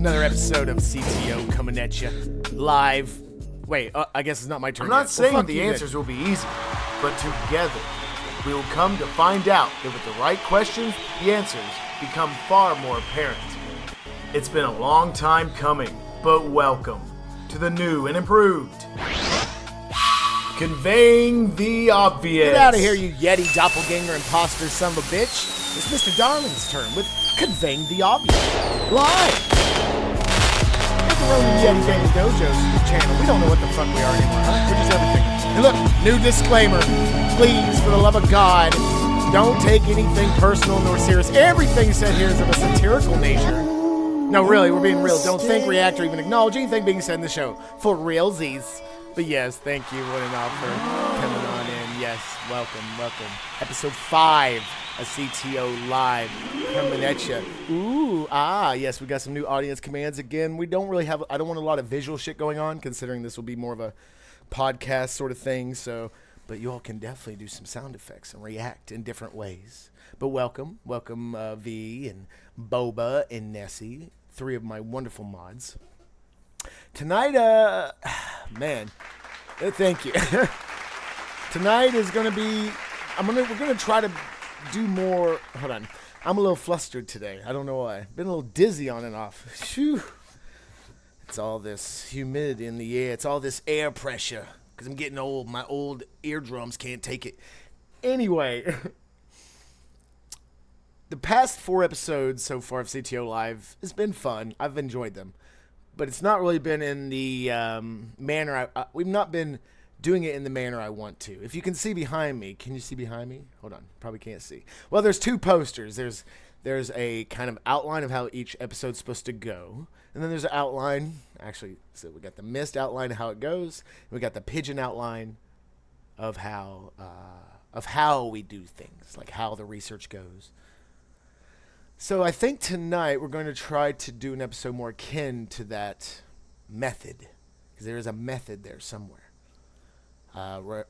Another episode of CTO coming at you live. Wait, I guess it's not my turn. I'm not yet. saying the answers will be easy, but together we will come to find out that with the right questions, the answers become far more apparent. It's been a long time coming, but welcome to the new and improved Conveying the Obvious. Get out of here, you Yeti doppelganger imposter son of a bitch. It's Mr. Darling's turn with Conveying the Obvious. Live! At the Ronin Yeti Gaming Dojo's channel. We don't know what the fuck we are anymore, huh? We're just everything. And look, new disclaimer. Please, for the love of God, don't take anything personal nor serious. Everything said here is of a satirical nature. No, really, we're being real. Don't think, react, or even acknowledge anything being said in the show. For realsies. But yes, thank you, one and all, for coming on in. Yes, welcome. Episode 5 of CTO Live coming at you. Ooh, yes, we got some new audience commands again. We don't really have, I don't want a lot of visual shit going on, considering this will be more of a podcast sort of thing. So, but you all can definitely do some sound effects and react in different ways. But welcome V and Boba and Nessie, 3 of my wonderful mods. Tonight, man, thank you. Tonight is going to be, we're going to try to do more. Hold on. I'm a little flustered today. I don't know why. Been a little dizzy on and off. Phew. It's all this humidity in the air. It's all this air pressure. Because I'm getting old. My old eardrums can't take it. Anyway. The past 4 episodes so far of CTO Live has been fun. I've enjoyed them. But it's not really been in the manner we've not been doing it in the manner I want to. If you can see behind me, can you see behind me? Hold on, probably can't see. Well, there's 2 posters. There's a kind of outline of how each episode's supposed to go, and then there's an outline. Actually, so we got the mist outline of how it goes, and we got the pigeon outline of how we do things, like how the research goes. So I think tonight we're going to try to do an episode more akin to that method, because there is a method there somewhere.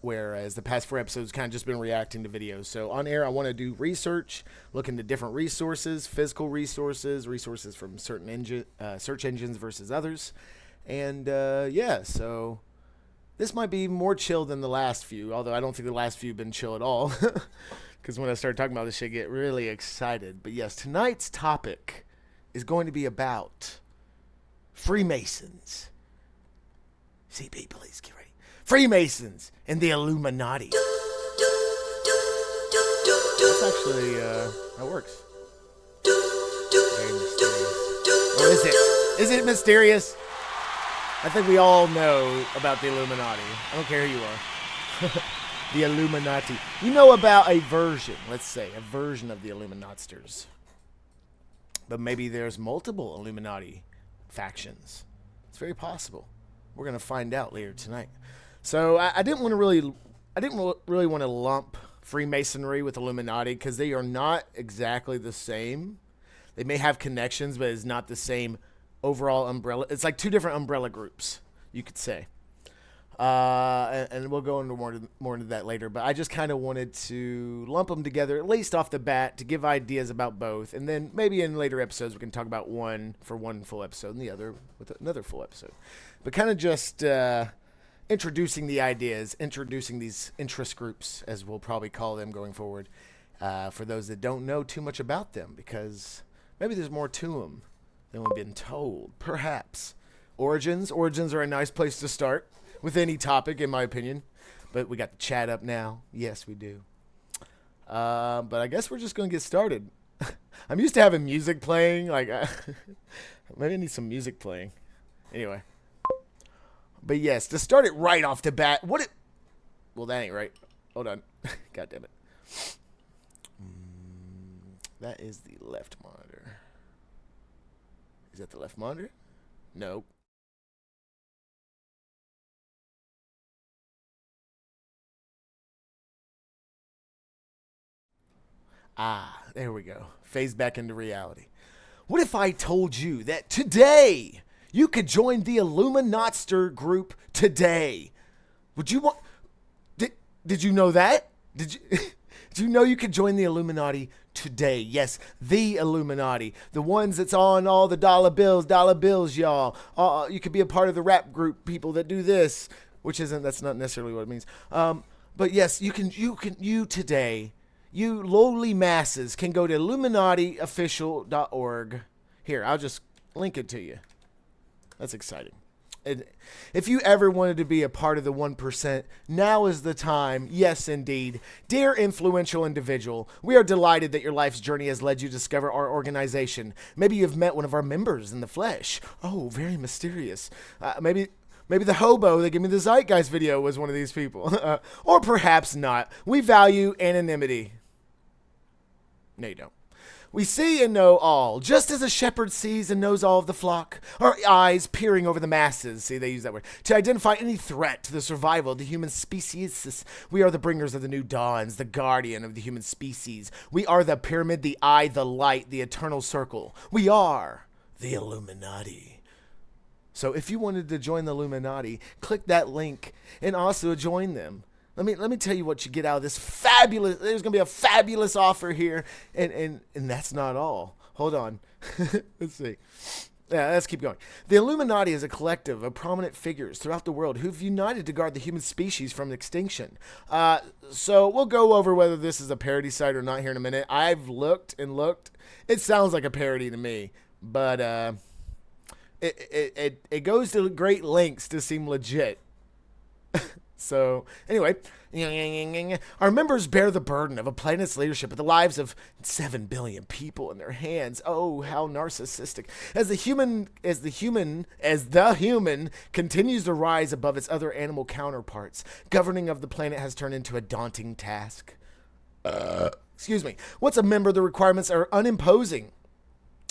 Whereas the past 4 episodes kind of just been reacting to videos. So on air, I want to do research, look into different resources, physical resources from certain search engines versus others. And yeah, so this might be more chill than the last few, although I don't think the last few have been chill at all. Because when I start talking about this shit, I get really excited. But yes, tonight's topic is going to be about Freemasons. CP, please get ready. Freemasons and the Illuminati. That's actually, that works. Very mysterious. Or is it? Is it mysterious? I think we all know about the Illuminati. I don't care who you are. The Illuminati. You know about a version, let's say, a version of the Illuminatsters. But maybe there's multiple Illuminati factions. It's very possible. We're going to find out later tonight. So I didn't really want to lump Freemasonry with Illuminati because they are not exactly the same. They may have connections, but it's not the same overall umbrella. It's like 2 different umbrella groups, you could say. And we'll go into more into that later. But I just kind of wanted to lump them together, at least off the bat, to give ideas about both. And then maybe in later episodes we can talk about one for one full episode and the other with another full episode. But kind of just introducing the ideas, introducing these interest groups, as we'll probably call them going forward, for those that don't know too much about them, because maybe there's more to them than we've been told. Perhaps. Origins are a nice place to start with any topic, in my opinion. But we got the chat up now. Yes, we do. But I guess we're just going to get started. I'm used to having music playing. Like, maybe I need some music playing. Anyway. But yes, to start it right off the bat, well, that ain't right. Hold on. God damn it. That is the left monitor. Is that the left monitor? No. There we go. Phase back into reality. What if I told you that today you could join the Illuminatster group today? Would you want... Did you know that? Did you know you could join the Illuminati today. Yes, the Illuminati. The ones that's on all the dollar bills, y'all. You could be a part of the rap group people that do this, that's not necessarily what it means. But yes, you today, you lowly masses can go to IlluminatiOfficial.org. Here, I'll just link it to you. That's exciting. And if you ever wanted to be a part of the 1%, now is the time. Yes, indeed. Dear influential individual, we are delighted that your life's journey has led you to discover our organization. Maybe you've met one of our members in the flesh. Oh, very mysterious. Maybe the hobo that gave me the Zeitgeist video was one of these people. Or perhaps not. We value anonymity. No, you don't. We see and know all, just as a shepherd sees and knows all of the flock. Our eyes peering over the masses, see, they use that word, to identify any threat to the survival of the human species. We are the bringers of the new dawns, the guardian of the human species. We are the pyramid, the eye, the light, the eternal circle. We are the Illuminati. So if you wanted to join the Illuminati, click that link and also join them. Let me tell you what you get out of this fabulous. There's gonna be a fabulous offer here, and that's not all. Hold on, let's see. Yeah, let's keep going. The Illuminati is a collective of prominent figures throughout the world who've united to guard the human species from extinction. So we'll go over whether this is a parody site or not here in a minute. I've looked and looked. It sounds like a parody to me, but it goes to great lengths to seem legit. So, anyway, our members bear the burden of a planet's leadership with the lives of 7 billion people in their hands. Oh, how narcissistic. As the human continues to rise above its other animal counterparts, governing of the planet has turned into a daunting task. Excuse me. Once a member, the requirements are unimposing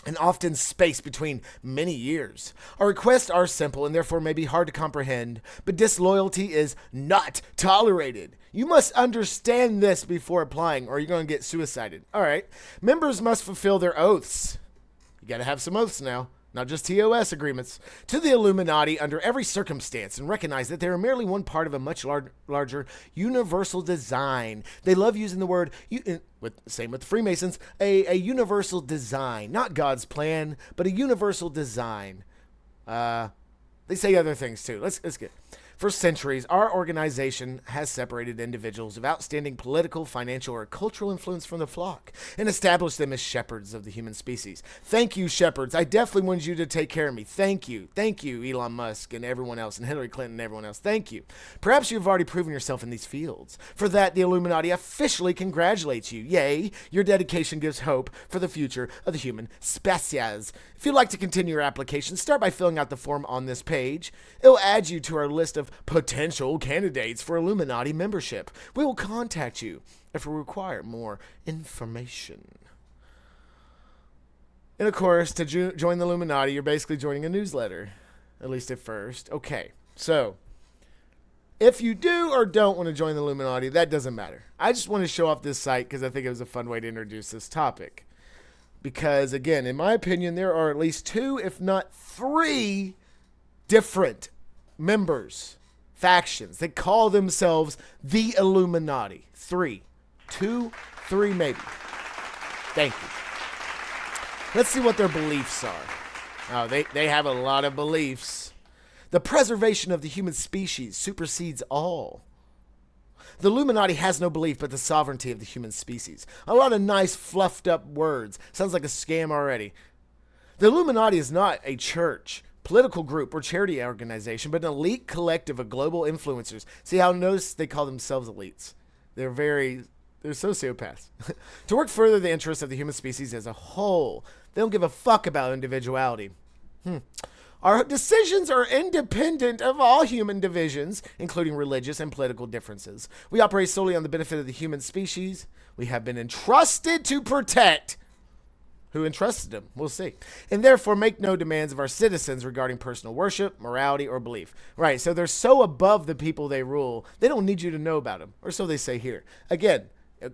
and often spaced between many years. Our requests are simple and therefore may be hard to comprehend, but disloyalty is not tolerated. You must understand this before applying or you're going to get suicided. All right. Members must fulfill their oaths. You got to have some oaths now. Not just TOS agreements, to the Illuminati under every circumstance and recognize that they are merely one part of a much larger universal design. They love using the word, same with the Freemasons, a universal design. Not God's plan, but a universal design. They say other things too. Let's get. For centuries, our organization has separated individuals of outstanding political, financial, or cultural influence from the flock and established them as shepherds of the human species. Thank you, shepherds. I definitely wanted you to take care of me. Thank you. Thank you, Elon Musk and everyone else, and Hillary Clinton and everyone else. Thank you. Perhaps you've already proven yourself in these fields. For that, the Illuminati officially congratulates you. Yay, your dedication gives hope for the future of the human species. If you'd like to continue your application, start by filling out the form on this page. It'll add you to our list of potential candidates for Illuminati membership. We will contact you if we require more information. And of course, to join the Illuminati, you're basically joining a newsletter, at least at first. Okay, so if you do or don't want to join the Illuminati, that doesn't matter. I just want to show off this site because I think it was a fun way to introduce this topic. Because, again, in my opinion, there are at least 2, if not 3, different members, factions that call themselves the Illuminati. 3. 2, 3 maybe. Thank you. Let's see what their beliefs are. Oh, they have a lot of beliefs. The preservation of the human species supersedes all. The Illuminati has no belief but the sovereignty of the human species. A lot of nice fluffed up words. Sounds like a scam already. The Illuminati is not a church, political group, or charity organization, but an elite collective of global influencers. See how notice they call themselves elites. They're sociopaths. To work further the interests of the human species as a whole. They don't give a fuck about individuality. Our decisions are independent of all human divisions, including religious and political differences. We operate solely on the benefit of the human species we have been entrusted to protect. Who entrusted them? We'll see. And therefore make no demands of our citizens regarding personal worship, morality, or belief. Right, so they're so above the people they rule, they don't need you to know about them. Or so they say here. Again,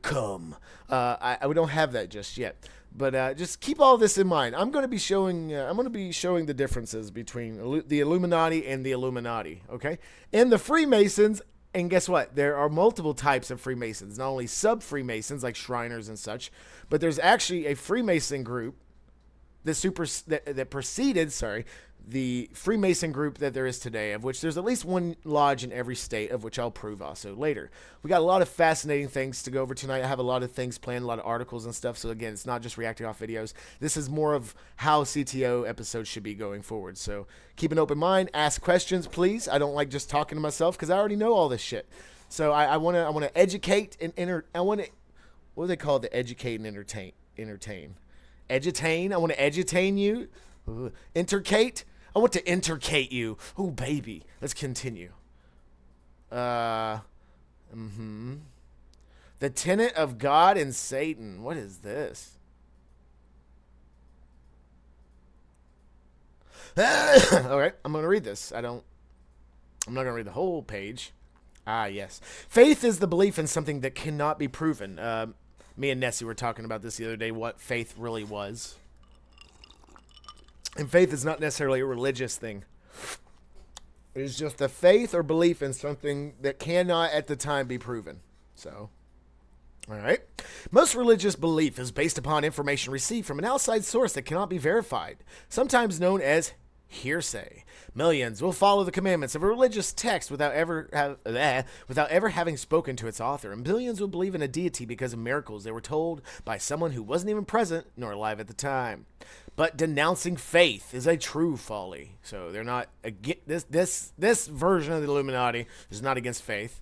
come. We don't have that just yet. But just keep all this in mind. I'm going to be showing the differences between the Illuminati and the Illuminati, okay? And the Freemasons And guess what? There are multiple types of Freemasons, not only sub-Freemasons like Shriners and such, but there's actually a Freemason group that preceded, the Freemason group that there is today, of which there's at least one lodge in every state, of which I'll prove also later. We got a lot of fascinating things to go over tonight. I have a lot of things planned, a lot of articles and stuff. So again, it's not just reacting off videos. This is more of how CTO episodes should be going forward. So keep an open mind, ask questions, please. I don't like just talking to myself because I already know all this shit. So I want to educate and what do they call it? The educate and entertain. Edutain. I want to edutain you. Intercate. I want to intercate you. Oh, baby. Let's continue. The tenet of God and Satan. What is this? All right. I'm going to read this. I'm not going to read the whole page. Ah, yes. Faith is the belief in something that cannot be proven. Me and Nessie were talking about this the other day, what faith really was. And faith is not necessarily a religious thing. It is just a faith or belief in something that cannot at the time be proven. So, all right. Most religious belief is based upon information received from an outside source that cannot be verified, sometimes known as hearsay. Millions will follow the commandments of a religious text without ever having spoken to its author, and billions will believe in a deity because of miracles they were told by someone who wasn't even present nor alive at the time. But denouncing faith is a true folly. So they're not this version of the Illuminati is not against faith.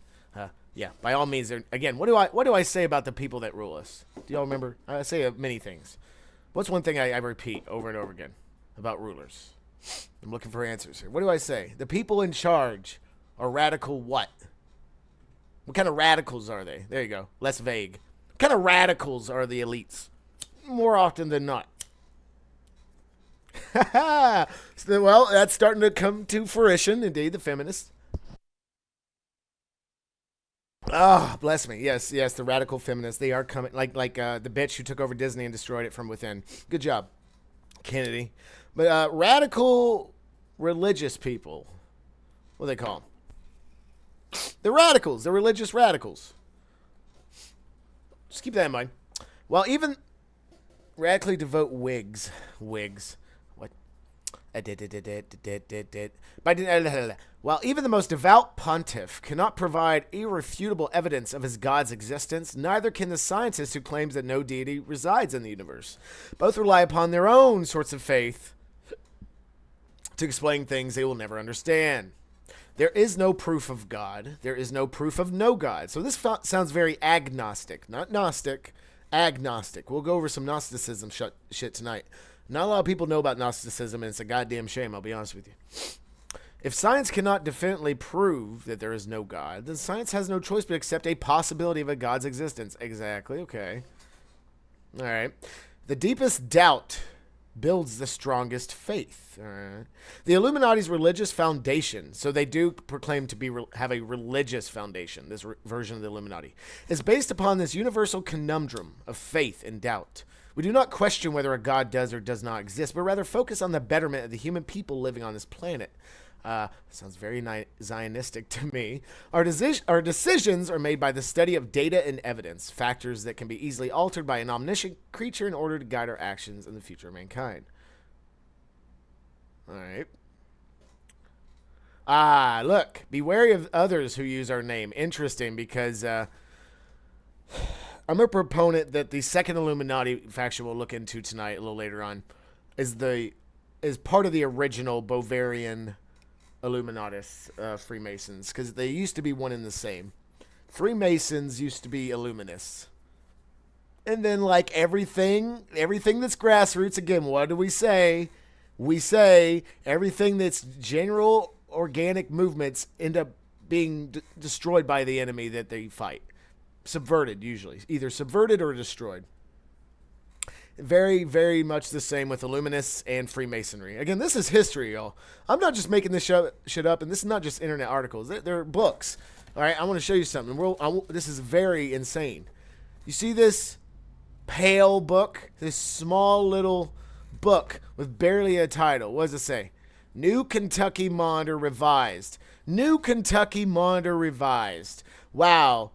Yeah, by all means. Again, what do I say about the people that rule us? Do y'all remember? I say many things. What's one thing I repeat over and over again about rulers? I'm looking for answers here. What do I say? The people in charge are radical what? What kind of radicals are they? There you go. Less vague. What kind of radicals are the elites? More often than not. Well, that's starting to come to fruition, indeed, the feminists. Oh, bless me. Yes, the radical feminists. They are coming, like the bitch who took over Disney and destroyed it from within. Good job, Kennedy. But radical religious people, what do they call them? The radicals, the religious radicals. Just keep that in mind. While even radically devout wigs. What? While even the most devout pontiff cannot provide irrefutable evidence of his God's existence, neither can the scientist who claims that no deity resides in the universe. Both rely upon their own sorts of faith to explain things they will never understand. There is no proof of God. There is no proof of no God. So this sounds very agnostic. Not Gnostic, agnostic. We'll go over some Gnosticism shit tonight. Not a lot of people know about Gnosticism, and it's a goddamn shame, I'll be honest with you. If science cannot definitely prove that there is no God, then science has no choice but accept a possibility of a God's existence. Exactly, okay. All right. The deepest doubt builds the strongest faith. All right. The Illuminati's religious foundation, so they do proclaim to have a religious foundation, this version of the Illuminati, is based upon this universal conundrum of faith and doubt. We do not question whether a God does or does not exist, but rather focus on the betterment of the human people living on this planet. Sounds very Zionistic to me. Our decisions are made by the study of data and evidence, factors that can be easily altered by an omniscient creature in order to guide our actions in the future of mankind. All right. Look, be wary of others who use our name. Interesting, because I'm a proponent that the second Illuminati faction we'll look into tonight, a little later on, is part of the original Bavarian Illuminatus Freemasons, because they used to be one and the same. Freemasons used to be Illuminists. And then, like everything that's grassroots, again, what do we say? We say everything that's general organic movements end up being destroyed by the enemy that they fight. Subverted, usually. Either subverted or destroyed. Very, very much the same with Illuminists and Freemasonry. Again, this is history, y'all. I'm not just making this shit up, and this is not just internet articles. They're books. All right, I want to show you something. This is very insane. You see this pale book? This small little book with barely a title. What does it say? New Kentucky Monitor Revised. New Kentucky Monitor Revised. Wow.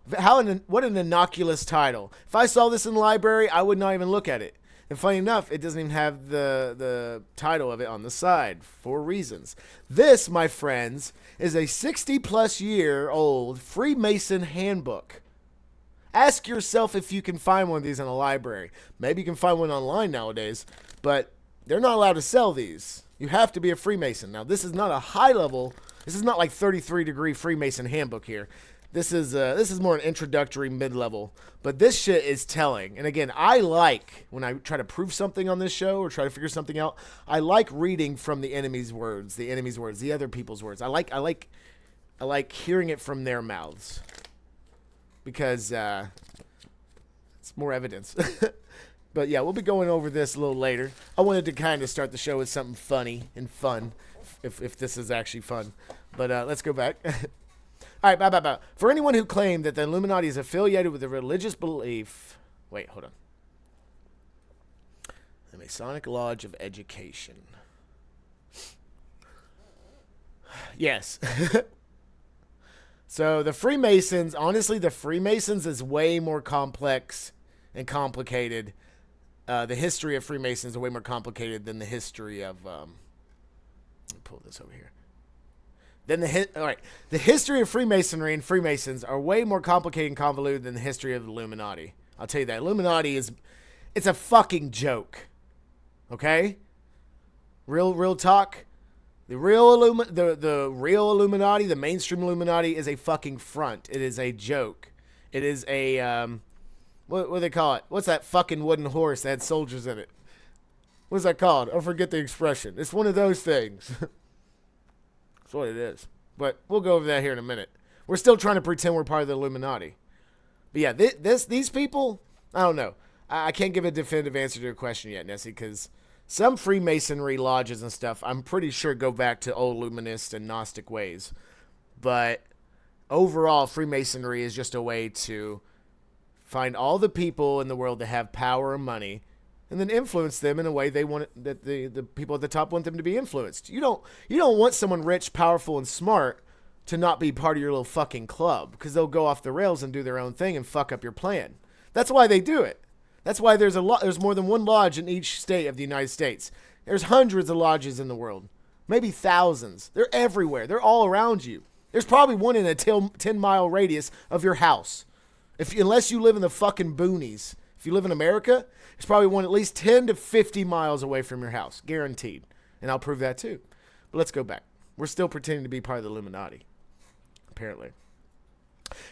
What an innocuous title. If I saw this in the library, I would not even look at it. And funny enough, it doesn't even have the title of it on the side for reasons. This, my friends, is a 60-plus year old Freemason handbook. Ask yourself if you can find one of these in a library. Maybe you can find one online nowadays, but they're not allowed to sell these. You have to be a Freemason. Now, this is not a high level. This is not like 33-degree Freemason handbook here. This is more an introductory mid-level. But this shit is telling. And again, I like, when I try to prove something on this show or try to figure something out, I like reading from the enemy's words, the other people's words. I like hearing it from their mouths. Because it's more evidence. But yeah, we'll be going over this a little later. I wanted to kind of start the show with something funny and fun, if this is actually fun. But let's go back. All right, bye. For anyone who claimed that the Illuminati is affiliated with a religious belief... Wait, hold on. The Masonic Lodge of Education. Yes. So the Freemasons, honestly, the Freemasons is way more complex and complicated. The history of Freemasons is way more complicated than the history of... let me pull this over here. All right. The history of Freemasonry and Freemasons are way more complicated and convoluted than the history of the Illuminati. I'll tell you that. Illuminati it's a fucking joke. Okay? Real talk. The real Illuminati, the mainstream Illuminati, is a fucking front. It is a joke. It is a what do they call it? What's that fucking wooden horse that had soldiers in it? What's that called? I forget the expression. It's one of those things. That's what it is. But we'll go over that here in a minute. We're still trying to pretend we're part of the Illuminati. But yeah, these people, I don't know. I can't give a definitive answer to your question yet, Nessie, because some Freemasonry lodges and stuff, I'm pretty sure go back to old Luminist and Gnostic ways. But overall, Freemasonry is just a way to find all the people in the world that have power and money, and then influence them in a way they want that the people at the top want them to be influenced. You don't want someone rich, powerful, and smart to not be part of your little fucking club, because they'll go off the rails and do their own thing and fuck up your plan. That's why they do it. That's why there's more than one lodge in each state of the United States. There's hundreds of lodges in the world, maybe thousands. They're everywhere. They're all around you. There's probably one in a 10-mile radius of your house. Unless you live in the fucking boonies. If you live in America, there's probably one at least 10 to 50 miles away from your house. Guaranteed. And I'll prove that too. But let's go back. We're still pretending to be part of the Illuminati. Apparently.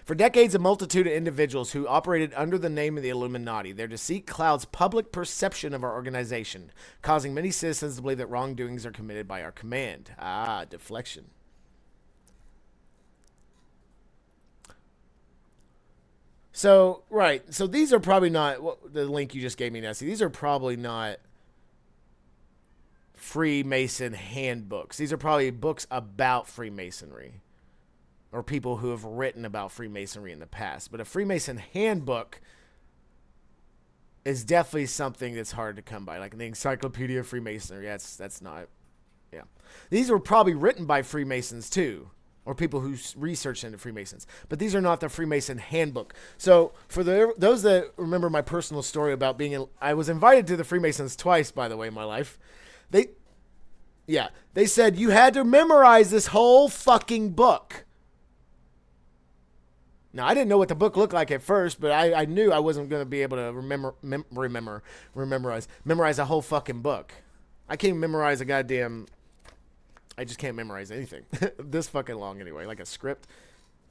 For decades, a multitude of individuals who operated under the name of the Illuminati. Their deceit clouds public perception of our organization, causing many citizens to believe that wrongdoings are committed by our command. Deflection. So, right. So these are probably not, the link you just gave me, Nessie, these are probably not Freemason handbooks. These are probably books about Freemasonry, or people who have written about Freemasonry in the past. But a Freemason handbook is definitely something that's hard to come by, like the Encyclopedia of Freemasonry. That's not, yeah. These were probably written by Freemasons too, or people who research into Freemasons. But these are not the Freemason handbook. So for those that remember my personal story about I was invited to the Freemasons twice, by the way, in my life. They said you had to memorize this whole fucking book. Now, I didn't know what the book looked like at first, but I knew I wasn't going to be able to memorize a whole fucking book. I can't memorize I just can't memorize anything. This fucking long anyway, like a script.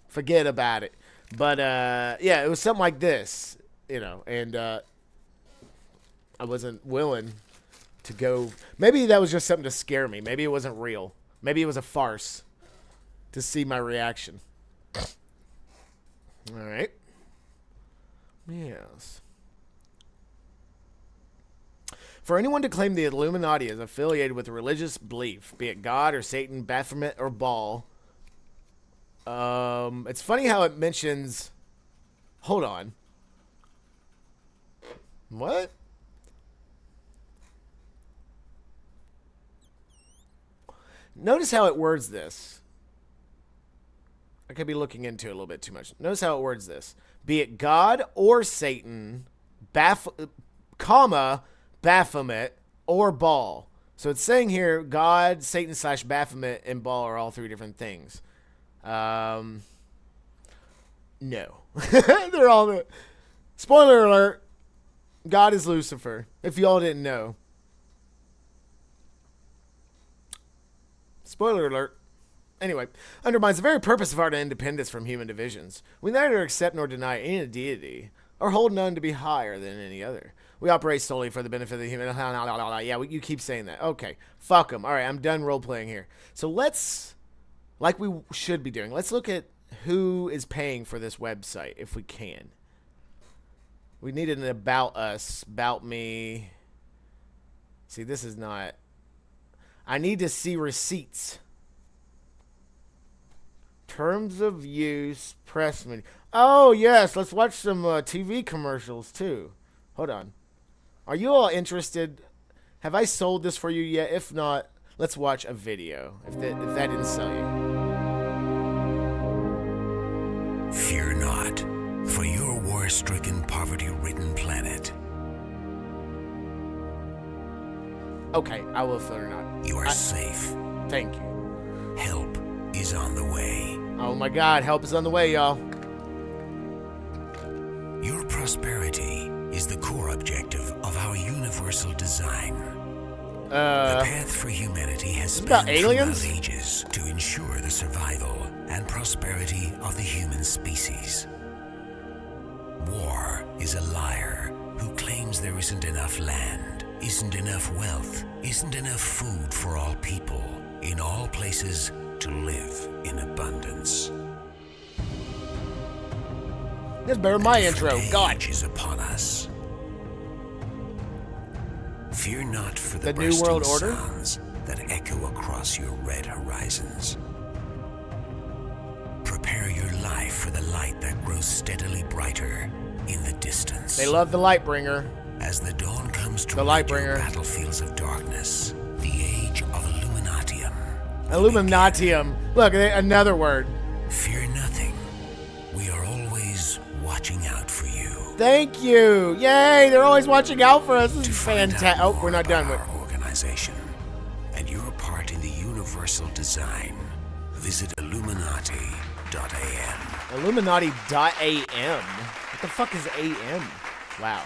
Forget about it. But, yeah, it was something like this, and I wasn't willing to go. Maybe that was just something to scare me. Maybe it wasn't real. Maybe it was a farce to see my reaction. All right. Yes. For anyone to claim the Illuminati is affiliated with a religious belief, be it God or Satan, Baphomet or Baal, it's funny how it mentions... Hold on. What? Notice how it words this. I could be looking into it a little bit too much. Notice how it words this. Be it God or Satan, comma, Baphomet, or Baal. So it's saying here, God, Satan / Baphomet, and Baal are all three different things. No. They're all the... Spoiler alert. God is Lucifer, if y'all didn't know. Spoiler alert. Anyway, undermines the very purpose of our independence from human divisions. We neither accept nor deny any deity, or hold none to be higher than any other. We operate solely for the benefit of the human... Yeah, you keep saying that. Okay, fuck them. All right, I'm done role-playing here. So let's, like we should be doing, let's look at who is paying for this website, if we can. We need an about us, about me. See, this is not... I need to see receipts. Terms of use, press media. Oh, yes, let's watch some TV commercials, too. Hold on. Are you all interested? Have I sold this for you yet? If not, let's watch a video, if that didn't sell you. Fear not, for your war-stricken, poverty-ridden planet. Okay, I will fear not. You are safe. Thank you. Help is on the way. Oh my God, help is on the way, y'all. Your prosperity is the core objective of our universal design. The path for humanity has spanned throughout ages to ensure the survival and prosperity of the human species. War is a liar who claims there isn't enough land, isn't enough wealth, isn't enough food for all people, in all places to live in abundance. That's better than my intro. God. Is upon us. Fear not for the New World Order sounds that echo across your red horizons. Prepare your life for the light that grows steadily brighter in the distance. They love the Lightbringer. As the dawn comes to the Lightbringer. Battlefields of darkness, the age of Illuminatium. Illuminatium. Look, another word. Fear nothing. We are always watching out for you. Thank you. Yay, they're always watching out for us. This is fantastic. Oh, we're not done with our organization and your part in the universal design. Visit Illuminati.am. Illuminati.am. What the fuck is AM? Wow.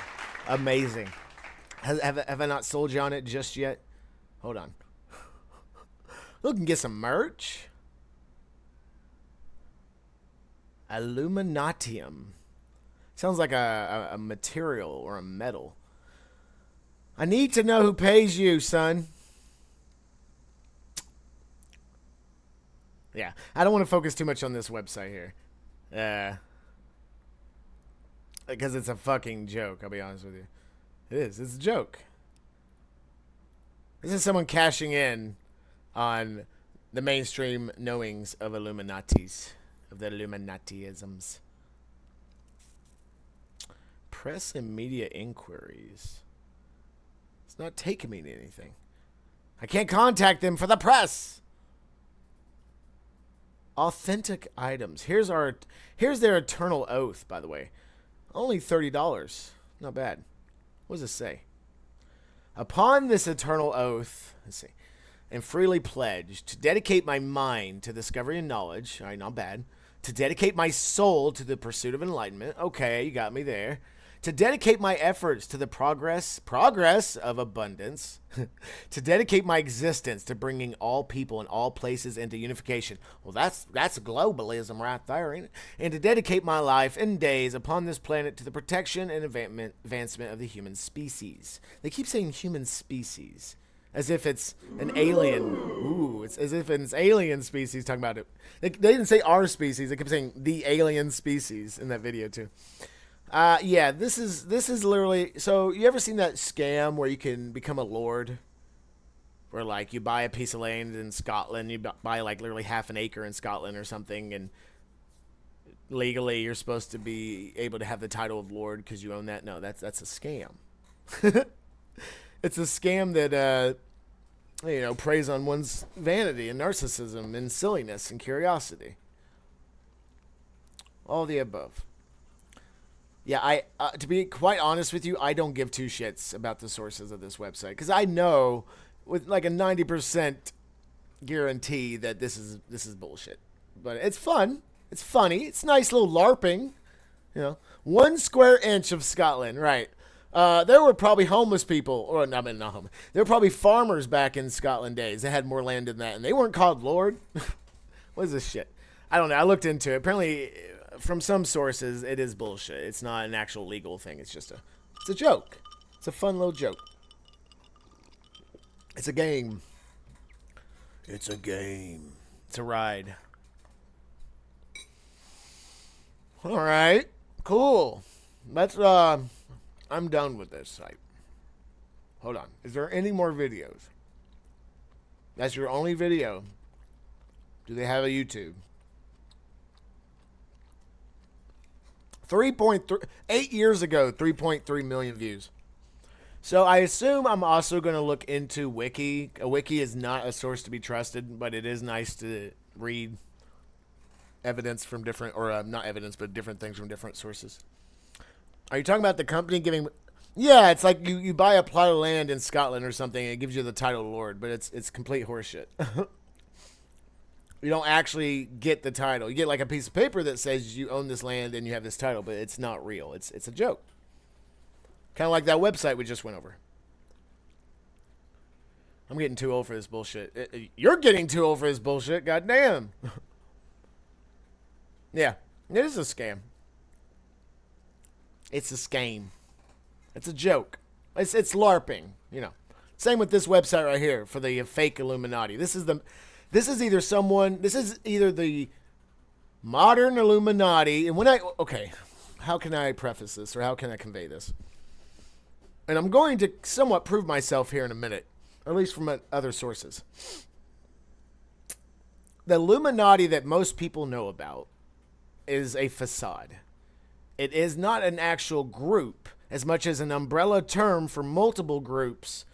Amazing. Have I not sold you on it just yet? Hold on. Look and get some merch. Illuminatium. Sounds like a material or a metal. I need to know who pays you, son. Yeah, I don't want to focus too much on this website here. Because it's a fucking joke, I'll be honest with you. It is. It's a joke. This is someone cashing in on the mainstream knowings of Illuminatis, of the Illuminatiisms. Press and media inquiries. It's not taking me to anything. I can't contact them for the press. Authentic items. Here's their eternal oath, by the way. Only $30. Not bad. What does this say? Upon this eternal oath, let's see, and freely pledge to dedicate my mind to discovery and knowledge. All right, not bad. To dedicate my soul to the pursuit of enlightenment. Okay, you got me there. To dedicate my efforts to the progress of abundance. To dedicate my existence to bringing all people in all places into unification. Well, that's globalism right there, ain't it? And to dedicate my life and days upon this planet to the protection and advancement of the human species. They keep saying human species as if it's an alien. Ooh, it's as if it's alien species talking about it. They didn't say our species. They kept saying the alien species in that video too. Yeah, this is literally, so you ever seen that scam where you can become a lord? Where like you buy a piece of land in Scotland, you buy like literally half an acre in Scotland or something, and legally you're supposed to be able to have the title of lord because you own that. No, that's a scam. It's a scam that preys on one's vanity and narcissism and silliness and curiosity. All the above. Yeah, to be quite honest with you, I don't give two shits about the sources of this website because I know with like a 90% guarantee that this is bullshit. But it's fun. It's funny. It's nice little LARPing. 1 square inch of Scotland, right? There were probably homeless people, or not homeless. There were probably farmers back in Scotland days that had more land than that, and they weren't called Lord. What is this shit? I don't know. I looked into it. Apparently, from some sources, it is bullshit. It's not an actual legal thing. It's just it's a joke. It's a fun little joke. It's a game. It's a game. It's a ride. All right. Cool. Let's, I'm done with this site. Hold on. Is there any more videos? That's your only video. Do they have a YouTube? 8 years ago, 3.3 million views. So I assume I'm also going to look into Wiki. A Wiki is not a source to be trusted, but it is nice to read evidence from different, or not evidence, but different things from different sources. Are you talking about the company giving... Yeah, it's like you buy a plot of land in Scotland or something, and it gives you the title Lord, but it's complete horseshit. You don't actually get the title. You get like a piece of paper that says you own this land and you have this title, but it's not real. It's a joke. Kind of like that website we just went over. I'm getting too old for this bullshit. You're getting too old for this bullshit. Goddamn. Yeah, it is a scam. It's a scam. It's a joke. It's LARPing. Same with this website right here for the fake Illuminati. This is either the modern Illuminati. And how can I preface this, or how can I convey this? And I'm going to somewhat prove myself here in a minute, at least from other sources. The Illuminati that most people know about is a facade. It is not an actual group as much as an umbrella term for multiple groups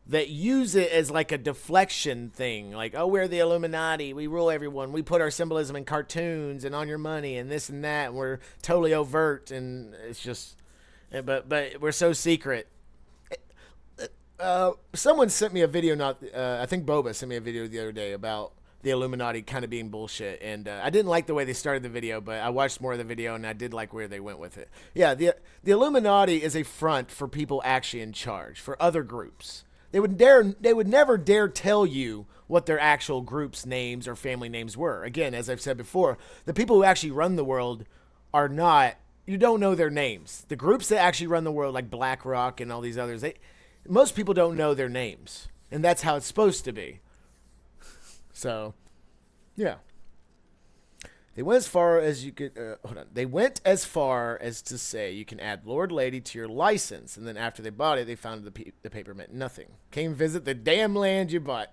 that use it as like a deflection thing. Like, oh, we're the Illuminati. We rule everyone. We put our symbolism in cartoons and on your money and this and that. And we're totally overt. And it's just, but we're so secret. Someone sent me a video, I think Boba sent me a video the other day about the Illuminati kind of being bullshit. And I didn't like the way they started the video, but I watched more of the video and I did like where they went with it. Yeah, the Illuminati is a front for people actually in charge, for other groups. They would never dare tell you what their actual groups' names or family names were. Again, as I've said before, the people who actually run the world are not, you don't know their names. The groups that actually run the world, like BlackRock and all these others, most people don't know their names. And that's how it's supposed to be. So, yeah. They went as far as you could, They went as far as to say you can add Lord Lady to your license. And then after they bought it, they found the paper meant nothing. Came visit the damn land you bought.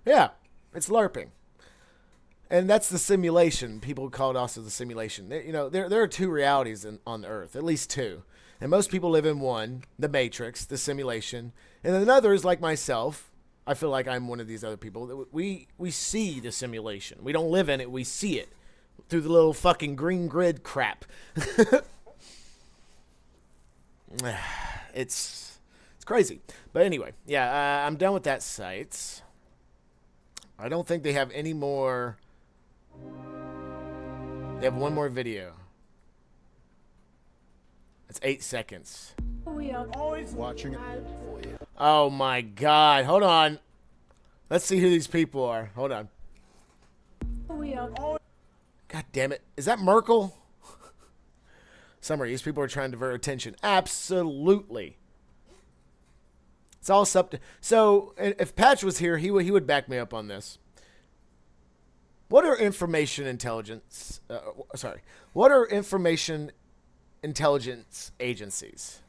Yeah, it's LARPing. And that's the simulation. People call it also the simulation. There are two realities on Earth, at least two. And most people live in one, the Matrix, the simulation. And then another is like myself. I feel like I'm one of these other people. We see the simulation. We don't live in it. We see it through the little fucking green grid crap. It's crazy. But anyway, yeah, I'm done with that site. I don't think they have any more. They have one more video. It's 8 seconds. We are always watching it for you. Oh my God. Hold on. Let's see who these people are. Hold on. God damn it. Is that Merkel? Summary. These people are trying to divert attention. Absolutely. It's all so if Patch was here, he would back me up on this. What are information intelligence? What are information intelligence agencies?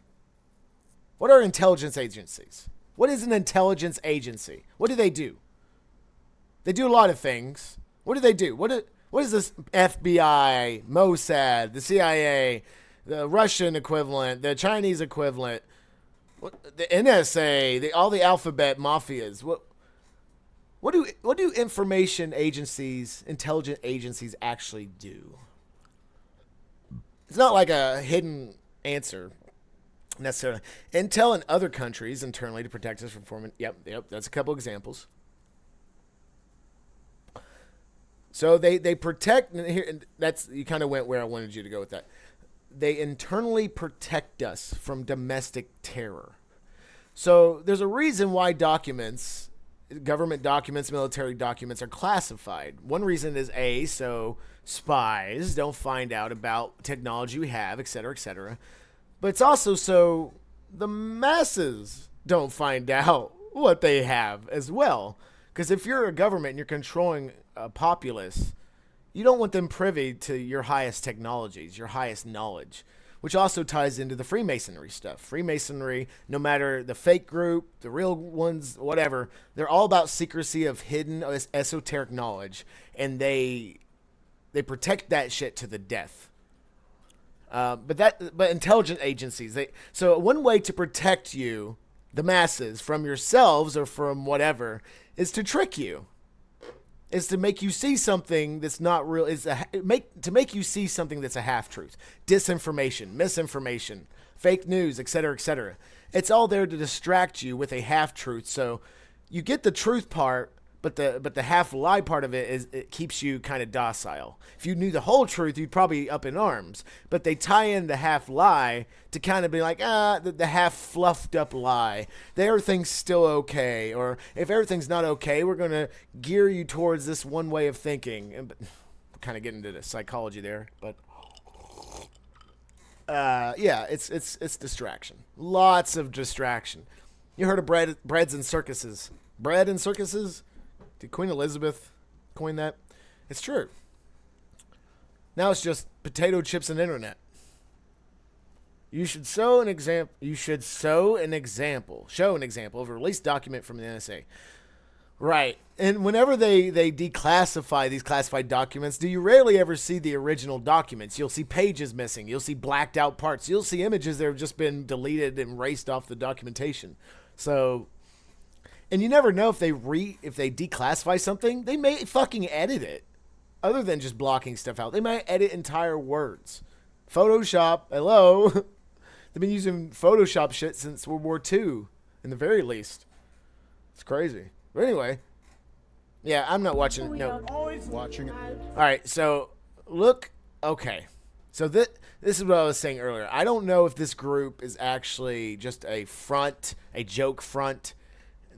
What are intelligence agencies? What is an intelligence agency? What do? They do a lot of things. What do they do? What is this FBI, Mossad, the CIA, the Russian equivalent, the Chinese equivalent? The NSA, all the alphabet mafias. What do information agencies, intelligent agencies actually do? It's not like a hidden answer necessarily. Intel in other countries internally to protect us from foreign. Yep. That's a couple examples. So they protect. And here, and that's you kind of went where I wanted you to go with that. They internally protect us from domestic terror. So there's a reason why documents, government documents, military documents are classified. One reason is so spies don't find out about technology we have, et cetera, et cetera. But it's also so the masses don't find out what they have as well. Because if you're a government and you're controlling a populace, you don't want them privy to your highest technologies, your highest knowledge, which also ties into the Freemasonry stuff. Freemasonry, no matter the fake group, the real ones, whatever, they're all about secrecy of hidden esoteric knowledge, and they protect that shit to the death. But intelligence agencies, so one way to protect you, the masses, from yourselves or from whatever, is to trick you. Is to make you see something that's not real. To make you see something that's a half truth, disinformation, misinformation, fake news, etc., etc. It's all there to distract you with a half truth. So you get the truth part, but the half lie part of it keeps you kind of docile. If you knew the whole truth, you'd probably be up in arms. But they tie in the half lie to kind of be like, the half fluffed up lie. Everything's still okay. Or if everything's not okay, we're going to gear you towards this one way of thinking. And we're kind of getting into the psychology there. But yeah, it's distraction. Lots of distraction. You heard of breads and circuses. Bread and circuses? Did Queen Elizabeth coin that? It's true. Now it's just potato chips and internet. You should show an example of a released document from the NSA. Right. And whenever they declassify these classified documents, you rarely ever see the original documents. You'll see pages missing. You'll see blacked out parts. You'll see images that have just been deleted and erased off the documentation. So, and you never know if they declassify something, they may fucking edit it. Other than just blocking stuff out, they might edit entire words. Photoshop, hello. They've been using Photoshop shit since World War II, in the very least. It's crazy. But anyway, yeah, I'm not watching. No, Watching it. all right. So look, okay. So this is what I was saying earlier. I don't know if this group is actually just a front, a joke front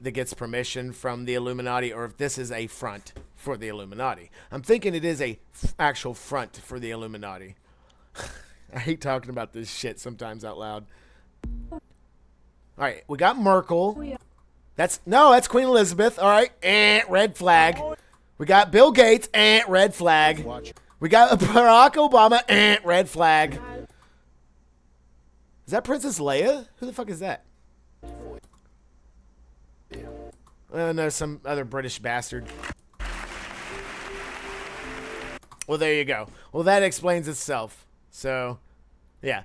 that gets permission from the Illuminati, or if this is a front for the Illuminati. I'm thinking it is a actual front for the Illuminati. I hate talking about this shit sometimes out loud. All right, we got Merkel. That's Queen Elizabeth. All right, red flag. We got Bill Gates. Red flag. We got Barack Obama. Red flag. Is that Princess Leia? Who the fuck is that? No, some other British bastard. Well, there you go. Well, that explains itself. So, yeah.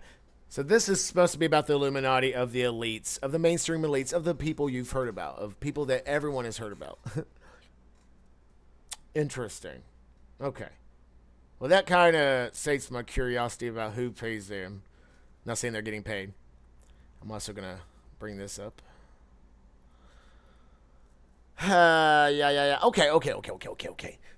So this is supposed to be about the Illuminati of the elites, of the mainstream elites, of the people you've heard about, of people that everyone has heard about. Interesting. Okay. Well, that kind of sates my curiosity about who pays them. Not saying they're getting paid. I'm also going to bring this up. Yeah. Okay.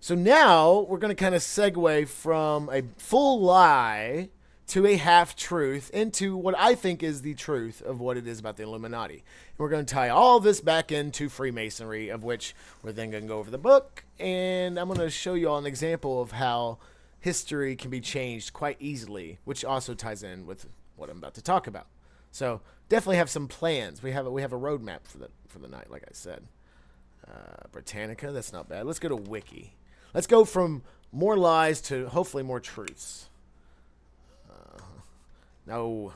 So now we're going to kind of segue from a full lie to a half-truth into what I think is the truth of what it is about the Illuminati. And we're going to tie all this back into Freemasonry, of which we're then going to go over the book, and I'm going to show you all an example of how history can be changed quite easily, which also ties in with what I'm about to talk about. So definitely have some plans. We have a roadmap for the night, like I said. Britannica, that's not bad. Let's go to Wiki. Let's go from more lies to hopefully more truths. No.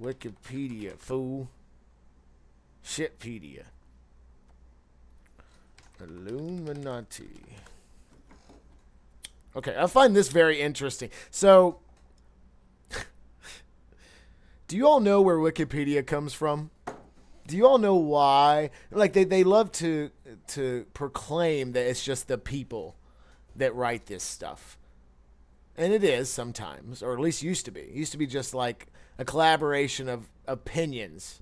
Wikipedia, fool. Shitpedia. Illuminati. Okay, I find this very interesting. So, Do you all know where Wikipedia comes from? Do you all know why? Like, they love to proclaim that it's just the people that write this stuff. And it is sometimes, or at least used to be. It used to be just like a collaboration of opinions.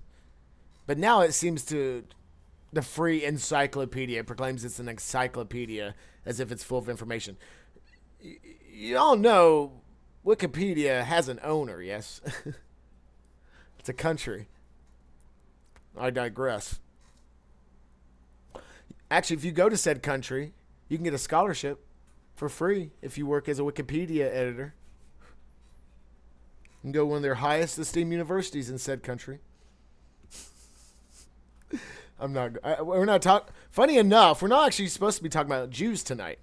But now it seems to, the free encyclopedia proclaims it's an encyclopedia as if it's full of information. You all know Wikipedia has an owner, yes? It's a country. I digress. Actually, if you go to said country, you can get a scholarship for free if you work as a Wikipedia editor. You can go to one of their highest esteemed universities in said country. We're not talking. Funny enough, we're not actually supposed to be talking about Jews tonight.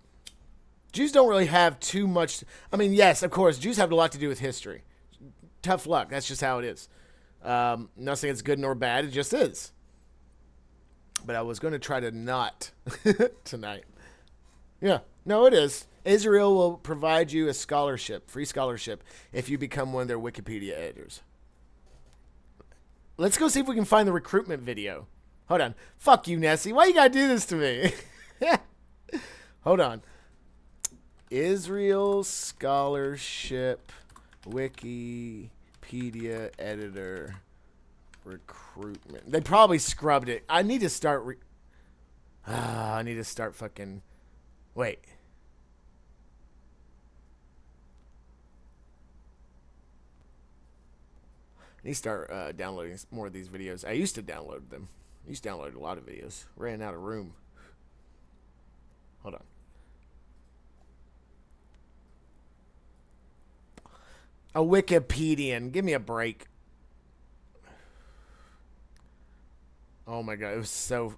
Jews don't really have too much. I mean, yes, of course, Jews have a lot to do with history. Tough luck. That's just how it is. Not saying it's good nor bad. It just is. But I was going to try to not tonight. Yeah. No, it is. Israel will provide you a scholarship, free scholarship, if you become one of their Wikipedia editors. Let's go see if we can find the recruitment video. Hold on. Fuck you, Nessie. Why you got to do this to me? Hold on. Israel scholarship Wikipedia editor recruitment. They probably scrubbed it. I need to start I need to start fucking wait. I need to start downloading more of these videos. I used to download them. I used to download a lot of videos. Ran out of room. Hold on. A Wikipedian. Give me a break. Oh my god, it was so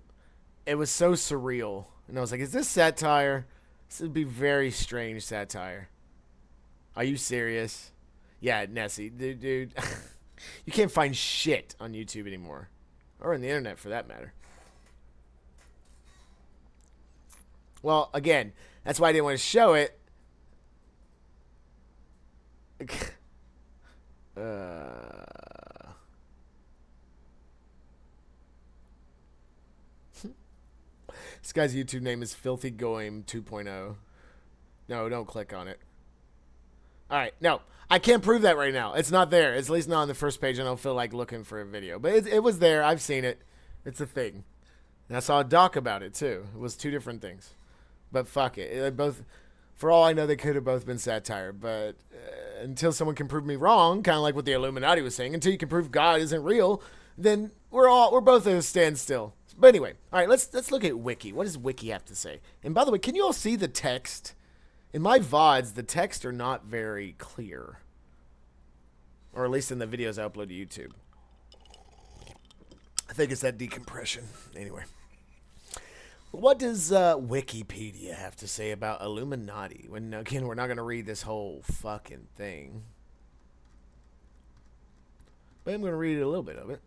surreal. And I was like, is this satire? This would be very strange satire. Are you serious? Yeah, Nessie. Dude. You can't find shit on YouTube anymore. Or on the internet for that matter. Well, again, that's why I didn't want to show it. This guy's YouTube name is Filthy Goim 2.0. No, don't click on it. Alright, no. I can't prove that right now. It's not there. It's at least not on the first page. I don't feel like looking for a video. But it was there. I've seen it. It's a thing. And I saw a doc about it, too. It was two different things. But fuck it. Both, for all I know, they could have both been satire. But until someone can prove me wrong, kind of like what the Illuminati was saying, until you can prove God isn't real, then we're both at a standstill. But anyway, all right, let's look at Wiki. What does Wiki have to say? And by the way, can you all see the text? In my VODs, the text are not very clear. Or at least in the videos I upload to YouTube. I think it's that decompression. Anyway. What does Wikipedia have to say about Illuminati? When, again, we're not going to read this whole fucking thing. But I'm going to read a little bit of it.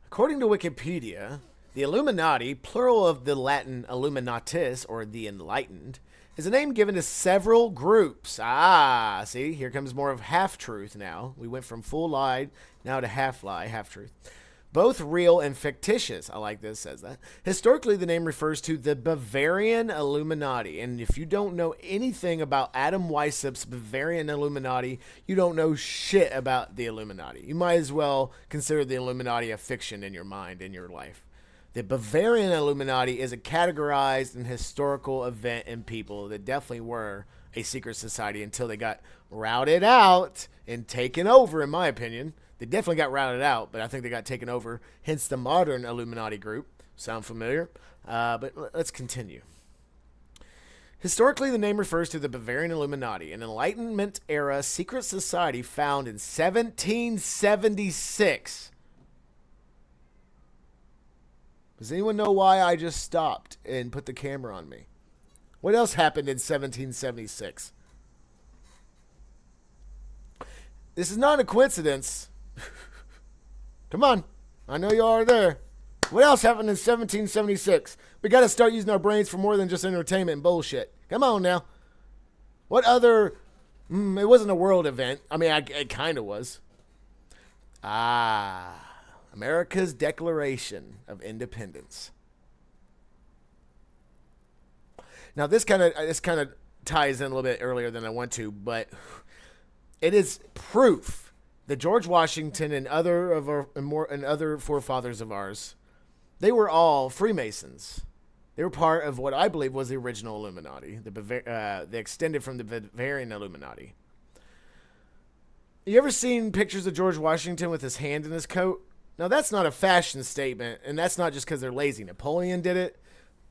According to Wikipedia, the Illuminati, plural of the Latin Illuminatis, or the Enlightened, is a name given to several groups. Ah, see, here comes more of half-truth now. We went from full lie now to half-lie, half-truth. Both real and fictitious. I like this, says that. Historically, the name refers to the Bavarian Illuminati. And if you don't know anything about Adam Weissepp's Bavarian Illuminati, you don't know shit about the Illuminati. You might as well consider the Illuminati a fiction in your mind, in your life. The Bavarian Illuminati is a categorized and historical event in people that definitely were a secret society until they got routed out and taken over, in my opinion. They definitely got routed out, but I think they got taken over, hence the modern Illuminati group. Sound familiar? But let's continue. Historically, the name refers to the Bavarian Illuminati, an Enlightenment-era secret society found in 1776. Does anyone know why I just stopped and put the camera on me? What else happened in 1776? This is not a coincidence. Come on. I know you are there. What else happened in 1776? We got to start using our brains for more than just entertainment and bullshit. Come on now. What other... it wasn't a world event. I mean, it kind of was. America's Declaration of Independence. Now, this kind of ties in a little bit earlier than I want to, but it is proof that George Washington and other forefathers of ours, they were all Freemasons. They were part of what I believe was the original Illuminati, they extended from the Bavarian Illuminati. You ever seen pictures of George Washington with his hand in his coat? Now, that's not a fashion statement, and that's not just because they're lazy. Napoleon did it.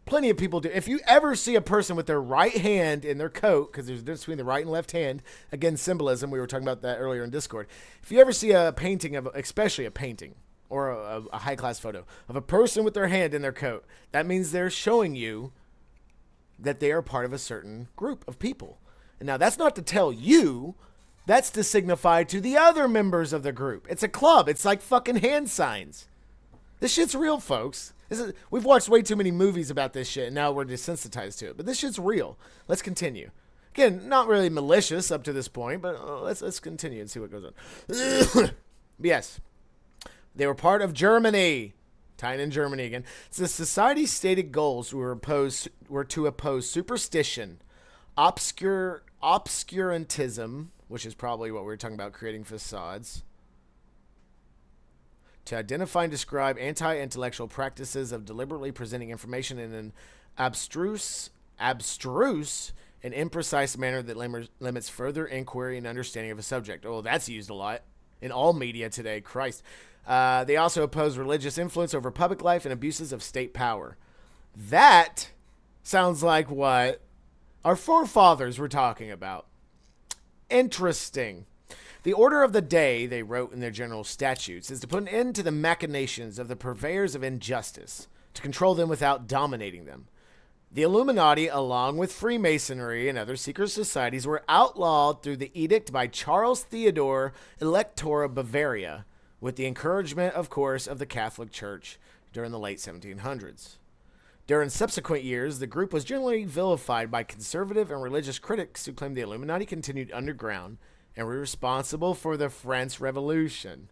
Plenty of people do. If you ever see a person with their right hand in their coat, because there's a difference between the right and left hand, again, symbolism, we were talking about that earlier in Discord. If you ever see a painting especially a painting, or a high-class photo of a person with their hand in their coat, that means they're showing you that they are part of a certain group of people. And now, that's not to tell you, that's to signify to the other members of the group. It's a club. It's like fucking hand signs. This shit's real, folks. We've watched way too many movies about this shit, and now we're desensitized to it. But this shit's real. Let's continue. Again, not really malicious up to this point, but let's continue and see what goes on. Yes. They were part of Germany. Tying in Germany again. The society's stated goals were to oppose superstition, obscurantism, which is probably what we were talking about, creating facades, to identify and describe anti-intellectual practices of deliberately presenting information in an abstruse and imprecise manner that limits further inquiry and understanding of a subject. Oh, that's used a lot in all media today. Christ. They also oppose religious influence over public life and abuses of state power. That sounds like what our forefathers were talking about. Interesting. The order of the day, they wrote in their general statutes, is to put an end to the machinations of the purveyors of injustice, to control them without dominating them. The Illuminati, along with Freemasonry and other secret societies, were outlawed through the edict by Charles Theodore, Elector of Bavaria, with the encouragement, of course, of the Catholic Church during the late 1700s. During subsequent years, the group was generally vilified by conservative and religious critics who claimed the Illuminati continued underground and were responsible for the French Revolution.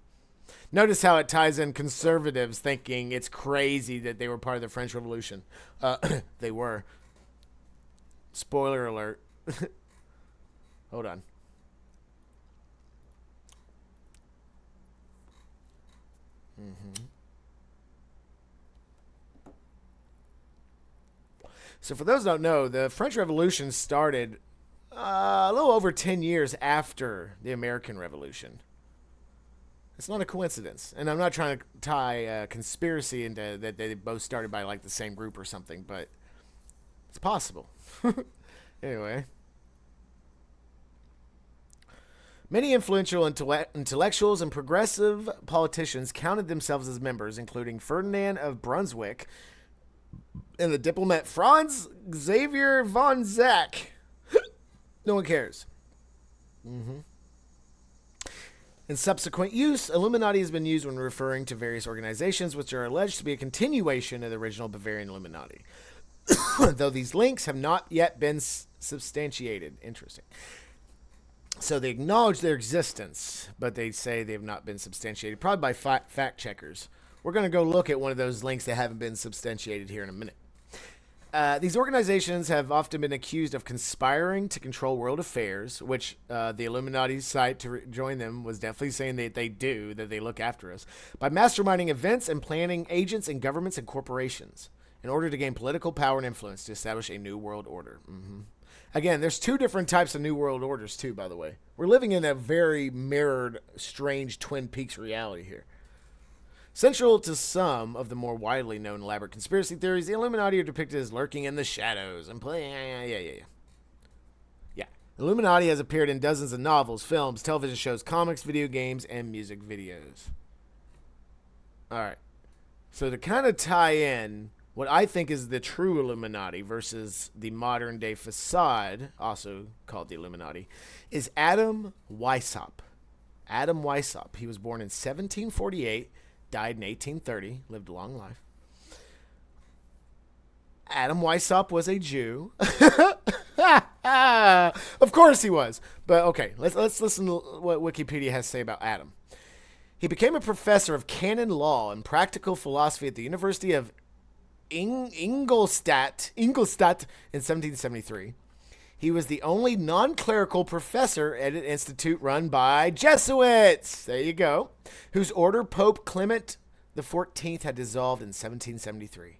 Notice how it ties in conservatives thinking it's crazy that they were part of the French Revolution. They were. Spoiler alert. Hold on. So for those who don't know, the French Revolution started a little over 10 years after the American Revolution. It's not a coincidence. And I'm not trying to tie conspiracy into that they both started by like the same group or something, but it's possible. Anyway. Many influential intellectuals and progressive politicians counted themselves as members, including Ferdinand of Brunswick and the diplomat Franz Xavier von Zach. No one cares. In subsequent use, Illuminati has been used when referring to various organizations which are alleged to be a continuation of the original Bavarian Illuminati, though these links have not yet been substantiated. Interesting. So they acknowledge their existence, but they say they have not been substantiated, probably by fact checkers. We're going to go look at one of those links that haven't been substantiated here in a minute. These organizations have often been accused of conspiring to control world affairs, which the Illuminati site to join them was definitely saying that they do, that they look after us, by masterminding events and planning agents in governments and corporations in order to gain political power and influence to establish a new world order. Again, there's two different types of new world orders too, by the way. We're living in a very mirrored, strange Twin Peaks reality here. Central to some of the more widely known elaborate conspiracy theories, the Illuminati are depicted as lurking in the shadows and playing. Yeah. Illuminati has appeared in dozens of novels, films, television shows, comics, video games, and music videos. All right. So to kind of tie in what I think is the true Illuminati versus the modern day facade, also called the Illuminati, is Adam Weishaupt. Adam Weishaupt. He was born in 1748. Died in 1830, lived a long life. Adam Weishaupt was a Jew. Of course he was. But okay, let's listen to what Wikipedia has to say about Adam. He became a professor of canon law and practical philosophy at the University of Ingolstadt in 1773. He was the only non-clerical professor at an institute run by Jesuits. There you go. Whose order Pope Clement XIV had dissolved in 1773.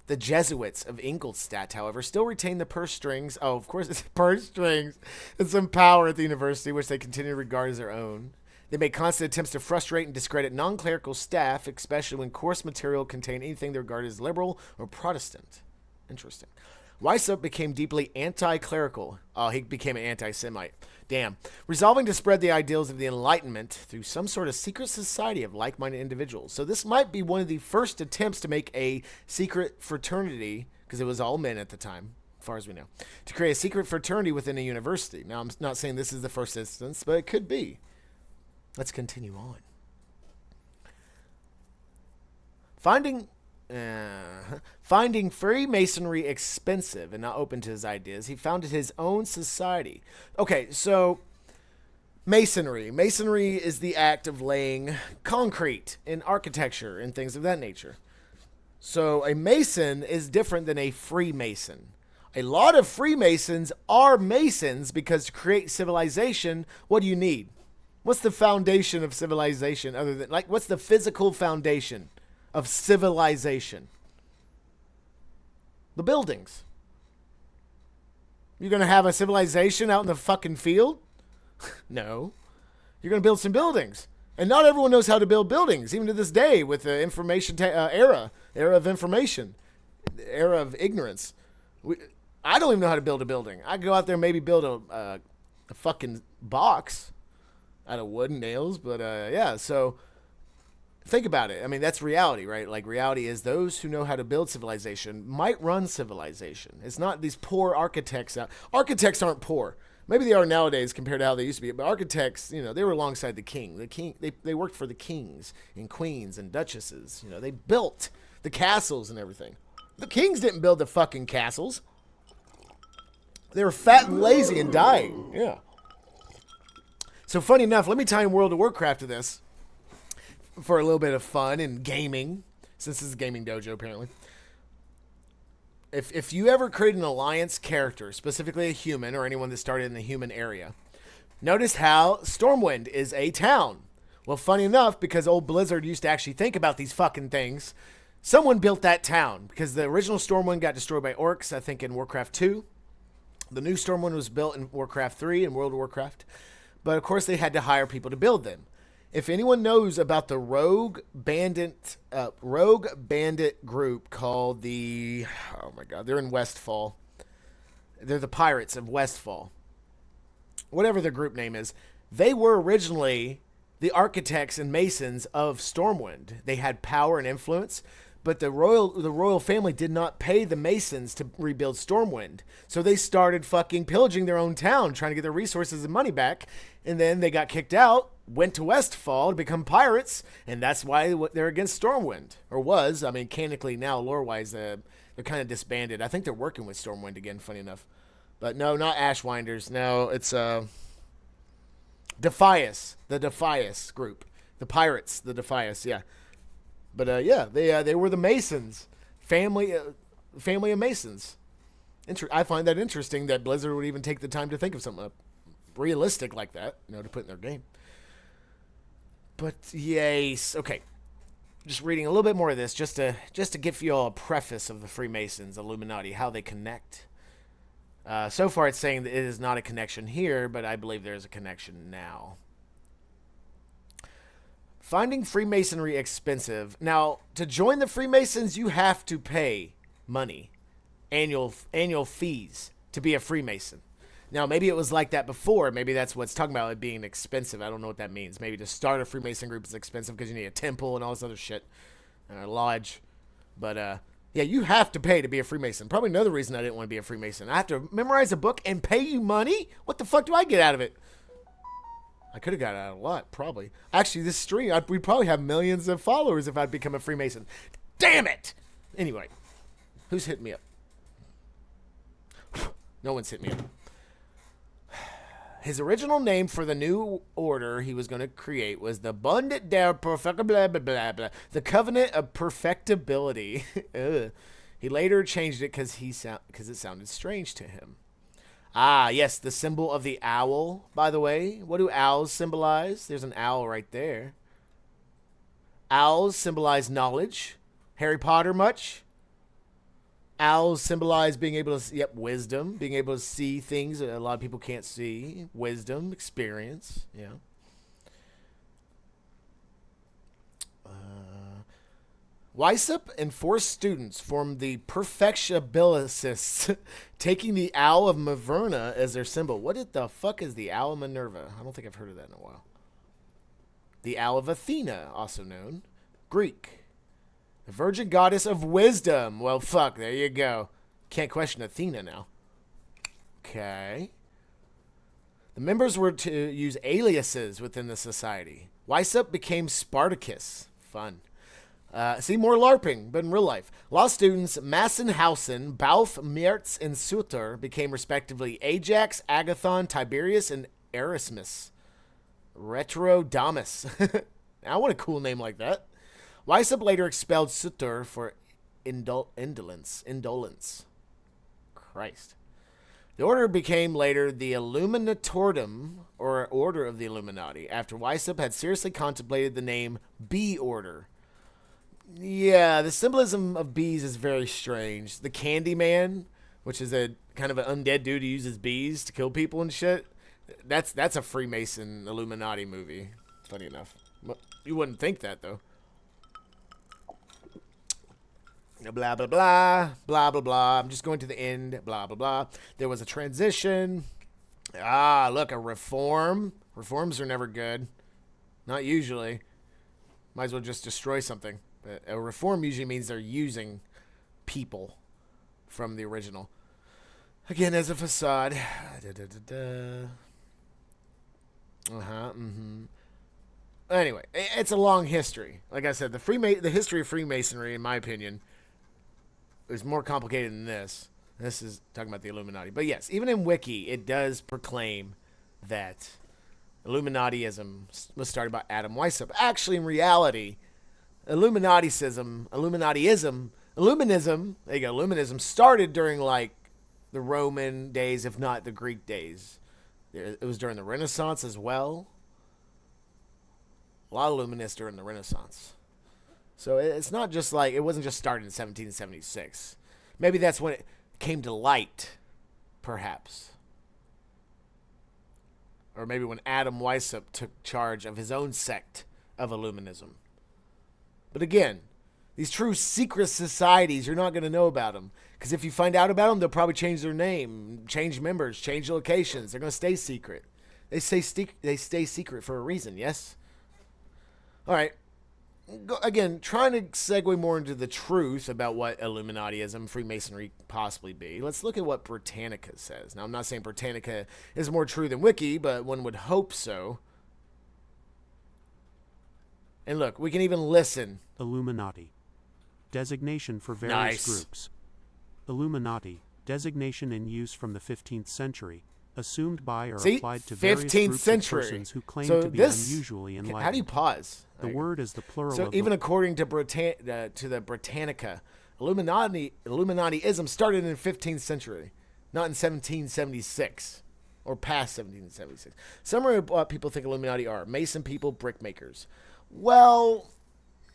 The Jesuits of Ingolstadt, however, still retain the purse strings. Oh, of course, it's purse strings and some power at the university, which they continue to regard as their own. They made constant attempts to frustrate and discredit non-clerical staff, especially when course material contained anything they regarded as liberal or Protestant. Interesting. Weishaupt became deeply anti-clerical. Oh, he became an anti-Semite. Damn. Resolving to spread the ideals of the Enlightenment through some sort of secret society of like-minded individuals. So this might be one of the first attempts to make a secret fraternity, because it was all men at the time, as far as we know, to create a secret fraternity within a university. Now, I'm not saying this is the first instance, but it could be. Let's continue on. Finding Freemasonry expensive and not open to his ideas, he founded his own society. Okay, so Masonry. Masonry is the act of laying concrete in architecture and things of that nature. So a Mason is different than a Freemason. A lot of Freemasons are Masons because to create civilization, what do you need? What's the foundation of civilization other than, like, what's the physical foundation of civilization? The buildings. You're going to have a civilization out in the fucking field? No. You're going to build some buildings. And not everyone knows how to build buildings, even to this day with the information era of information, era of ignorance. I don't even know how to build a building. I go out there and maybe build a fucking box out of wood and nails, but yeah, so think about it. I mean, that's reality, right? Like, reality is those who know how to build civilization might run civilization. It's not these poor architects out. Architects aren't poor. Maybe they are nowadays compared to how they used to be, but architects, you know, they were alongside the king. They worked for the kings and queens and duchesses. You know, they built the castles and everything. The kings didn't build the fucking castles. They were fat and lazy and dying. Yeah. So funny enough, let me tie in World of Warcraft to this for a little bit of fun and gaming, since this is a gaming dojo apparently. If you ever create an alliance character, specifically a human or anyone that started in the human area, notice how Stormwind is a town. Well, funny enough, because old Blizzard used to actually think about these fucking things, someone built that town because the original Stormwind got destroyed by orcs, I think in Warcraft 2. The new Stormwind was built in Warcraft 3 and World of Warcraft. But of course, they had to hire people to build them. If anyone knows about the rogue bandit group called the, oh my God, they're in Westfall. They're the Pirates of Westfall. Whatever their group name is, they were originally the architects and masons of Stormwind. They had power and influence, but the royal family did not pay the masons to rebuild Stormwind. So they started fucking pillaging their own town, trying to get their resources and money back. And then they got kicked out, went to Westfall to become pirates, and that's why they're against Stormwind. Or was. I mean, canonically now, lore-wise, they're kind of disbanded. I think they're working with Stormwind again, funny enough. But no, not Ashwinders. No, it's Defias. The Defias group. The Pirates, the Defias, yeah. But yeah, they were the Masons, family of Masons. I find that interesting that Blizzard would even take the time to think of something realistic like that, you know, to put in their game. But yes, okay. Just reading a little bit more of this, just to give you all a preface of the Freemasons, Illuminati, how they connect. So far, it's saying that it is not a connection here, but I believe there is a connection now. Finding Freemasonry expensive. Now, to join the Freemasons, you have to pay money, annual fees to be a Freemason. Now, maybe it was like that before. Maybe that's what's talking about it being expensive. I don't know what that means. Maybe to start a Freemason group is expensive because you need a temple and all this other shit, and a lodge. But yeah, you have to pay to be a Freemason. Probably another reason I didn't want to be a Freemason. I have to memorize a book and pay you money? What the fuck do I get out of it? I could have got out a lot, probably. Actually, this stream, we'd probably have millions of followers if I'd become a Freemason. Damn it! Anyway, who's hitting me up? No one's hit me up. His original name for the new order he was going to create was the Bund der Perfectibility, the Covenant of Perfectibility. He later changed it because it sounded strange to him. Ah, yes, the symbol of the owl, by the way. What do owls symbolize? There's an owl right there. Owls symbolize knowledge. Harry Potter much? Owls symbolize being able to, wisdom, being able to see things that a lot of people can't see. Wisdom, experience, yeah. Weishaupt and 4 students formed the Perfectibilists, taking the Owl of Minerva as their symbol. What the fuck is the Owl of Minerva? I don't think I've heard of that in a while. The Owl of Athena, also known. Greek. The Virgin Goddess of Wisdom. Well, fuck, there you go. Can't question Athena now. Okay. The members were to use aliases within the society. Weishaupt became Spartacus. Fun. See, more LARPing, but in real life. Law students Massenhausen, Balf, Merz, and Suter became respectively Ajax, Agathon, Tiberius, and Erasmus. Retrodamus. I want a cool name like that. Weishaupt later expelled Suter for indolence. Christ. The order became later the Illuminatorum, or Order of the Illuminati, after Weishaupt had seriously contemplated the name Bee Order. Yeah, the symbolism of bees is very strange. The Candyman, which is a kind of an undead dude who uses bees to kill people and shit, that's a Freemason Illuminati movie. Funny enough. You wouldn't think that, though. Blah, blah, blah, blah, blah, blah. I'm just going to the end, blah, blah, blah. There was a transition. Ah, look, a reform. Reforms are never good. Not usually. Might as well just destroy something. But a reform usually means they're using people from the original. Again, as a facade. Anyway, it's a long history. Like I said, the history of Freemasonry, in my opinion, is more complicated than this. This is talking about the Illuminati. But yes, even in Wiki, it does proclaim that Illuminatiism was started by Adam Weishaupt. Actually, in reality, Illuminatism, there you go, Illuminism started during, like, the Roman days, if not the Greek days. It was during the Renaissance as well. A lot of Illuminists during the Renaissance. So it's not just like, it wasn't just started in 1776. Maybe that's when it came to light, perhaps. Or maybe when Adam Weishaupt took charge of his own sect of Illuminism. But again, these true secret societies, you're not going to know about them. Because if you find out about them, they'll probably change their name, change members, change locations. They're going to stay secret. They stay secret for a reason, yes? All right. Again, trying to segue more into the truth about what Illuminatiism, Freemasonry possibly be. Let's look at what Britannica says. Now, I'm not saying Britannica is more true than Wiki, but one would hope so. And look, we can even listen. Illuminati. Designation for various groups. Illuminati. Designation in use from the 15th century. Assumed by or applied to various groups of persons who claim to be unusually enlightened. How do you pause? The word is the plural of even according to the Britannica, Illuminatiism started in the 15th century, not in 1776 or past 1776. Some of what people think Illuminati are Mason people, brick makers. Well,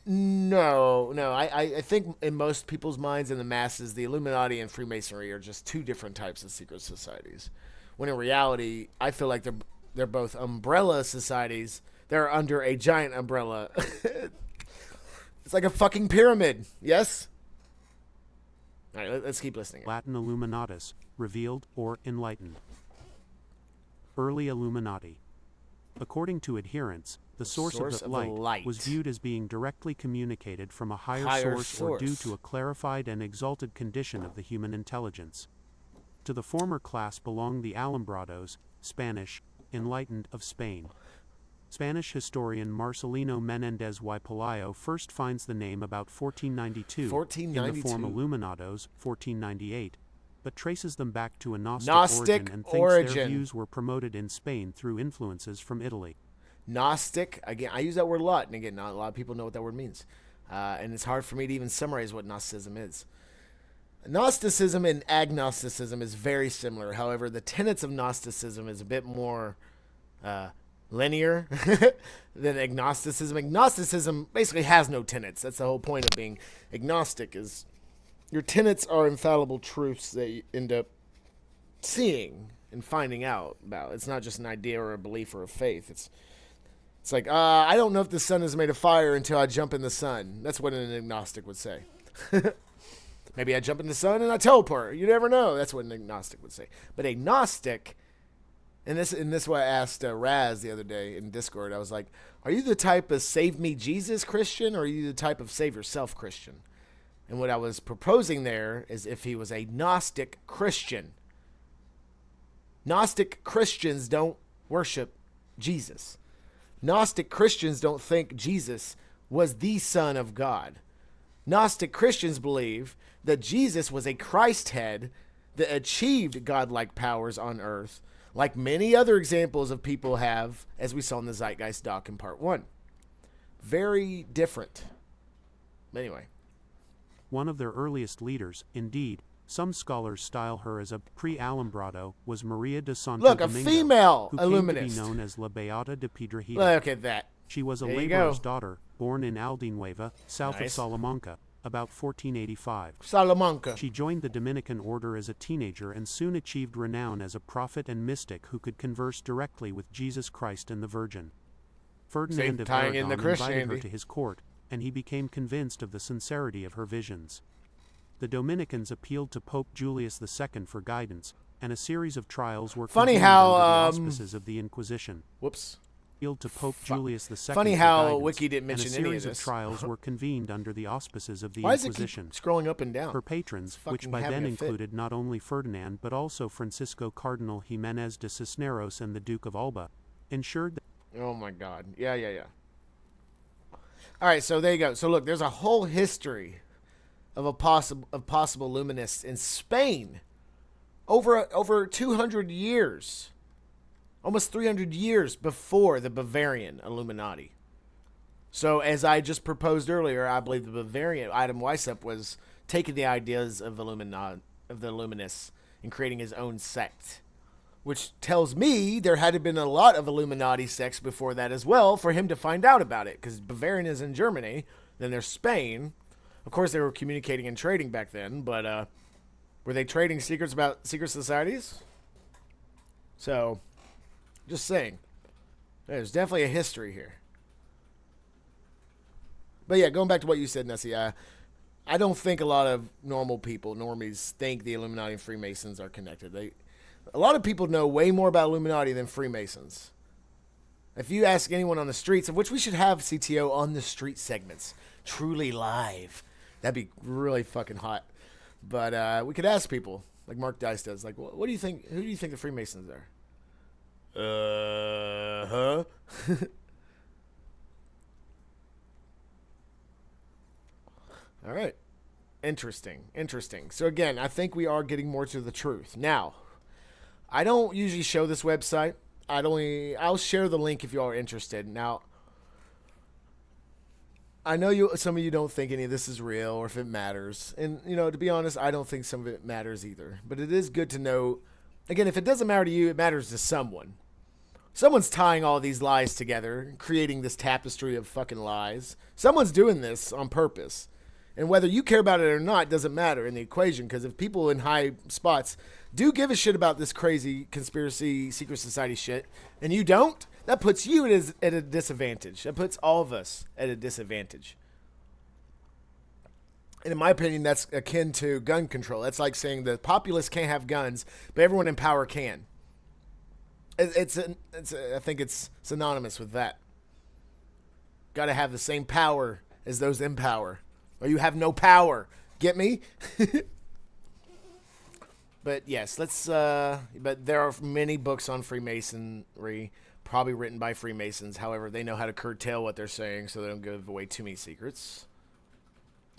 no. I think in most people's minds and the masses, the Illuminati and Freemasonry are just two different types of secret societies. When in reality, I feel like they're both umbrella societies. They're under a giant umbrella. It's like a fucking pyramid. Yes? All right, let's keep listening. Latin Illuminatus, revealed or enlightened. Early Illuminati. According to adherents, the source of the light was viewed as being directly communicated from a higher source or due to a clarified and exalted condition of the human intelligence. To the former class belong the Alumbrados, Spanish, enlightened of Spain. Spanish historian Marcelino Menéndez y Pelayo first finds the name about 1492 in the form Illuminados, 1498, but traces them back to a Gnostic origin and thinks their views were promoted in Spain through influences from Italy. Gnostic, again, I use that word a lot, and again, not a lot of people know what that word means. And it's hard for me to even summarize what Gnosticism is. Gnosticism and agnosticism is very similar. However, the tenets of Gnosticism is a bit more linear than agnosticism. Agnosticism basically has no tenets. That's the whole point of being agnostic, is your tenets are infallible truths that you end up seeing and finding out about. It's not just an idea or a belief or a faith. It's like, I don't know if the sun is made of fire until I jump in the sun. That's what an agnostic would say. Maybe I jump in the sun and I teleport. You never know. That's what an agnostic would say. But agnostic, and this is what I asked Raz the other day in Discord. I was like, are you the type of save me Jesus Christian, or are you the type of save yourself Christian? And what I was proposing there is if he was a Gnostic Christian. Gnostic Christians don't worship Jesus. Gnostic Christians don't think Jesus was the Son of God. Gnostic Christians believe that Jesus was a Christ head that achieved godlike powers on earth, like many other examples of people have, as we saw in the Zeitgeist Doc in part 1. Very different. Anyway. One of their earliest leaders, indeed, some scholars style her as a pre-Alumbrado, was Maria de Santo Domingo, a female who illuminist. came to be known as La Beata de Piedrahita. Look at that. She was a laborer's daughter, born in Aldinueva, south of Salamanca, about 1485. Salamanca. She joined the Dominican order as a teenager and soon achieved renown as a prophet and mystic who could converse directly with Jesus Christ and the Virgin. Ferdinand of Aragon invited her to his court, and he became convinced of the sincerity of her visions. The Dominicans appealed to Pope Julius II for guidance, and a series of trials were convened under the auspices of the Inquisition. Appealed to Pope Julius II Funny for how guidance, Wiki didn't mention and a any series of of this. trials were convened under the auspices of the Why Inquisition. does it keep scrolling up and down? Her patrons, which Fucking by having then a fit. included not only Ferdinand but also Francisco Cardinal Jimenez de Cisneros and the Duke of Alba, ensured that Oh my God. Yeah. All right, so there you go. So look, there's a whole history of possible Illuminists in Spain over 200 years, almost 300 years before the Bavarian Illuminati. So as I just proposed earlier, I believe the Bavarian Adam Weishaupt was taking the ideas of the Illuminists and creating his own sect, which tells me there had been a lot of Illuminati sects before that as well for him to find out about it, because Bavarian is in Germany, then there's Spain. Of course, they were communicating and trading back then, but were they trading secrets about secret societies? So, just saying. There's definitely a history here. But yeah, going back to what you said, Nessie, I don't think a lot of normal people, normies, think the Illuminati and Freemasons are connected. A lot of people know way more about Illuminati than Freemasons. If you ask anyone on the streets, of which we should have CTO on the street segments, truly live, that'd be really fucking hot. But we could ask people, like Mark Dice does, like, what do you think? Who do you think the Freemasons are? All right. Interesting. So again, I think we are getting more to the truth. Now, I don't usually show this website. I'll share the link if you are interested. Now, I know some of you don't think any of this is real or if it matters. And, to be honest, I don't think some of it matters either. But it is good to know. Again, if it doesn't matter to you, it matters to someone. Someone's tying all these lies together, creating this tapestry of fucking lies. Someone's doing this on purpose. And whether you care about it or not doesn't matter in the equation, because if people in high spots do give a shit about this crazy conspiracy secret society shit, and you don't, that puts you at a disadvantage. That puts all of us at a disadvantage. And in my opinion, that's akin to gun control. That's like saying the populace can't have guns, but everyone in power can. I think it's synonymous with that. Got to have the same power as those in power, or you have no power. Get me? But yes, but there are many books on Freemasonry, probably written by Freemasons. However, they know how to curtail what they're saying so they don't give away too many secrets.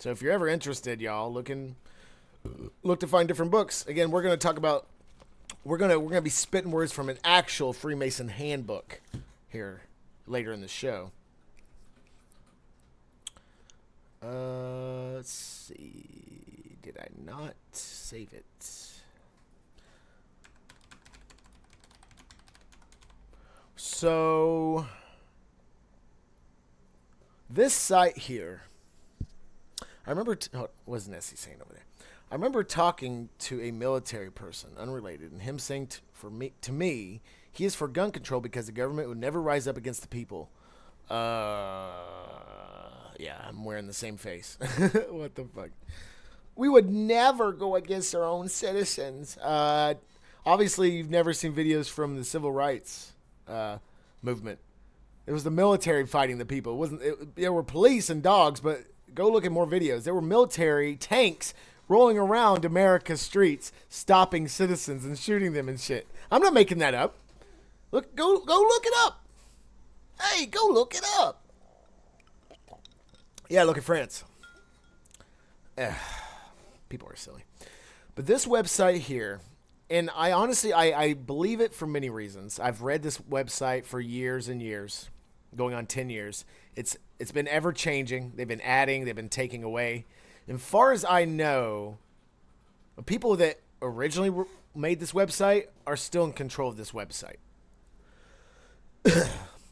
So if you're ever interested, y'all, look in look to find different books. Again, we're going to talk about, we're gonna be spitting words from an actual Freemason handbook here later in the show. Let's see. Did I not save it? So, this site here, I remember, what was Nessie saying over there? I remember talking to a military person, unrelated, and him saying to me, he is for gun control because the government would never rise up against the people. Yeah, I'm wearing the same face. What the fuck? We would never go against our own citizens. Obviously, you've never seen videos from the civil rights movement. It was the military fighting the people. It wasn't. There were police and dogs, but go look at more videos. There were military tanks rolling around America's streets, stopping citizens and shooting them and shit. I'm not making that up. Look, go look it up. Hey, go look it up. Yeah, look at France. People are silly. But this website here, and I honestly, I believe it for many reasons. I've read this website for years and years, going on 10 years. It's been ever changing. They've been adding, they've been taking away. And far as I know, the people that originally made this website are still in control of this website.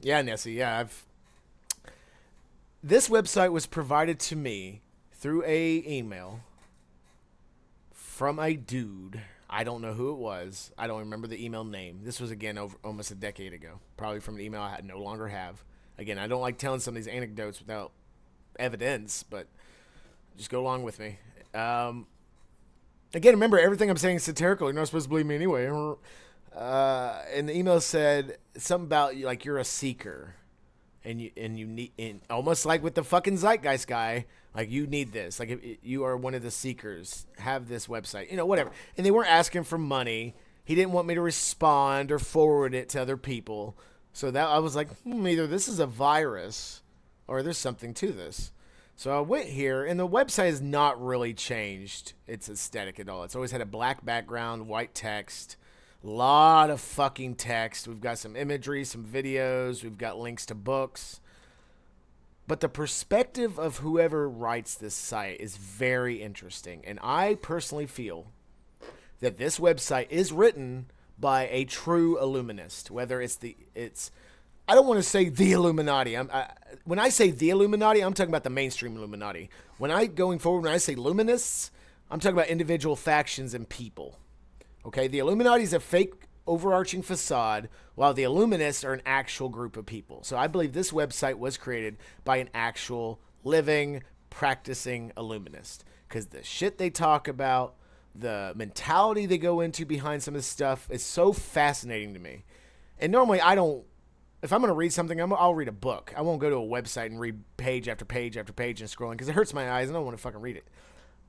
Yeah, Nessie, yeah, this website was provided to me through a email from a dude. I don't know who it was. I don't remember the email name. This was, again, over almost a decade ago. Probably from an email I no longer have. Again, I don't like telling some of these anecdotes without evidence, but just go along with me. Again, remember, everything I'm saying is satirical. You're not supposed to believe me anyway. And the email said something about, like, you're a seeker. And you need, and almost like with the fucking Zeitgeist guy, like, you need this. Like, if you are one of the seekers, have this website, whatever. And they weren't asking for money. He didn't want me to respond or forward it to other people. So that I was like, either this is a virus or there's something to this. So I went here, and the website has not really changed its aesthetic at all. It's always had a black background, white text. Lot of fucking text. We've got some imagery, some videos. We've got links to books. But the perspective of whoever writes this site is very interesting. And I personally feel that this website is written by a true Illuminist. Whether it's I don't want to say the Illuminati. When I say the Illuminati, I'm talking about the mainstream Illuminati. When I say Luminists, I'm talking about individual factions and people. Okay, the Illuminati is a fake overarching facade, while the Illuminists are an actual group of people. So I believe this website was created by an actual living, practicing Illuminist. Because the shit they talk about, the mentality they go into behind some of this stuff is so fascinating to me. And normally if I'm going to read something, I'll read a book. I won't go to a website and read page after page after page and scrolling because it hurts my eyes and I don't want to fucking read it.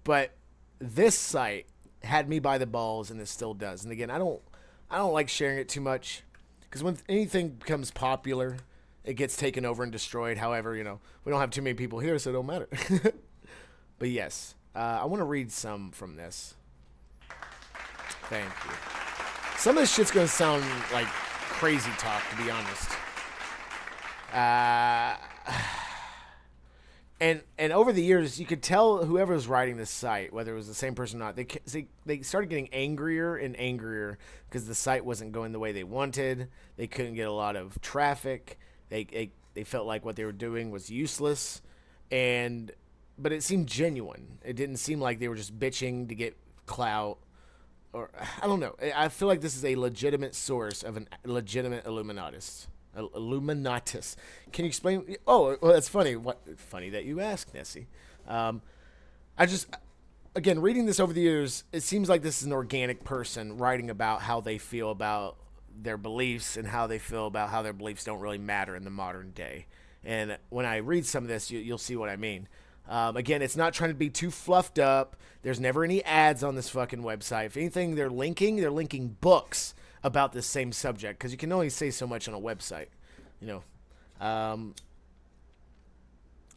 But this site had me by the balls, and it still does. And again, I don't like sharing it too much because when anything becomes popular, it gets taken over and destroyed. However, we don't have too many people here, so it don't matter. But yes, I want to read some from this. Thank you. Some of this shit's gonna sound like crazy talk, to be honest. And over the years, you could tell whoever was writing this site, whether it was the same person or not, they started getting angrier and angrier because the site wasn't going the way they wanted. They couldn't get a lot of traffic. They felt like what they were doing was useless, but it seemed genuine. It didn't seem like they were just bitching to get clout, or I don't know. I feel like this is a legitimate source of a legitimate Illuminatus. Illuminatus. Can you explain? Oh, well, that's funny. Funny that you asked, Nessie. Again, reading this over the years, it seems like this is an organic person writing about how they feel about their beliefs and how they feel about how their beliefs don't really matter in the modern day. And when I read some of this, you'll see what I mean. Again, it's not trying to be too fluffed up. There's never any ads on this fucking website. If anything, they're linking books about this same subject, because you can only say so much on a website,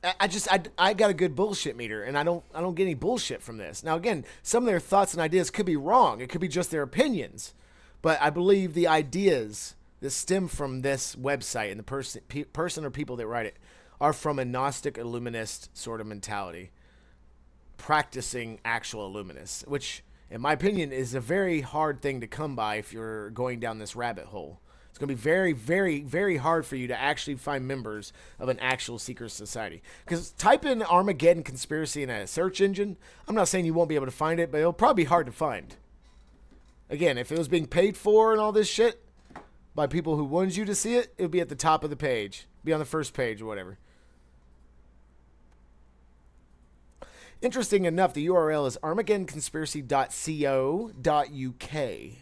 I got a good bullshit meter, and I don't get any bullshit from this. Now, again, some of their thoughts and ideas could be wrong. It could be just their opinions, but I believe the ideas that stem from this website and the person or people that write it are from a Gnostic Illuminist sort of mentality, practicing actual Illuminists, which, in my opinion, is a very hard thing to come by if you're going down this rabbit hole. It's going to be very, very, very hard for you to actually find members of an actual secret society. Because type in Armageddon conspiracy in a search engine. I'm not saying you won't be able to find it, but it'll probably be hard to find. Again, if it was being paid for and all this shit by people who wanted you to see it, it would be at the top of the page. Be on the first page or whatever. Interesting enough, the URL is armageddonconspiracy.co.uk.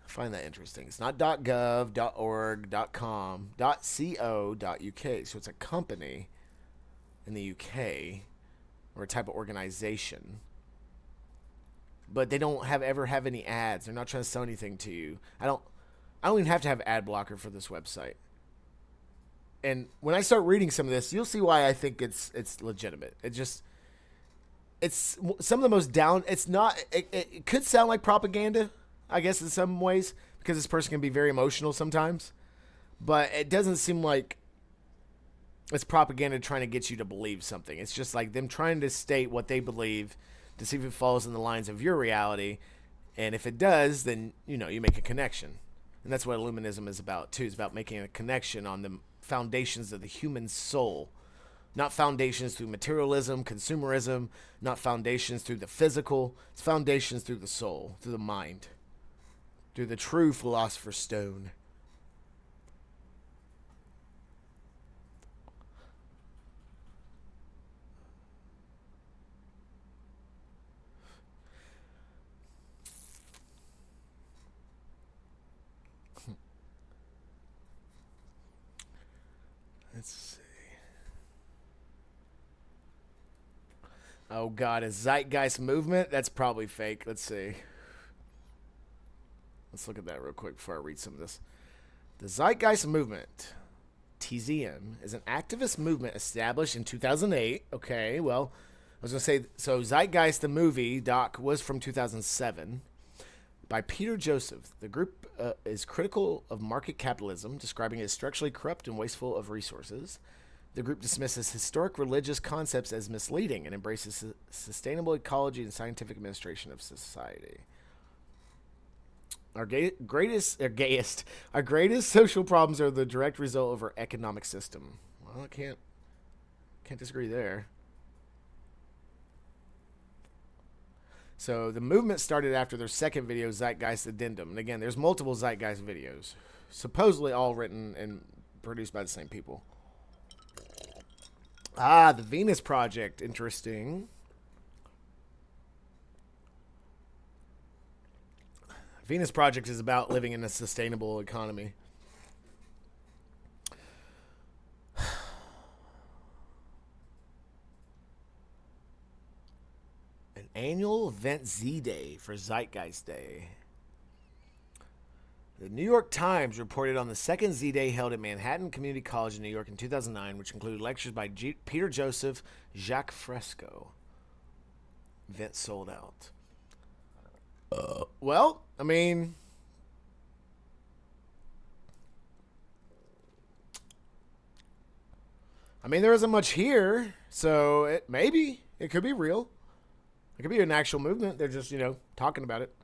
I find that interesting. It's not .gov, .org, .com, .co.uk. So it's a company in the UK or a type of organization. But they don't ever have any ads. They're not trying to sell anything to you. I don't even have to have ad blocker for this website. And when I start reading some of this, you'll see why I think it's legitimate. It's some of the most down. It's not. It could sound like propaganda, I guess, in some ways, because this person can be very emotional sometimes. But it doesn't seem like it's propaganda trying to get you to believe something. It's just like them trying to state what they believe to see if it falls in the lines of your reality. And if it does, then, you make a connection. And that's what Illuminism is about, too. It's about making a connection on the foundations of the human soul. Not foundations through materialism, consumerism, not foundations through the physical. It's foundations through the soul, through the mind, through the true philosopher's stone. Let's see. Oh, God, a Zeitgeist movement? That's probably fake. Let's see. Let's look at that real quick before I read some of this. The Zeitgeist movement, TZM, is an activist movement established in 2008. Okay, well, I was going to say, so Zeitgeist, the movie, doc, was from 2007 by Peter Joseph. The group is critical of market capitalism, describing it as structurally corrupt and wasteful of resources. The group dismisses historic religious concepts as misleading and embraces sustainable ecology and scientific administration of society. Our greatest social problems are the direct result of our economic system. Well, I can't disagree there. So the movement started after their second video, Zeitgeist Addendum. And again, there's multiple Zeitgeist videos, supposedly all written and produced by the same people. Ah, the Venus Project. Interesting. Venus Project is about living in a sustainable economy. An annual event Z-Day for Zeitgeist Day. The New York Times reported on the second Z-Day held at Manhattan Community College in New York in 2009, which included lectures by Peter Joseph, Jacques Fresco. Event sold out. Well, I mean, there isn't much here, so it could be real. It could be an actual movement. They're just, talking about it.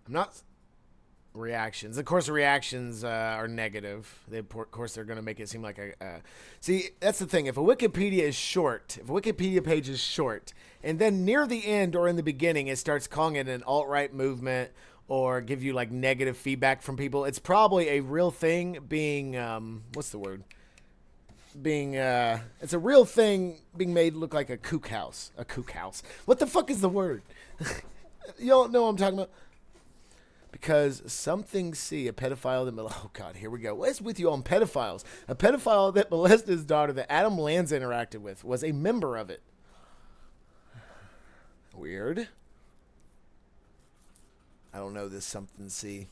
I'm not reactions. Of course, the reactions are negative. Of course, they're going to make it seem like see, that's the thing. If a Wikipedia page is short, and then near the end or in the beginning, it starts calling it an alt-right movement or give you like negative feedback from people, it's probably a real thing being, what's the word? It's a real thing being made look like a kook house. A kook house. What the fuck is the word? You don't know what I'm talking about? Because something see a pedophile that oh God, here we go. What is with you on pedophiles? A pedophile that molested his daughter that Adam Lanza interacted with was a member of it. Weird. I don't know this something see.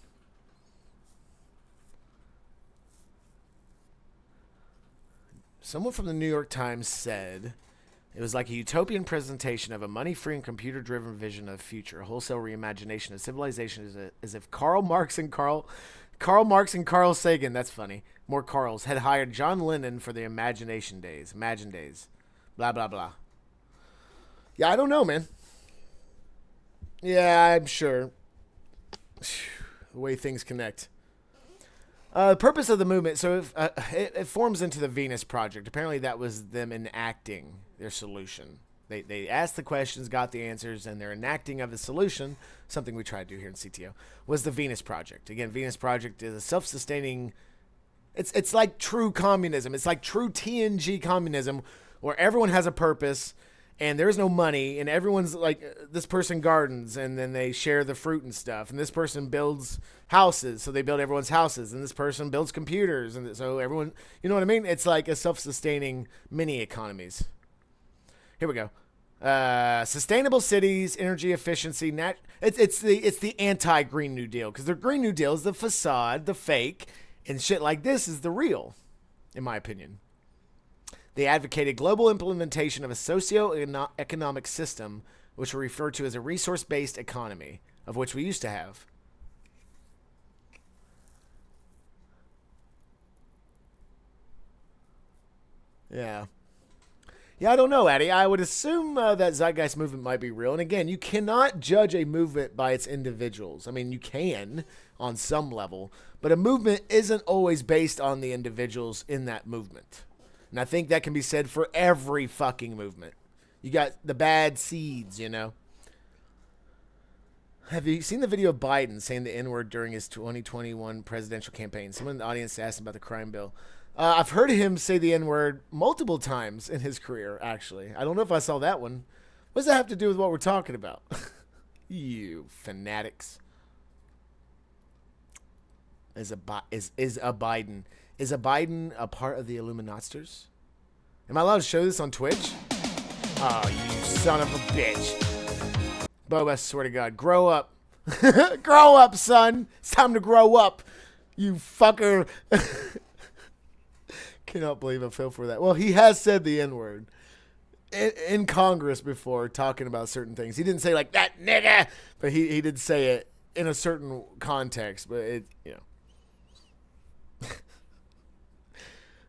Someone from the New York Times said it was like a utopian presentation of a money-free and computer-driven vision of the future, a wholesale reimagination of civilization as if Karl Marx and Carl Sagan, that's funny, more Carls, had hired John Lennon for the Imagine Days. Blah, blah, blah. Yeah, I don't know, man. Yeah, I'm sure. The way things connect. The purpose of the movement, so it forms into the Venus Project. Apparently that was them enacting their solution. They asked the questions, got the answers, and their enacting of the solution, something we try to do here in CTO, was the Venus Project. Again, Venus Project is a self-sustaining... It's like true communism. It's like true TNG communism, where everyone has a purpose, and there's no money, and everyone's like, this person gardens, and then they share the fruit and stuff, and this person builds houses, so they build everyone's houses, and this person builds computers, and so everyone, you know what I mean? It's like a self-sustaining mini economies. Here we go. Sustainable cities, energy efficiency. It's the anti-Green New Deal, because the Green New Deal is the facade, the fake, and shit like this is the real, in my opinion. They advocated global implementation of a socio-economic system, which we refer to as a resource-based economy, of which we used to have. Yeah. Yeah, I don't know, Addy. I would assume that Zeitgeist movement might be real. And again, you cannot judge a movement by its individuals. I mean, you can on some level, but a movement isn't always based on the individuals in that movement. And I think that can be said for every fucking movement. You got the bad seeds, you know. Have you seen the video of Biden saying the N-word during his 2021 presidential campaign? Someone in the audience asked about the crime bill. I've heard him say the N-word multiple times in his career, actually. I don't know if I saw that one. What does that have to do with what we're talking about? You fanatics. Is a Biden a part of the Illuminators? Am I allowed to show this on Twitch? Oh, you son of a bitch. Boba, I swear to God, grow up. Grow up, son. It's time to grow up. You fucker. Cannot believe I fell for that. Well, he has said the N-word in Congress before, talking about certain things. He didn't say like that nigga, but he did say it in a certain context. But it, you know.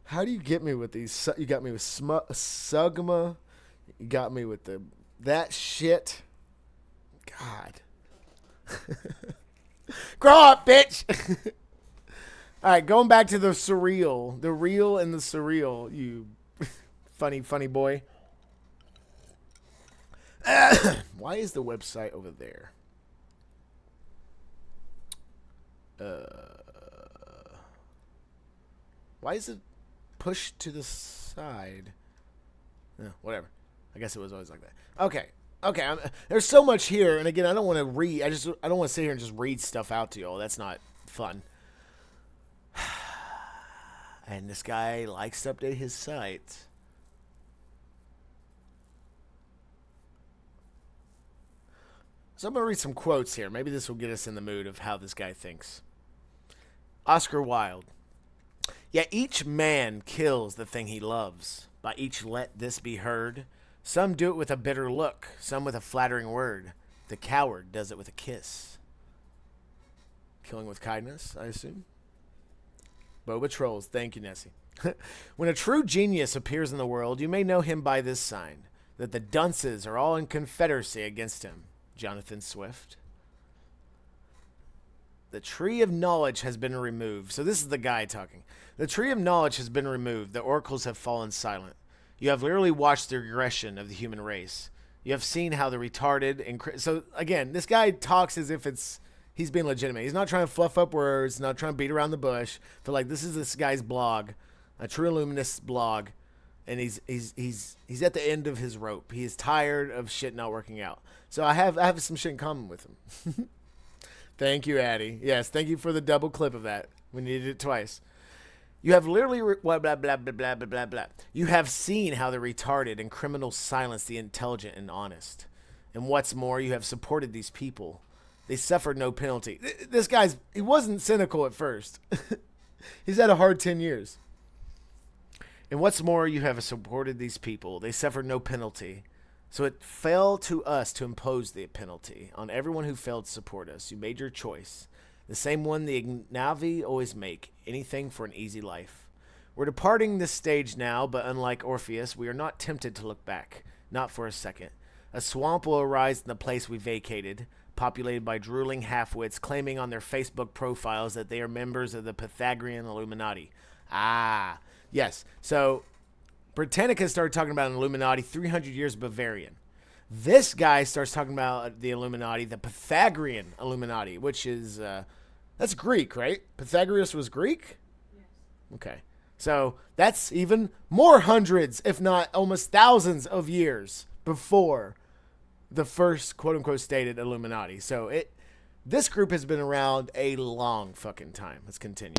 How do you get me with these? You got me with Sugma. You got me with that shit. God. Grow up, bitch. All right, going back to the surreal. The real and the surreal, you funny boy. Why is the website over there? Why is it pushed to the side? Whatever. I guess it was always like that. Okay. There's so much here, and again, I don't want to read. I don't want to sit here and just read stuff out to y'all. That's not fun. And this guy likes to update his site. So I'm going to read some quotes here. Maybe this will get us in the mood of how this guy thinks. Oscar Wilde. Yet each man kills the thing he loves. By each let this be heard. Some do it with a bitter look. Some with a flattering word. The coward does it with a kiss. Killing with kindness, I assume. Boba Trolls. Thank you, Nessie. When a true genius appears in the world, you may know him by this sign. That the dunces are all in confederacy against him. Jonathan Swift. The tree of knowledge has been removed. So this is the guy talking. The tree of knowledge has been removed. The oracles have fallen silent. You have literally watched the regression of the human race. You have seen how the retarded and... So again, this guy talks as if he's being legitimate. He's not trying to fluff up words, not trying to beat around the bush. But like, this is this guy's blog, a true illuminist blog. And he's at the end of his rope. He is tired of shit not working out. So I have some shit in common with him. Thank you, Addy. Yes, thank you for the double clip of that. We needed it twice. You have literally blah, blah, blah, blah, blah, blah, blah. You have seen how the retarded and criminals silence the intelligent and honest. And what's more, you have supported these people. They suffered no penalty. This he wasn't cynical at first. He's had a hard 10 years. And what's more, you have supported these people. They suffered no penalty. So it fell to us to impose the penalty on everyone who failed to support us. You made your choice. The same one the Ignavi always make. Anything for an easy life. We're departing this stage now, but unlike Orpheus, we are not tempted to look back. Not for a second. A swamp will arise in the place we vacated, populated by drooling half-wits claiming on their Facebook profiles that they are members of the Pythagorean Illuminati. Ah, yes. So Britannica started talking about an Illuminati 300 years Bavarian. This guy starts talking about the Illuminati, the Pythagorean Illuminati, which is, that's Greek, right? Pythagoras was Greek? Yes. Okay. So that's even more hundreds, if not almost thousands of years before the first quote-unquote stated Illuminati. So this group has been around a long fucking time. Let's continue.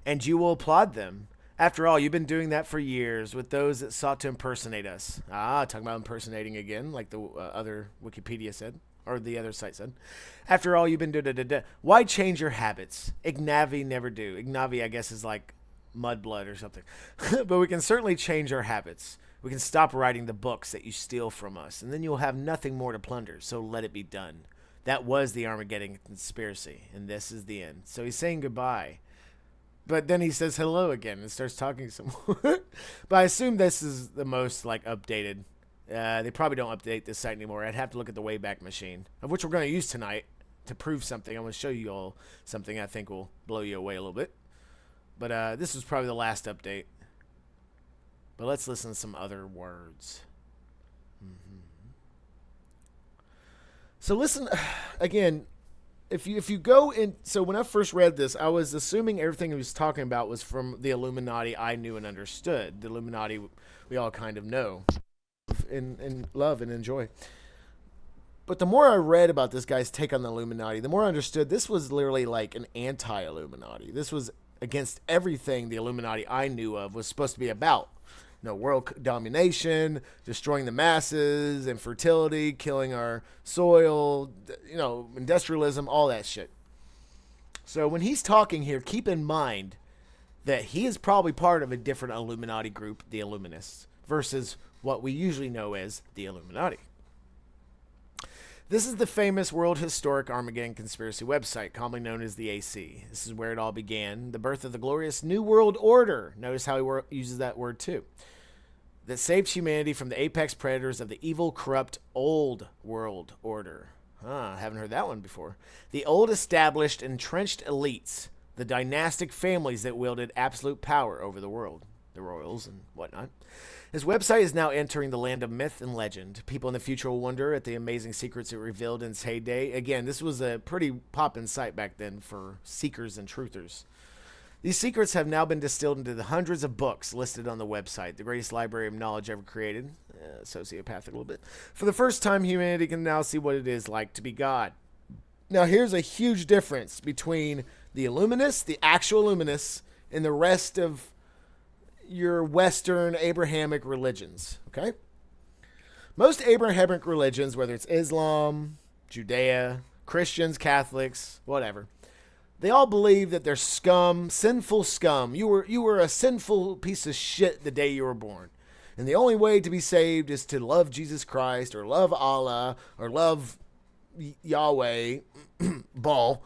And you will applaud them. After all, you've been doing that for years with those that sought to impersonate us. Talking about impersonating again, like the other Wikipedia said, or the other site said. After all, you've been doing. Why change your habits? Ignavi never do. Ignavi, I guess, is like mudblood or something. But we can certainly change our habits. We can stop writing the books that you steal from us, and then you'll have nothing more to plunder, so let it be done. That was the Armageddon conspiracy, and this is the end. So he's saying goodbye. But then he says hello again and starts talking some more. But I assume this is the most, like, updated. They probably don't update this site anymore. I'd have to look at the Wayback Machine, of which we're going to use tonight to prove something. I'm going to show you all something I think will blow you away a little bit. But this was probably the last update. But let's listen to some other words. So listen, again, if you go in, so when I first read this, I was assuming everything he was talking about was from the Illuminati I knew and understood. The Illuminati we all kind of know and love and enjoy. But the more I read about this guy's take on the Illuminati, the more I understood this was literally like an anti-Illuminati. This was against everything the Illuminati I knew of was supposed to be about. World domination, destroying the masses, infertility, killing our soil, industrialism, all that shit. So when he's talking here, keep in mind that he is probably part of a different Illuminati group, the Illuminists, versus what we usually know as the Illuminati. This is the famous World Historic Armageddon Conspiracy website, commonly known as the AC. This is where it all began, the birth of the glorious New World Order. Notice how he uses that word too. That saved humanity from the apex predators of the evil, corrupt, old world order. Haven't heard that one before. The old established, entrenched elites, the dynastic families that wielded absolute power over the world, the royals and whatnot. His website is now entering the land of myth and legend. People in the future will wonder at the amazing secrets it revealed in its heyday. Again, this was a pretty poppin' site back then for seekers and truthers. These secrets have now been distilled into the hundreds of books listed on the website, the greatest library of knowledge ever created. Sociopathic a little bit. For the first time, humanity can now see what it is like to be God. Now, here's a huge difference between the Illuminists, the actual Illuminists, and the rest of your Western Abrahamic religions, okay? Most Abrahamic religions, whether it's Islam, Judea, Christians, Catholics, whatever, they all believe that they're scum, sinful scum. You were a sinful piece of shit the day you were born. And the only way to be saved is to love Jesus Christ or love Allah or love Yahweh, Baal,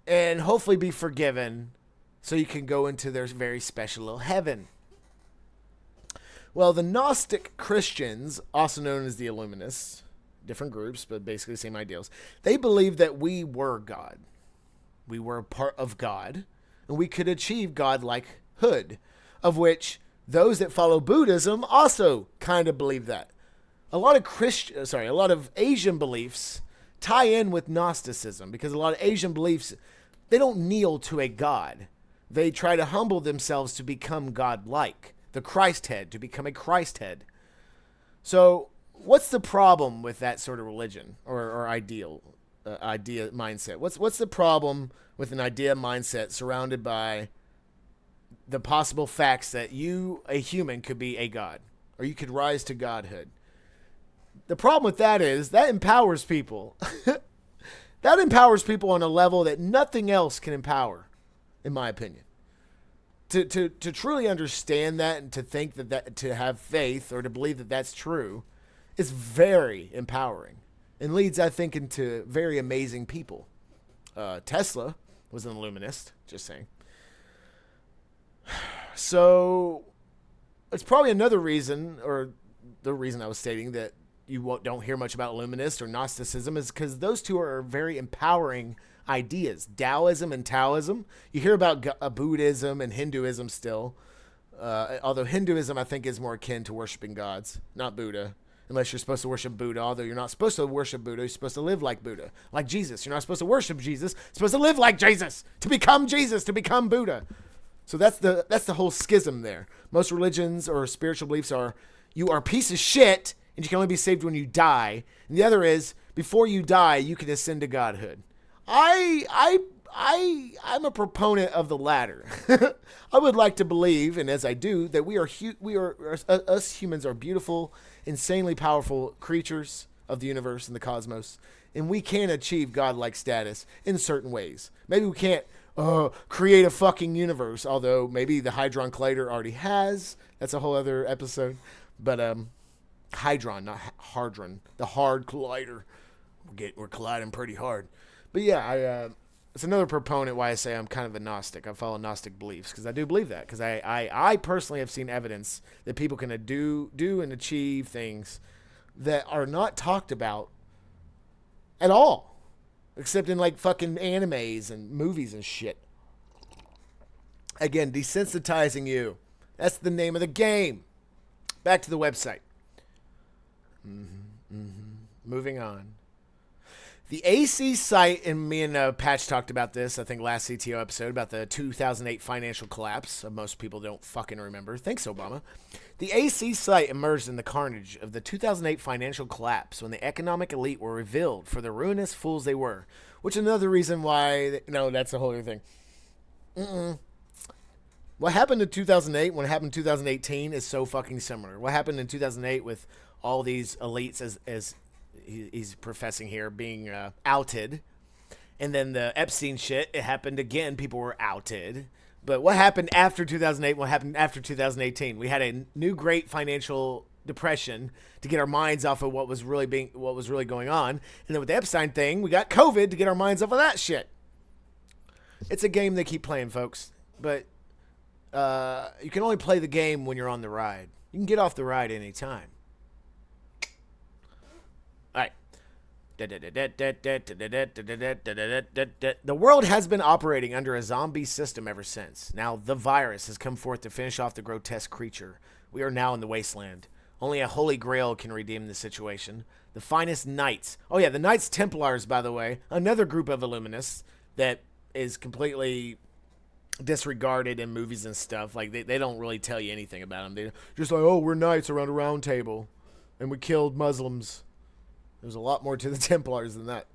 and hopefully be forgiven so you can go into their very special little heaven. Well, the Gnostic Christians, also known as the Illuminists, different groups, but basically the same ideals, they believe that we were God. We were a part of God, and we could achieve God-like-hood, of which those that follow Buddhism also kind of believe that. A lot of Asian beliefs tie in with Gnosticism, because a lot of Asian beliefs, they don't kneel to a god. They try to humble themselves to become God-like, the Christ head, to become a Christ head. So what's the problem with that sort of religion or idea mindset? What's the problem with an idea mindset surrounded by the possible facts that you, a human, could be a god, or you could rise to godhood? The problem with that is that empowers people. That empowers people on a level that nothing else can empower, in my opinion. to truly understand that and to think that to have faith or to believe that that's true is very empowering and leads, I think, into very amazing people. Tesla was an Illuminist, just saying. So it's probably another reason, or the reason I was stating that you don't hear much about Illuminist or Gnosticism is because those two are very empowering ideas. Taoism and Taoism. You hear about Buddhism and Hinduism still. Although Hinduism, I think, is more akin to worshiping gods, not Buddha. Unless you're supposed to worship Buddha, although you're not supposed to worship Buddha. You're supposed to live like Buddha, like Jesus. You're not supposed to worship Jesus. You're supposed to live like Jesus, to become Jesus, to become Buddha. So that's the whole schism there. Most religions or spiritual beliefs are, you are a piece of shit, and you can only be saved when you die. And the other is, before you die, you can ascend to godhood. I'm a proponent of the latter. I would like to believe, and as I do, that us humans are beautiful, insanely powerful creatures of the universe and the cosmos, and we can achieve godlike status in certain ways. Maybe we can't create a fucking universe, although maybe the Hadron Collider already has. That's a whole other episode. But Hadron, not Hardron, the hard collider. We're colliding pretty hard. But yeah, it's another proponent why I say I'm kind of a Gnostic. I follow Gnostic beliefs because I do believe that. Because I personally have seen evidence that people can do and achieve things that are not talked about at all. Except in like fucking animes and movies and shit. Again, desensitizing you. That's the name of the game. Back to the website. Moving on. The AC site, and me and Patch talked about this, I think last CTO episode, about the 2008 financial collapse. Most people don't fucking remember. Thanks, Obama. The AC site emerged in the carnage of the 2008 financial collapse when the economic elite were revealed for the ruinous fools they were. Which is another reason why... No, that's a whole other thing. What happened in 2008, what happened in 2018 is so fucking similar. What happened in 2008 with all these elites, as he's professing here, being outed. And then the Epstein shit, it happened again. People were outed. But what happened after 2008? What happened after 2018? We had a new great financial depression to get our minds off of what was really going on. And then with the Epstein thing, we got COVID to get our minds off of that shit. It's a game they keep playing, folks. But you can only play the game when you're on the ride. You can get off the ride anytime. All right. The world has been operating under a zombie system ever since. Now the virus has come forth to finish off the grotesque creature. We are now in the wasteland. Only a holy grail can redeem the situation. The finest knights. Oh yeah, the Knights Templars, by the way. Another group of Illuminists that is completely disregarded in movies and stuff. Like, they don't really tell you anything about them. They're just like, oh, we're knights around a round table. And we killed Muslims. There's a lot more to the Templars than that.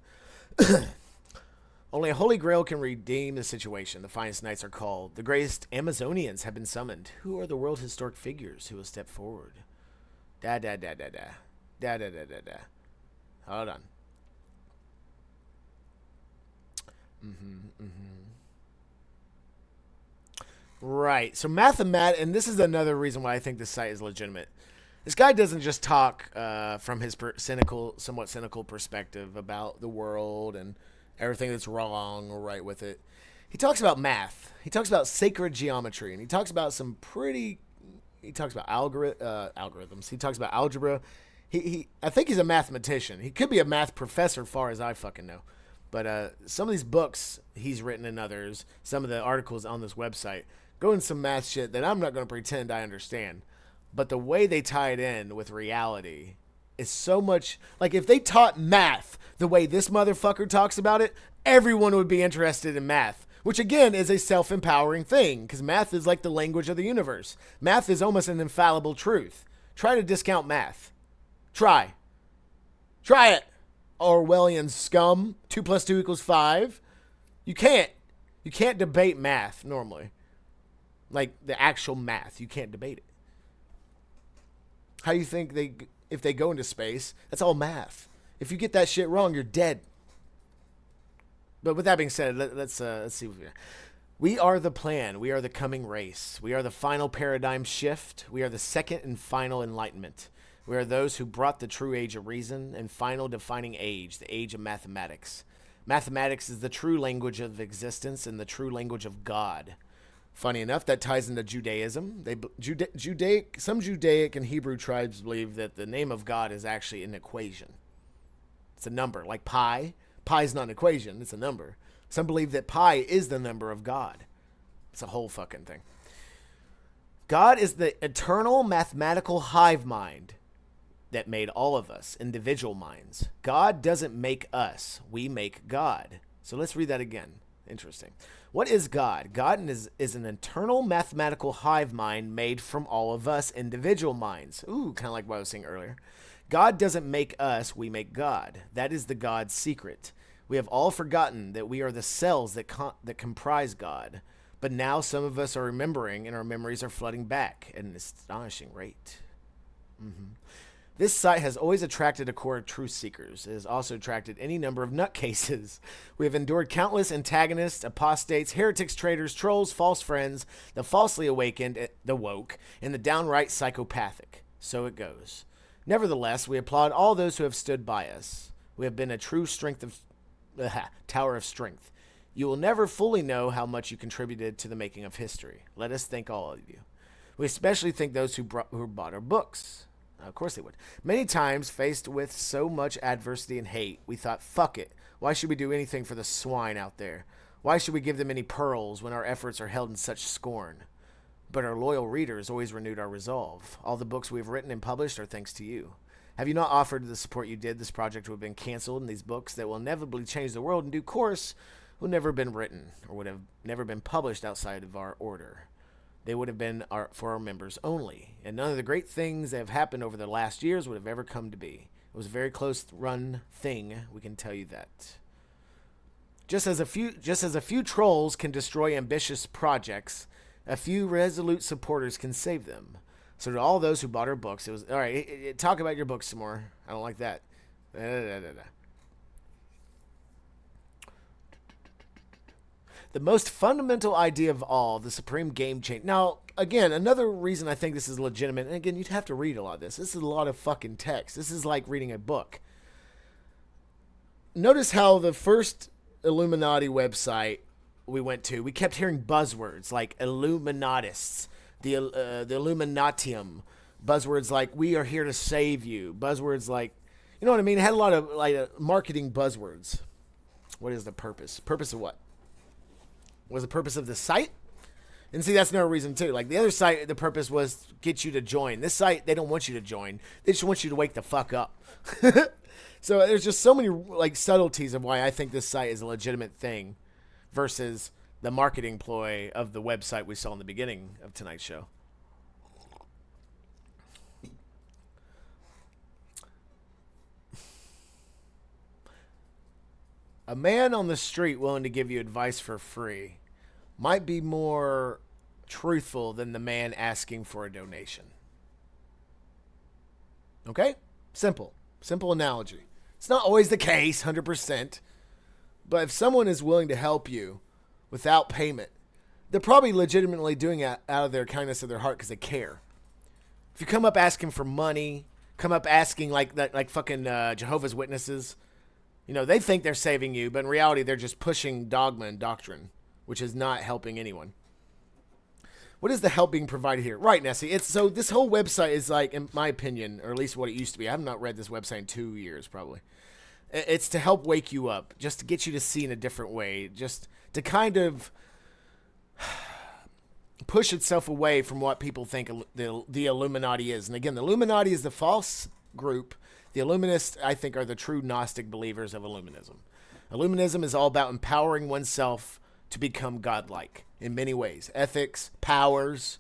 Only a holy grail can redeem the situation. The finest knights are called. The greatest Amazonians have been summoned. Who are the world historic figures who will step forward? Da da da da da. Da da da da da. Hold on. Right. So and this is another reason why I think this site is legitimate. This guy doesn't just talk from his somewhat cynical perspective about the world and everything that's wrong or right with it. He talks about math. He talks about sacred geometry, and he talks about He talks about algorithms. He talks about algebra. I think he's a mathematician. He could be a math professor, far as I fucking know. But some of these books he's written and others, some of the articles on this website, go in some math shit that I'm not going to pretend I understand. But the way they tie it in with reality is so much... Like, if they taught math the way this motherfucker talks about it, everyone would be interested in math. Which, again, is a self-empowering thing, because math is like the language of the universe. Math is almost an infallible truth. Try to discount math. Try it, Orwellian scum. 2 + 2 = 5. You can't debate math normally. Like, the actual math. You can't debate it. How do you think if they go into space, that's all math. If you get that shit wrong, you're dead. But with that being said, let's see what we got. We are the plan. We are the coming race. We are the final paradigm shift. We are the second and final enlightenment. We are those who brought the true age of reason and final defining age, the age of mathematics. Mathematics is the true language of existence and the true language of God. Funny enough, that ties into Judaism. Some Judaic and Hebrew tribes believe that the name of God is actually an equation. It's a number, like pi. Pi is not an equation, it's a number. Some believe that pi is the number of God. It's a whole fucking thing. God is the eternal mathematical hive mind that made all of us, individual minds. God doesn't make us, we make God. So let's read that again. Interesting. What is God? God is an eternal mathematical hive mind made from all of us, individual minds. Ooh, kind of like what I was saying earlier. God doesn't make us, we make God. That is the God's secret. We have all forgotten that we are the cells that comprise God. But now some of us are remembering, and our memories are flooding back at an astonishing rate. This site has always attracted a core of truth seekers. It has also attracted any number of nutcases. We have endured countless antagonists, apostates, heretics, traitors, trolls, false friends, the falsely awakened, the woke, and the downright psychopathic. So it goes. Nevertheless, we applaud all those who have stood by us. We have been a true tower of strength. You will never fully know how much you contributed to the making of history. Let us thank all of you. We especially thank those who bought our books. Of course they would. Many times, faced with so much adversity and hate, we thought, fuck it. Why should we do anything for the swine out there? Why should we give them any pearls when our efforts are held in such scorn? But our loyal readers always renewed our resolve. All the books we've written and published are thanks to you. Have you not offered the support you did, this project would have been canceled, and these books that will inevitably change the world in due course would never have been written or would have never been published outside of our order. They would have been for our members only, and none of the great things that have happened over the last years would have ever come to be. It was a very close-run thing, we can tell you that. Just as a few trolls can destroy ambitious projects, a few resolute supporters can save them. So to all those who bought our books, it was all right. Talk about your books some more. I don't like that. The most fundamental idea of all, the supreme game change. Now, again, another reason I think this is legitimate, and again, you'd have to read a lot of this. This is a lot of fucking text. This is like reading a book. Notice how the first Illuminati website we went to, we kept hearing buzzwords like Illuminatists, the Illuminatium, buzzwords like we are here to save you, buzzwords like, you know what I mean? It had a lot of like marketing buzzwords. What is the purpose? Purpose of what? Was the purpose of the site? And see, that's another reason too. Like the other site, the purpose was get you to join. This site, they don't want you to join. They just want you to wake the fuck up. So there's just so many like subtleties of why I think this site is a legitimate thing versus the marketing ploy of the website we saw in the beginning of tonight's show. A man on the street willing to give you advice for free might be more truthful than the man asking for a donation. Okay? Simple analogy. It's not always the case, 100%. But if someone is willing to help you without payment, they're probably legitimately doing it out of their kindness of their heart because they care. If you come up asking for money, come up asking like that, like fucking Jehovah's Witnesses, you know, they think they're saving you, but in reality, they're just pushing dogma and doctrine, which is not helping anyone. What is the help being provided here? Right, Nessie. So this whole website is like, in my opinion, or at least what it used to be. I have not read this website in 2 years, probably. It's to help wake you up, just to get you to see in a different way, just to kind of push itself away from what people think the Illuminati is. And again, the Illuminati is the false group. The Illuminists, I think, are the true Gnostic believers of Illuminism. Illuminism is all about empowering oneself to become godlike in many ways. Ethics, powers,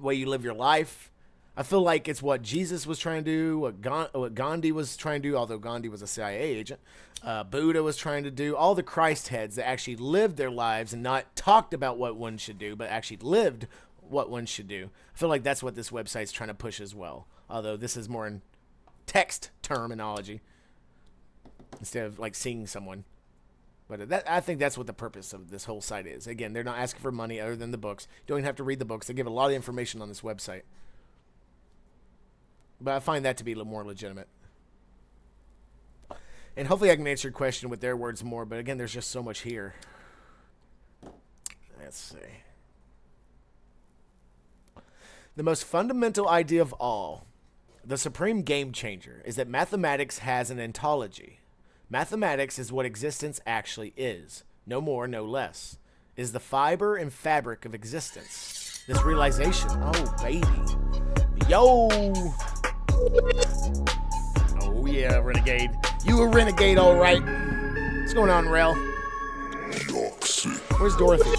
way you live your life. I feel like it's what Jesus was trying to do, what Gandhi was trying to do, although Gandhi was a CIA agent. Buddha was trying to do. All the Christ heads that actually lived their lives and not talked about what one should do, but actually lived what one should do. I feel like that's what this website's trying to push as well, although this is more in text terminology instead of like seeing someone. But I think that's what the purpose of this whole site is. Again, they're not asking for money other than the books. You don't even have to read the books. They give a lot of information on this website. But I find that to be a little more legitimate. And hopefully I can answer your question with their words more. But again, there's just so much here. Let's see. The most fundamental idea of all, the supreme game changer, is that mathematics has an ontology. Mathematics is what existence actually is. No more, no less. It is the fiber and fabric of existence. This realization, oh baby. Yo! Oh yeah, Renegade. You a renegade, alright. What's going on, Rel? Where's Dorothy?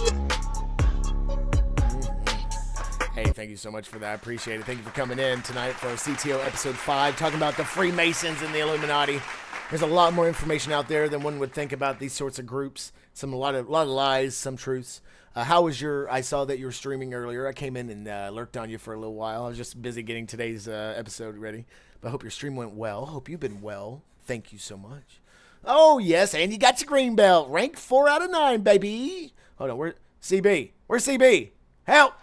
Hey, thank you so much for that. I appreciate it. Thank you for coming in tonight for CTO episode 5, talking about the Freemasons and the Illuminati. There's a lot more information out there than one would think about these sorts of groups. A lot of lies, some truths. How was I saw that you were streaming earlier. I came in and lurked on you for a little while. I was just busy getting today's episode ready. But I hope your stream went well. Hope you've been well. Thank you so much. Oh, yes, and you got your green belt. Rank 4 out of 9, baby. Hold on, where's CB? Where's CB? Help!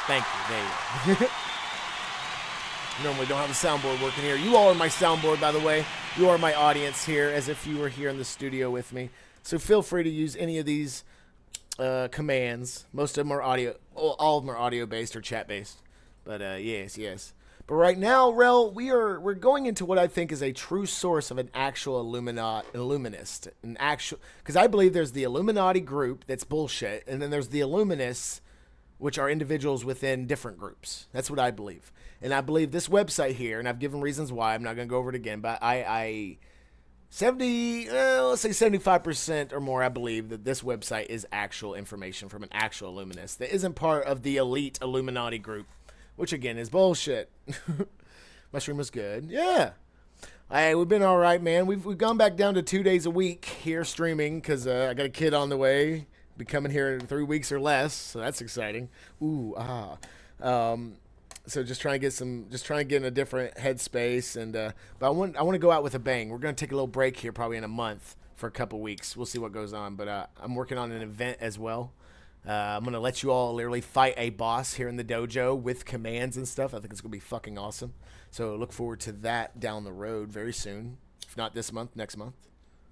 Thank you, Dave. Normally don't have a soundboard working here. You all are my soundboard, by the way. You are my audience here, as if you were here in the studio with me. So feel free to use any of these commands. Most of them are audio. All of them are audio-based or chat-based. But yes. But right now, Rel, we're going into what I think is a true source of an actual Illuminist. Because I believe there's the Illuminati group that's bullshit, and then there's the Illuminists, which are individuals within different groups. That's what I believe. And I believe this website here, and I've given reasons why, I'm not going to go over it again, but let's say 75% or more, I believe that this website is actual information from an actual Illuminist that isn't part of the elite Illuminati group, which again is bullshit. My stream was good. Yeah. Hey, we've been all right, man. We've gone back down to 2 days a week here streaming because I got a kid on the way. Be coming here in 3 weeks or less, so that's exciting. So just trying to get in a different headspace, and but I want to go out with a bang. We're gonna take a little break here, probably in a month for a couple weeks. We'll see what goes on, but I'm working on an event as well. I'm gonna let you all literally fight a boss here in the dojo with commands and stuff. I think it's gonna be fucking awesome. So look forward to that down the road very soon. If not this month, next month.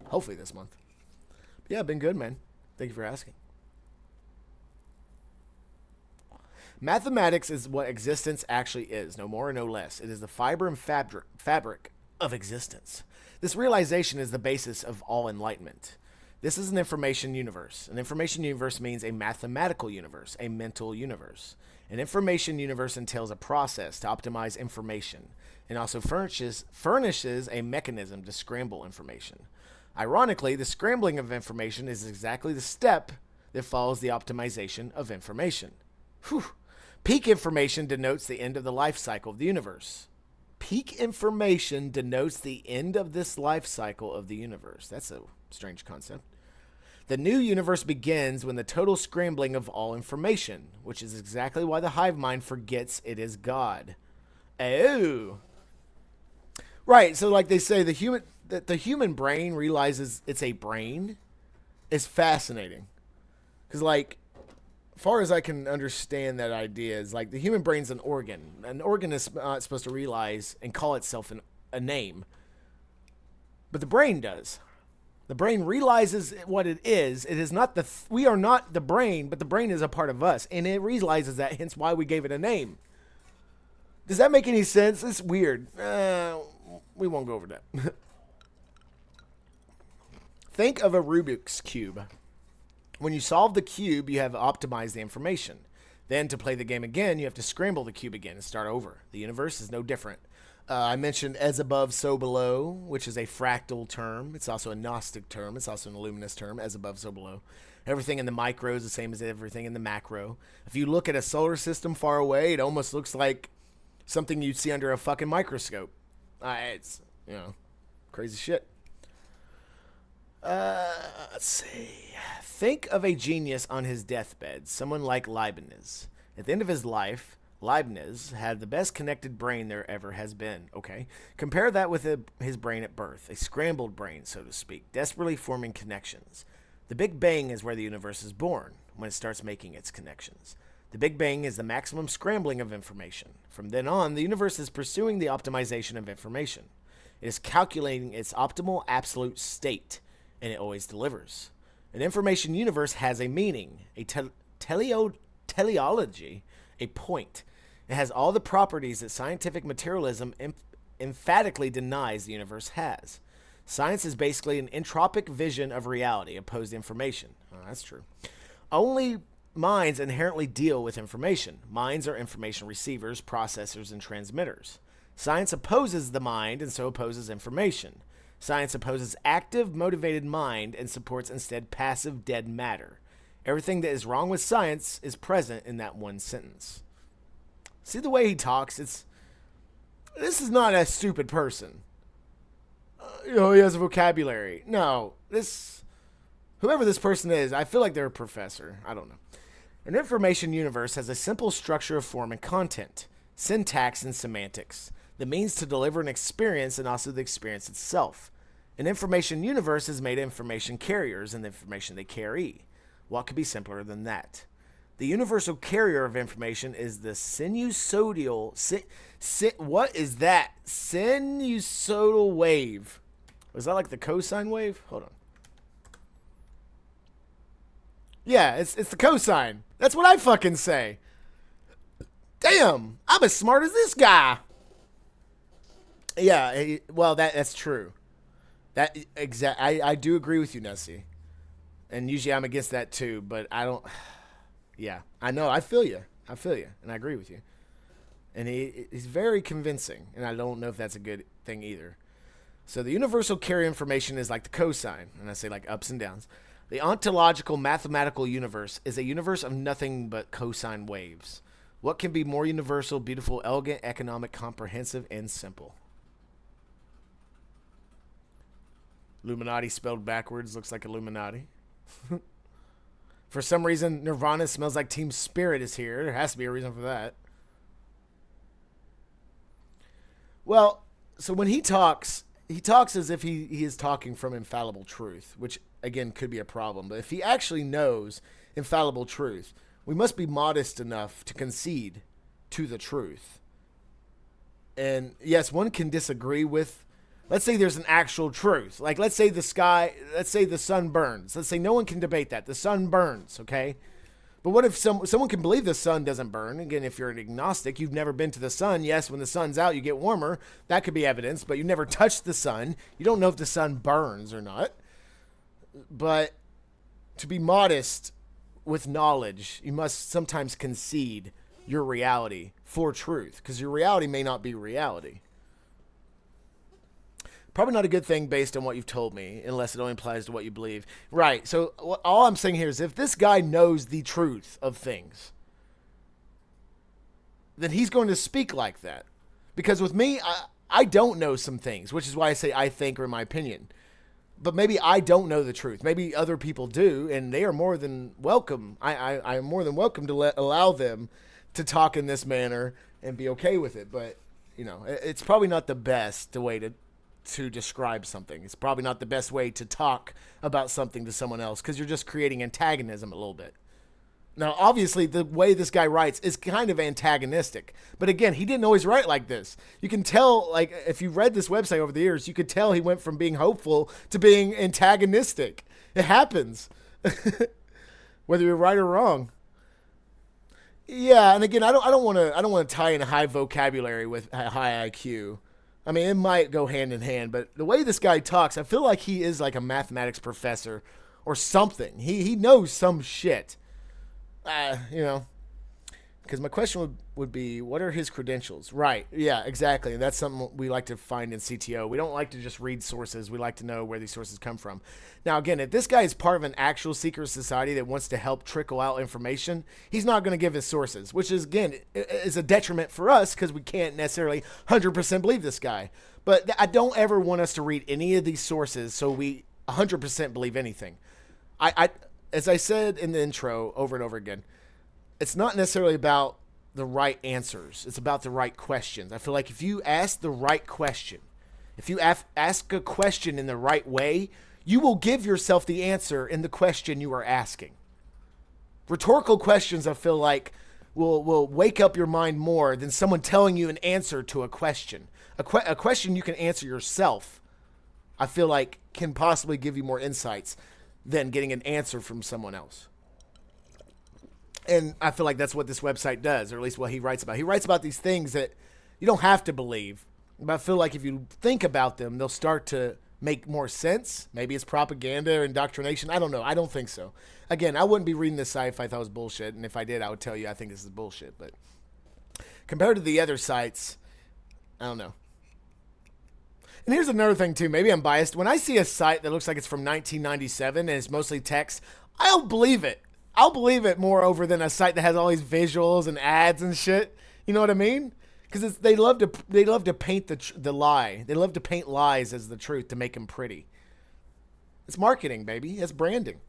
Hopefully this month. But yeah, been good, man. Thank you for asking. Mathematics is what existence actually is, no more or no less. It is the fiber and fabric of existence. This realization is the basis of all enlightenment. This is an information universe. An information universe means a mathematical universe, a mental universe. An information universe entails a process to optimize information and also furnishes a mechanism to scramble information. Ironically, the scrambling of information is exactly the step that follows the optimization of information. Whew. Peak information denotes the end of the life cycle of the universe. Peak information denotes the end of this life cycle of the universe. That's a strange concept. The new universe begins when the total scrambling of all information, which is exactly why the hive mind forgets it is God. Oh. Right, so like they say, the human brain realizes it's a brain is fascinating. Because, like, as far as I can understand that idea, is like the human brain's an organ. An organ is not supposed to realize and call itself a name. But the brain does. The brain realizes what it is. It is not we are not the brain, but the brain is a part of us. And it realizes that, hence why we gave it a name. Does that make any sense? It's weird. We won't go over that. Think of a Rubik's Cube. When you solve the cube, you have optimized the information. Then to play the game again, you have to scramble the cube again and start over. The universe is no different. I mentioned as above, so below, which is a fractal term. It's also a Gnostic term. It's also an Illuminist term, as above, so below. Everything in the micro is the same as everything in the macro. If you look at a solar system far away, it almost looks like something you'd see under a fucking microscope. It's, crazy shit. Let's see. Think of a genius on his deathbed, someone like Leibniz. At the end of his life, Leibniz had the best connected brain there ever has been. Okay. Compare that with his brain at birth, a scrambled brain, so to speak, desperately forming connections. The Big Bang is where the universe is born, when it starts making its connections. The Big Bang is the maximum scrambling of information. From then on, the universe is pursuing the optimization of information. It is calculating its optimal absolute state, and it always delivers. An information universe has a meaning, a teleology, a point. It has all the properties that scientific materialism emphatically denies the universe has. Science is basically an entropic vision of reality opposed to information. Oh, that's true. Only minds inherently deal with information. Minds are information receivers, processors, and transmitters. Science opposes the mind and so opposes information. Science opposes active, motivated mind and supports instead passive, dead matter. Everything that is wrong with science is present in that one sentence. See the way he talks? This is not a stupid person. He has a vocabulary. No, whoever this person is, I feel like they're a professor. I don't know. An information universe has a simple structure of form and content, syntax and semantics, the means to deliver an experience and also the experience itself. An information universe is made of information carriers and the information they carry. What could be simpler than that? The universal carrier of information is the sinusoidal... what is that? Sinusoidal wave. Was that like the cosine wave? Hold on. Yeah, it's the cosine. That's what I fucking say. Damn, I'm as smart as this guy. Yeah, well, that's true. I do agree with you, Nessie. And usually I'm against that too, but I don't... Yeah, I know. I feel you. And I agree with you. And he's very convincing, and I don't know if that's a good thing either. So the universal carrier information is like the cosine, and I say like ups and downs. The ontological mathematical universe is a universe of nothing but cosine waves. What can be more universal, beautiful, elegant, economic, comprehensive, and simple? Illuminati spelled backwards looks like Illuminati. For some reason, Nirvana smells like Team Spirit is here. There has to be a reason for that. Well, so when he talks as if he is talking from infallible truth, which, again, could be a problem. But if he actually knows infallible truth, we must be modest enough to concede to the truth. And, yes, one can disagree with, let's say there's an actual truth. Like, let's say the sun burns. Let's say no one can debate that. The sun burns, okay? But what if someone can believe the sun doesn't burn? Again, if you're an agnostic, you've never been to the sun. Yes, when the sun's out, you get warmer. That could be evidence, but you never touched the sun. You don't know if the sun burns or not. But to be modest with knowledge, you must sometimes concede your reality for truth, because your reality may not be reality. Probably not a good thing based on what you've told me, unless it only applies to what you believe. Right, so all I'm saying here is if this guy knows the truth of things, then he's going to speak like that. Because with me, I don't know some things, which is why I say I think or my opinion. But maybe I don't know the truth. Maybe other people do, and they are more than welcome. I am more than welcome to allow them to talk in this manner and be okay with it. But, it's probably not the best way to describe something. It's probably not the best way to talk about something to someone else, because you're just creating antagonism a little bit. Now, obviously, the way this guy writes is kind of antagonistic. But again, he didn't always write like this. You can tell, like, if you read this website over the years, you could tell he went from being hopeful to being antagonistic. It happens. Whether you're right or wrong. Yeah, and again, I don't want to tie in a high vocabulary with a high IQ. I mean, it might go hand in hand, but the way this guy talks, I feel like he is like a mathematics professor or something. He knows some shit. Because my question would be, what are his credentials? Right, yeah, exactly. And that's something we like to find in CTO. We don't like to just read sources. We like to know where these sources come from. Now, again, if this guy is part of an actual secret society that wants to help trickle out information, he's not going to give his sources, which is, again, is a detriment for us because we can't necessarily 100% believe this guy. But I don't ever want us to read any of these sources so we 100% believe anything. As I said in the intro over and over again, it's not necessarily about the right answers. It's about the right questions. I feel like if you ask the right question, if you ask a question in the right way, you will give yourself the answer in the question you are asking. Rhetorical questions, I feel like, will wake up your mind more than someone telling you an answer to a question. A question you can answer yourself, I feel like, can possibly give you more insights than getting an answer from someone else. And I feel like that's what this website does, or at least what he writes about. He writes about these things that you don't have to believe, but I feel like if you think about them, they'll start to make more sense. Maybe it's propaganda or indoctrination. I don't know. I don't think so. Again, I wouldn't be reading this site if I thought it was bullshit, and if I did, I would tell you I think this is bullshit. But compared to the other sites, I don't know. And here's another thing, too. Maybe I'm biased. When I see a site that looks like it's from 1997 and it's mostly text, I'll believe it. I'll believe it more over than a site that has all these visuals and ads and shit. You know what I mean? Because they love to paint the lie. They love to paint lies as the truth to make them pretty. It's marketing, baby. It's branding.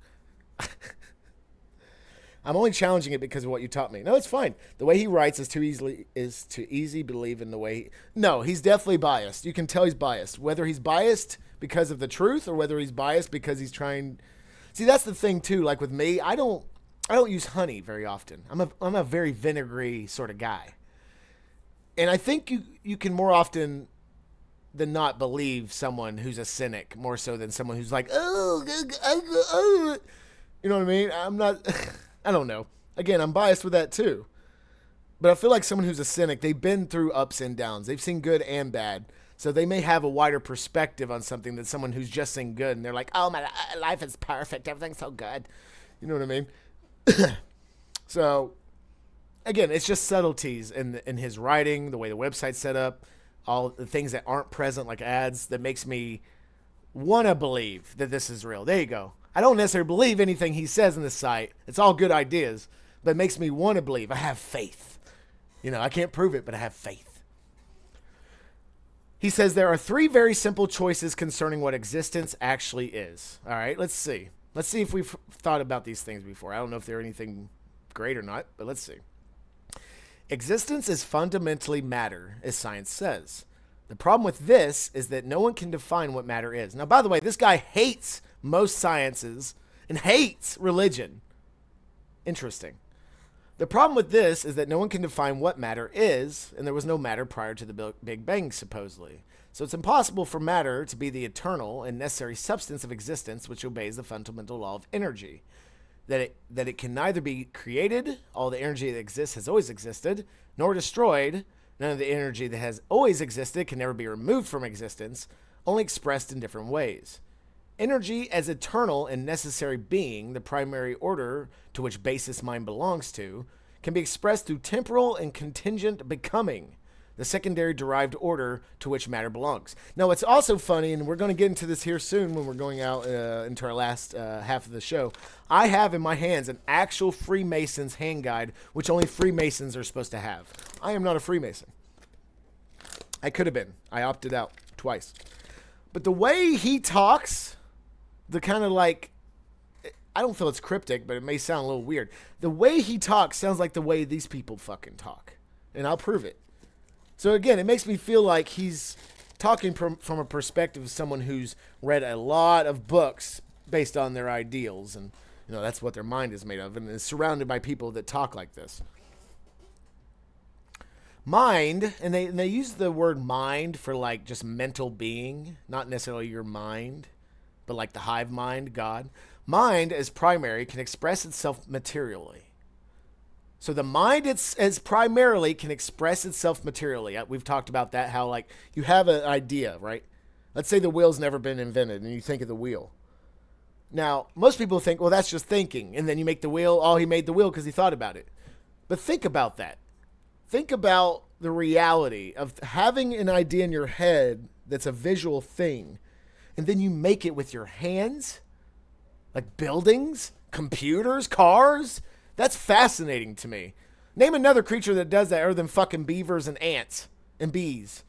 I'm only challenging it because of what you taught me. No, it's fine. The way he writes is too easy believe in the way. No, he's definitely biased. You can tell he's biased. Whether he's biased because of the truth or whether he's biased because he's trying. See, that's the thing too. Like with me, I don't use honey very often. I'm a very vinegary sort of guy. And I think you can more often than not believe someone who's a cynic more so than someone who's like, oh. You know what I mean? I'm not, I don't know. Again, I'm biased with that too. But I feel like someone who's a cynic, they've been through ups and downs. They've seen good and bad. So they may have a wider perspective on something than someone who's just seen good. And they're like, oh, my life is perfect. Everything's so good. You know what I mean? So, again, it's just subtleties in his writing, the way the website's set up, all the things that aren't present, like ads, that makes me want to believe that this is real. There you go. I don't necessarily believe anything he says in this site. It's all good ideas, but it makes me want to believe. I have faith. You know, I can't prove it, but I have faith. He says there are 3 very simple choices concerning what existence actually is. All right, let's see. Let's see if we've thought about these things before. I don't know if they're anything great or not, but let's see. Existence is fundamentally matter, as science says. The problem with this is that no one can define what matter is. Now, by the way, this guy hates most sciences and hates religion. Interesting. The problem with this is that no one can define what matter is, and there was no matter prior to the Big Bang, supposedly. So it's impossible for matter to be the eternal and necessary substance of existence which obeys the fundamental law of energy. That it can neither be created, all the energy that exists has always existed, nor destroyed, none of the energy that has always existed can never be removed from existence, only expressed in different ways. Energy as eternal and necessary being, the primary order to which basis mind belongs to, can be expressed through temporal and contingent becoming, the secondary derived order to which matter belongs. Now, it's also funny, and we're going to get into this here soon when we're going out into our last half of the show. I have in my hands an actual Freemasons hand guide, which only Freemasons are supposed to have. I am not a Freemason. I could have been. I opted out twice. But the way he talks, the kind of like, I don't feel it's cryptic, but it may sound a little weird. The way he talks sounds like the way these people fucking talk. And I'll prove it. So again, it makes me feel like he's talking from a perspective of someone who's read a lot of books based on their ideals. And, you know, that's what their mind is made of. And is surrounded by people that talk like this. Mind, and they use the word mind for like just mental being, not necessarily your mind, but like the hive mind, God. Mind as primary can express itself materially. So the mind as primarily can express itself materially. We've talked about that, how like you have an idea, right? Let's say the wheel's never been invented and you think of the wheel. Now, most people think, well, that's just thinking. And then you make the wheel. Oh, he made the wheel because he thought about it. But think about that. Think about the reality of having an idea in your head that's a visual thing. And then you make it with your hands. Like buildings, computers, cars. That's fascinating to me. Name another creature that does that other than fucking beavers and ants and bees.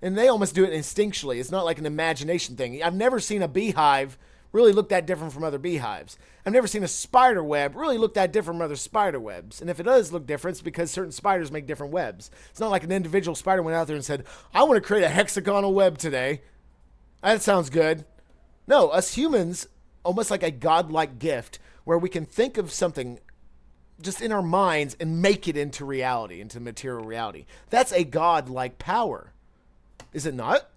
And they almost do it instinctually. It's not like an imagination thing. I've never seen a beehive really look that different from other beehives. I've never seen a spider web really look that different from other spider webs. And if it does look different, it's because certain spiders make different webs. It's not like an individual spider went out there and said, I want to create a hexagonal web today. That sounds good. No, us humans, almost like a godlike gift where we can think of something just in our minds and make it into reality, into material reality. That's a godlike power. Is it not?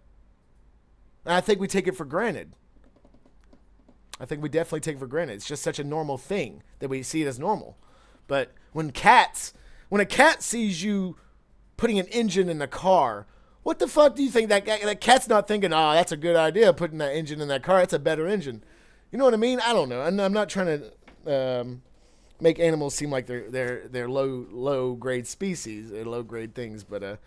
And I think we take it for granted. I think we definitely take it for granted. It's just such a normal thing that we see it as normal. But when a cat sees you putting an engine in a car, what the fuck do you think that cat's not thinking, oh, that's a good idea, putting that engine in that car. That's a better engine. You know what I mean? I don't know. I'm not trying to make animals seem like they're low grade species, low grade things, but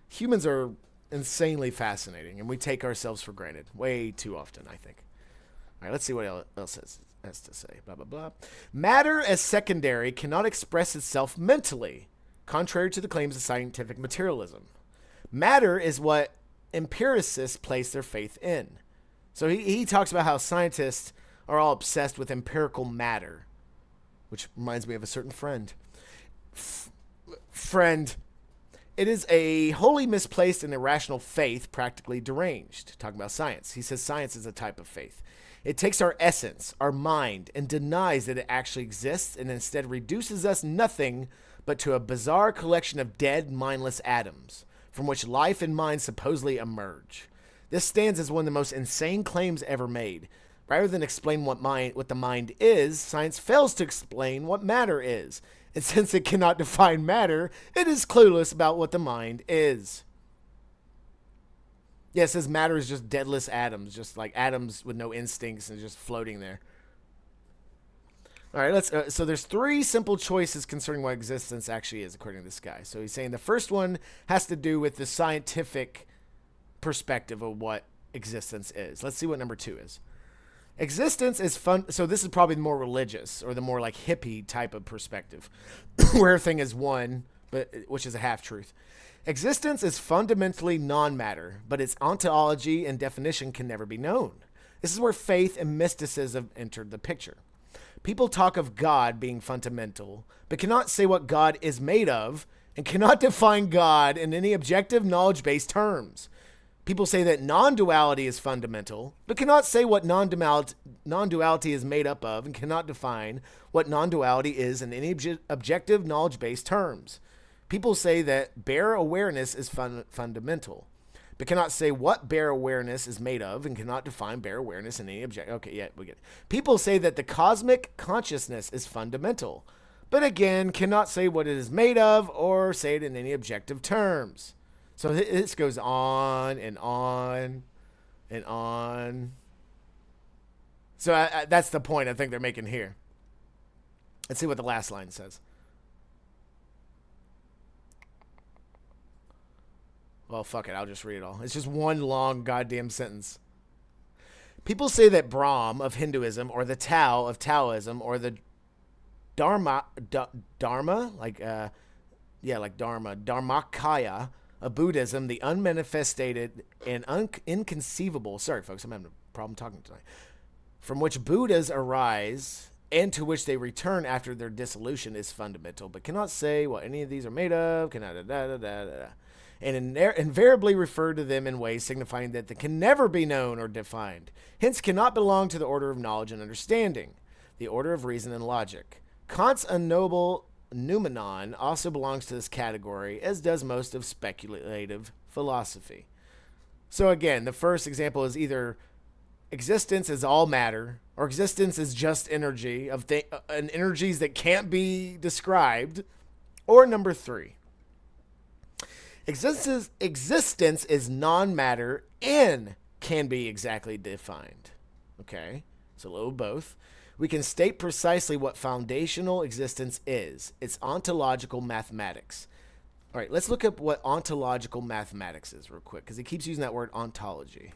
humans are insanely fascinating, and we take ourselves for granted way too often, I think. All right, let's see what else has to say. Blah, blah, blah. Matter as secondary cannot express itself mentally, contrary to the claims of scientific materialism. Matter is what empiricists place their faith in. So he talks about how scientists are all obsessed with empirical matter, which reminds me of a certain friend. It is a wholly misplaced and irrational faith, practically deranged. Talking about science. He says science is a type of faith. It takes our essence, our mind, and denies that it actually exists, and instead reduces us nothing but to a bizarre collection of dead, mindless atoms, from which life and mind supposedly emerge. This stands as one of the most insane claims ever made. Rather than explain what the mind is, science fails to explain what matter is. And since it cannot define matter, it is clueless about what the mind is. Yeah, it says matter is just deadless atoms, just like atoms with no instincts and just floating there. All right, so there's 3 simple choices concerning what existence actually is, according to this guy. So he's saying the first one has to do with the scientific perspective of what existence is. Let's see what number 2 is. Existence is fun. So this is probably the more religious or the more like hippie type of perspective, where everything is one, but which is a half truth. Existence is fundamentally non-matter, but its ontology and definition can never be known. This is where faith and mysticism entered the picture. People talk of God being fundamental, but cannot say what God is made of and cannot define God in any objective knowledge-based terms. People say that non-duality is fundamental, but cannot say what non-duality is made up of and cannot define what non-duality is in any objective knowledge-based terms. People say that bare awareness is fundamental, but cannot say what bare awareness is made of and cannot define bare awareness in any object. Okay, yeah, we get it. People say that the cosmic consciousness is fundamental, but again, cannot say what it is made of or say it in any objective terms. So this goes on and on and on. So that's the point I think they're making here. Let's see what the last line says. Well, fuck it. I'll just read it all. It's just one long goddamn sentence. People say that Brahm of Hinduism or the Tao of Taoism or the Dharma, Dharmakaya of Buddhism, the unmanifested and inconceivable, sorry folks, I'm having a problem talking tonight, from which Buddhas arise and to which they return after their dissolution is fundamental, but cannot say what any of these are made of, and invariably refer to them in ways signifying that they can never be known or defined, hence cannot belong to the order of knowledge and understanding, the order of reason and logic. Kant's unknowable noumenon also belongs to this category, as does most of speculative philosophy. So again, the first example is either existence is all matter, or existence is just energy and energies that can't be described, or number 3. Existence is non-matter and can be exactly defined. Okay, so a little both. We can state precisely what foundational existence is. It's ontological mathematics. All right, let's look up what ontological mathematics is real quick, because he keeps using that word ontology.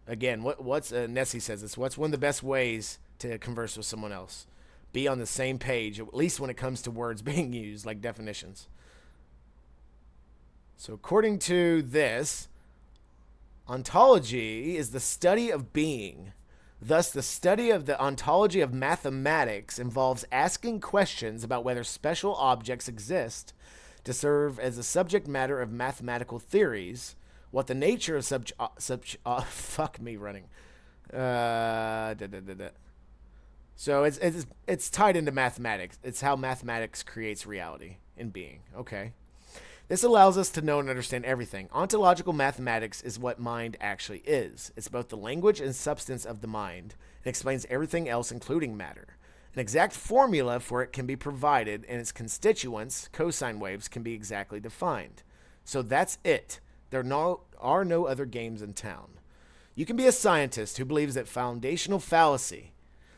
Again, what's Nessie says this. What's one of the best ways to converse with someone else? Be on the same page, at least when it comes to words being used, like definitions. So according to this, ontology is the study of being. Thus, the study of the ontology of mathematics involves asking questions about whether special objects exist to serve as the subject matter of mathematical theories, what the nature of So it's tied into mathematics. It's how mathematics creates reality and being. Okay. This allows us to know and understand everything. Ontological mathematics is what mind actually is. It's both the language and substance of the mind. It explains everything else, including matter. An exact formula for it can be provided, and its constituents, cosine waves, can be exactly defined. So that's it. There are no other games in town. You can be a scientist who believes that foundational fallacy,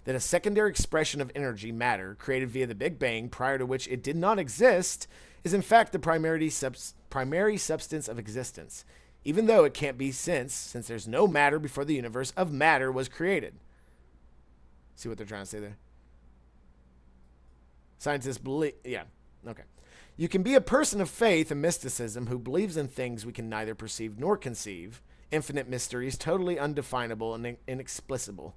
that a secondary expression of energy, matter, created via the Big Bang, prior to which it did not exist, is in fact the primary substance of existence, even though it can't be since there's no matter before the universe of matter was created. See what they're trying to say there? Scientists believe, yeah, okay. You can be a person of faith and mysticism who believes in things we can neither perceive nor conceive, infinite mysteries, totally undefinable and inexplicable,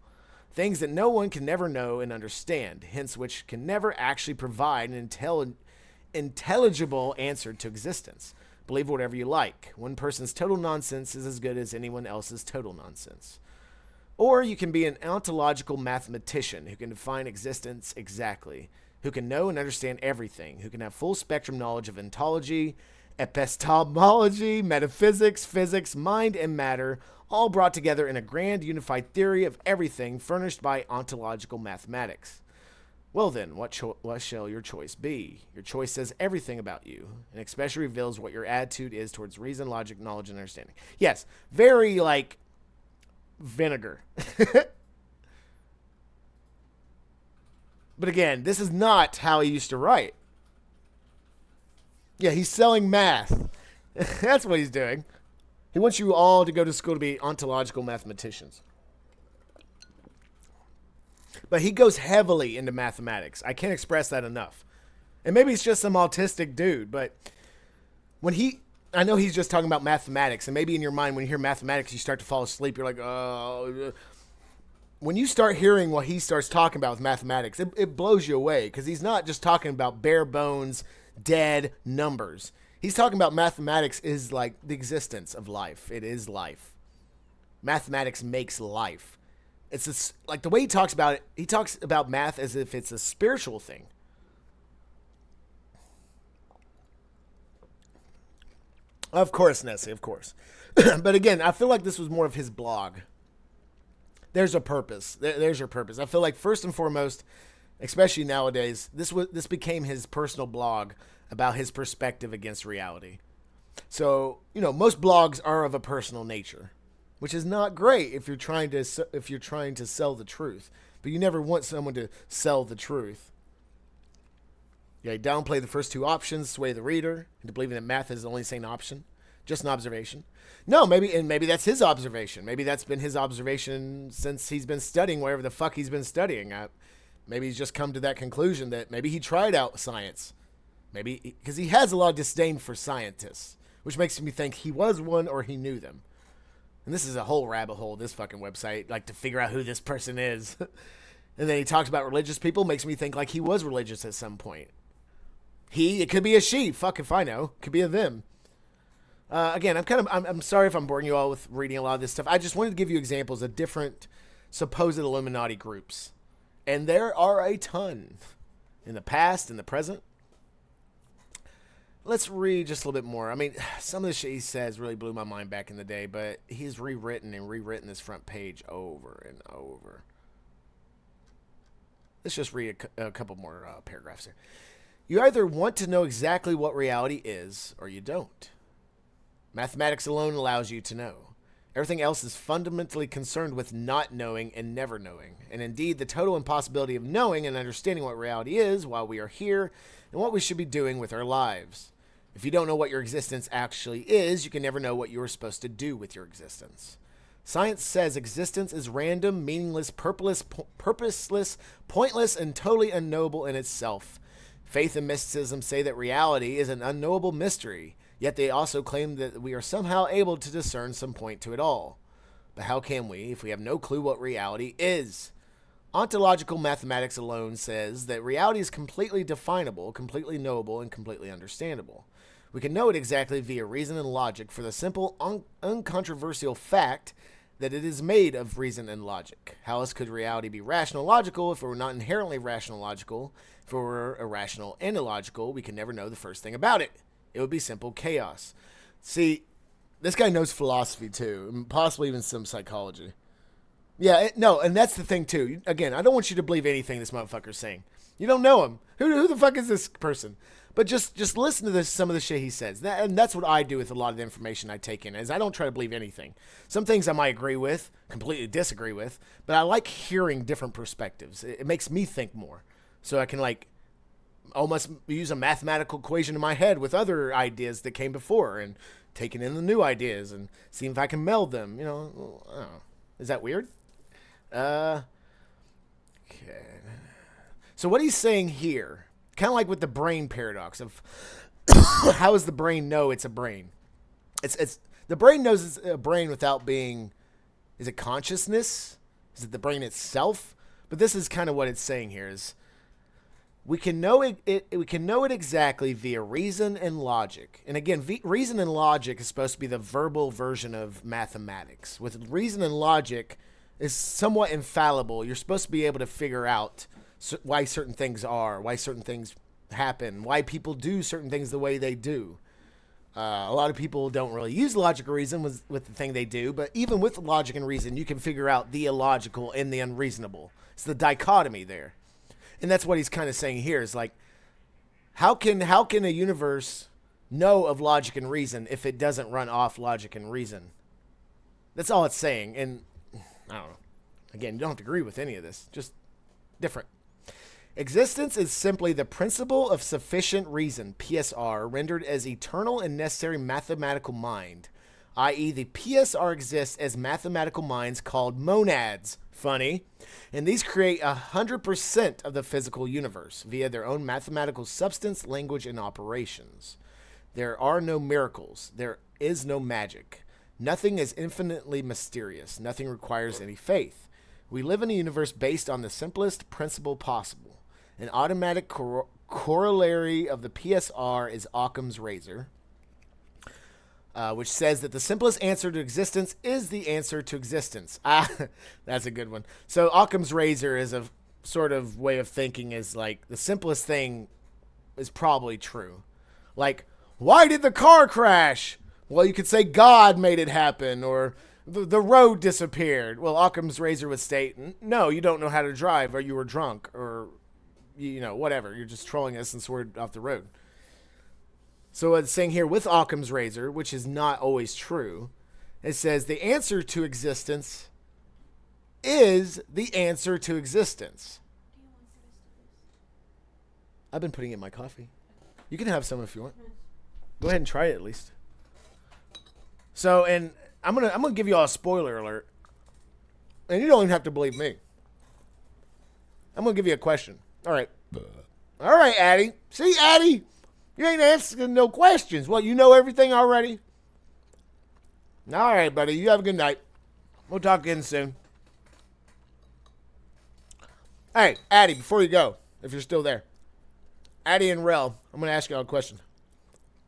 things that no one can never know and understand, hence which can never actually provide an intelligible answer to existence. Believe whatever you like. One person's total nonsense is as good as anyone else's total nonsense. Or you can be an ontological mathematician who can define existence exactly, who can know and understand everything, who can have full spectrum knowledge of ontology, epistemology, metaphysics, physics, mind, and matter, all brought together in a grand unified theory of everything furnished by ontological mathematics. Well then, what shall your choice be? Your choice says everything about you, and especially reveals what your attitude is towards reason, logic, knowledge, and understanding. Yes, very, like, vinegar. But again, this is not how he used to write. Yeah, he's selling math. That's what he's doing. He wants you all to go to school to be ontological mathematicians. But he goes heavily into mathematics. I can't express that enough. And maybe he's just some autistic dude, but I know he's just talking about mathematics, and maybe in your mind when you hear mathematics, you start to fall asleep. You're like, oh. When you start hearing what he starts talking about with mathematics, it blows you away, because he's not just talking about bare bones, dead numbers. He's talking about mathematics is like the existence of life. It is life. Mathematics makes life. It's like the way he talks about it, he talks about math as if it's a spiritual thing. Of course, Nessie, of course. But again, I feel like this was more of his blog. There's a purpose. There's your purpose. I feel like first and foremost, especially nowadays, this became his personal blog about his perspective against reality. So, most blogs are of a personal nature, which is not great if you're trying to sell the truth. But you never want someone to sell the truth. Yeah, downplay the first two options, sway the reader into believing that math is the only sane option. Just an observation. No, maybe that's his observation. Maybe that's been his observation since he's been studying whatever the fuck he's been studying. Maybe he's just come to that conclusion that maybe he tried out science. Maybe because he has a lot of disdain for scientists, which makes me think he was one or he knew them. And this is a whole rabbit hole, this fucking website, like to figure out who this person is. And then he talks about religious people, makes me think like he was religious at some point. It could be a she, fuck if I know. Could be a them. Again, I'm sorry if I'm boring you all with reading a lot of this stuff. I just wanted to give you examples of different supposed Illuminati groups. And there are a ton in the past, in the present. Let's read just a little bit more. I mean, some of the shit he says really blew my mind back in the day, but he's rewritten this front page over and over. Let's just read a couple more paragraphs here. You either want to know exactly what reality is, or you don't. Mathematics alone allows you to know. Everything else is fundamentally concerned with not knowing and never knowing, and indeed the total impossibility of knowing and understanding what reality is while we are here and what we should be doing with our lives. If you don't know what your existence actually is, you can never know what you are supposed to do with your existence. Science says existence is random, meaningless, purposeless, pointless, and totally unknowable in itself. Faith and mysticism say that reality is an unknowable mystery, yet they also claim that we are somehow able to discern some point to it all. But how can we if we have no clue what reality is? Ontological mathematics alone says that reality is completely definable, completely knowable, and completely understandable. We can know it exactly via reason and logic for the simple, uncontroversial fact that it is made of reason and logic. How else could reality be rational logical if it were not inherently rational logical? If it were irrational and illogical, we could never know the first thing about it. It would be simple chaos. See, this guy knows philosophy too, and possibly even some psychology. Yeah, no, and that's the thing too. Again, I don't want you to believe anything this motherfucker's saying. You don't know him. Who the fuck is this person? But just listen to some of the shit he says. And that's what I do with a lot of the information I take in, is I don't try to believe anything. Some things I might agree with, completely disagree with, but I like hearing different perspectives. It makes me think more. So I can like almost use a mathematical equation in my head with other ideas that came before and taking in the new ideas and seeing if I can meld them. You know, I don't know. Is that weird? Okay. So what he's saying here, kind of like with the brain paradox of how does the brain know it's a brain? It's the brain knows it's a brain without being, is it consciousness? Is it the brain itself? But this is kind of what it's saying here is we can know it we can know it exactly via reason and logic. And again, reason and logic is supposed to be the verbal version of mathematics. With reason and logic is somewhat infallible. You're supposed to be able to figure out why certain things are, why certain things happen, why people do certain things the way they do. A lot of people don't really use logic or reason with the thing they do, but even with logic and reason, you can figure out the illogical and the unreasonable. It's the dichotomy there. And that's what he's kind of saying here is like, how can a universe know of logic and reason if it doesn't run off logic and reason? That's all it's saying. And I don't know. Again, you don't have to agree with any of this. Just different. Existence is simply the principle of sufficient reason, PSR, rendered as eternal and necessary mathematical mind, i.e. the PSR exists as mathematical minds called monads. Funny. And these create 100% of the physical universe via their own mathematical substance, language, and operations. There are no miracles. There is no magic. Nothing is infinitely mysterious. Nothing requires any faith. We live in a universe based on the simplest principle possible. An automatic corollary of the PSR is Occam's razor, which says that the simplest answer to existence is the answer to existence. That's a good one. So Occam's razor is a sort of way of thinking is like the simplest thing is probably true. Like, why did the car crash? Well, you could say God made it happen, or the road disappeared. Well, Occam's razor would state, no, you don't know how to drive, or you were drunk, or, you know, whatever. You're just trolling us since we're off the road. So it's saying here with Occam's razor, which is not always true, it says the answer to existence is the answer to existence. I've been putting it in my coffee. You can have some if you want. Go ahead and try it at least. So, and I'm gonna give you all a spoiler alert, and you don't even have to believe me. I'm gonna give you a question. All right, Addy. See, Addy, you ain't asking no questions. Well, you know everything already. All right, buddy. You have a good night. We'll talk again soon. Hey, Addy, before you go, if you're still there, Addy and Rel, I'm gonna ask you all a question.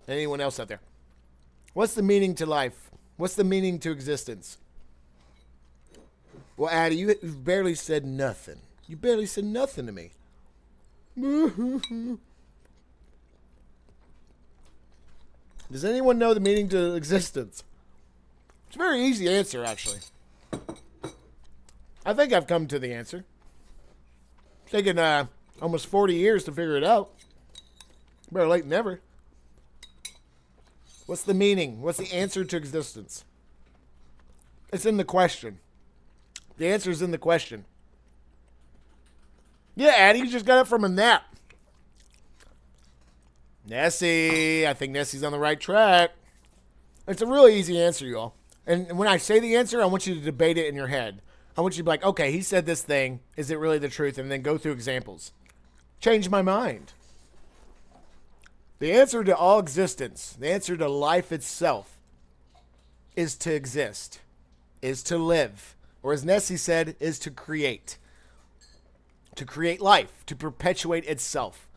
Anyone else out there? What's the meaning to life? What's the meaning to existence? Well, Addy, you've barely said nothing. You barely said nothing to me. Does anyone know the meaning to existence? It's a very easy answer, actually. I think I've come to the answer. It's taken almost 40 years to figure it out. Better late than never. What's the meaning? What's the answer to existence? It's in the question. The answer's in the question. Yeah, Addy, you just got it from a nap. Nessie, I think Nessie's on the right track. It's a really easy answer, y'all. And when I say the answer, I want you to debate it in your head. I want you to be like, okay, he said this thing. Is it really the truth? And then go through examples. Change my mind. The answer to all existence, the answer to life itself, is to exist, is to live, or as Nessie said, is to create. To create life, to perpetuate itself.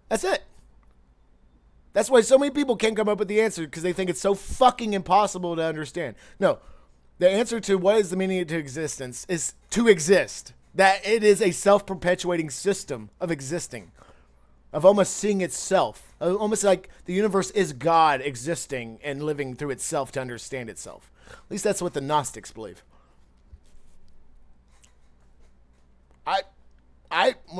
That's it. That's why so many people can't come up with the answer, because they think it's so fucking impossible to understand. No, The answer to what is the meaning to existence is to exist. That it is a self-perpetuating system of existing, of almost seeing itself, almost like the universe is God existing and living through itself to understand itself. At least that's what the Gnostics believe.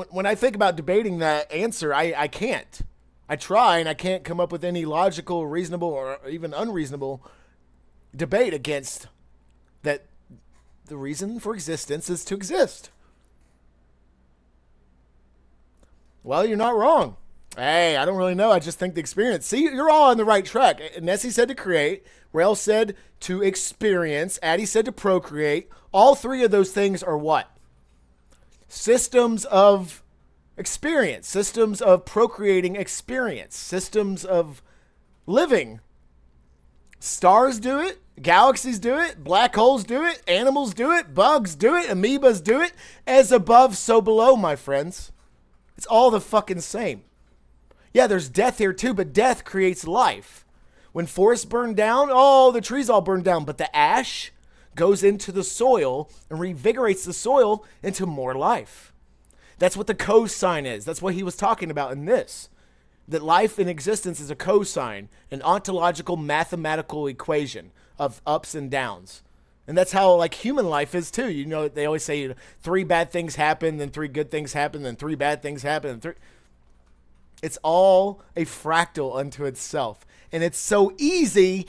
When I think about debating that answer, I can't. I try and I can't come up with any logical, reasonable, or even unreasonable debate against that. The reason for existence is to exist. Well, you're not wrong. Hey, I don't really know. I just think the experience. See, you're all on the right track. Nessie said to create. Rail said to experience. Addie said to procreate. All three of those things are what? Systems of experience. Systems of procreating experience. Systems of living. Stars do it. Galaxies do it. Black holes do it. Animals do it. Bugs do it. Amoebas do it. As above, so below, my friends. It's all the fucking same. Yeah, there's death here too, but death creates life. When forests burn down, the trees all burn down, but the ash goes into the soil and revigorates the soil into more life. That's what the cosine is. That's what he was talking about in this. That life in existence is a cosine, an ontological mathematical equation of ups and downs. And that's how like human life is too. You know, they always say 3 bad things happen, then 3 good things happen, then 3 bad things happen. And It's all a fractal unto itself. And it's so easy,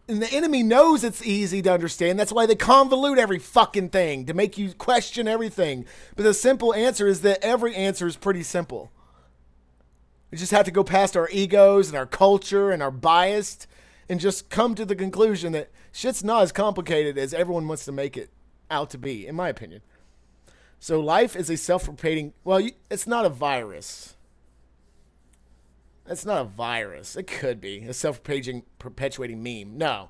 and the enemy knows it's easy to understand. That's why they convolute every fucking thing to make you question everything. But the simple answer is that every answer is pretty simple. We just have to go past our egos and our culture and our bias and just come to the conclusion that shit's not as complicated as everyone wants to make it out to be, in my opinion. So life is a self-repeating, it's not a virus. It's not a virus. It could be a self-perpetuating meme. No.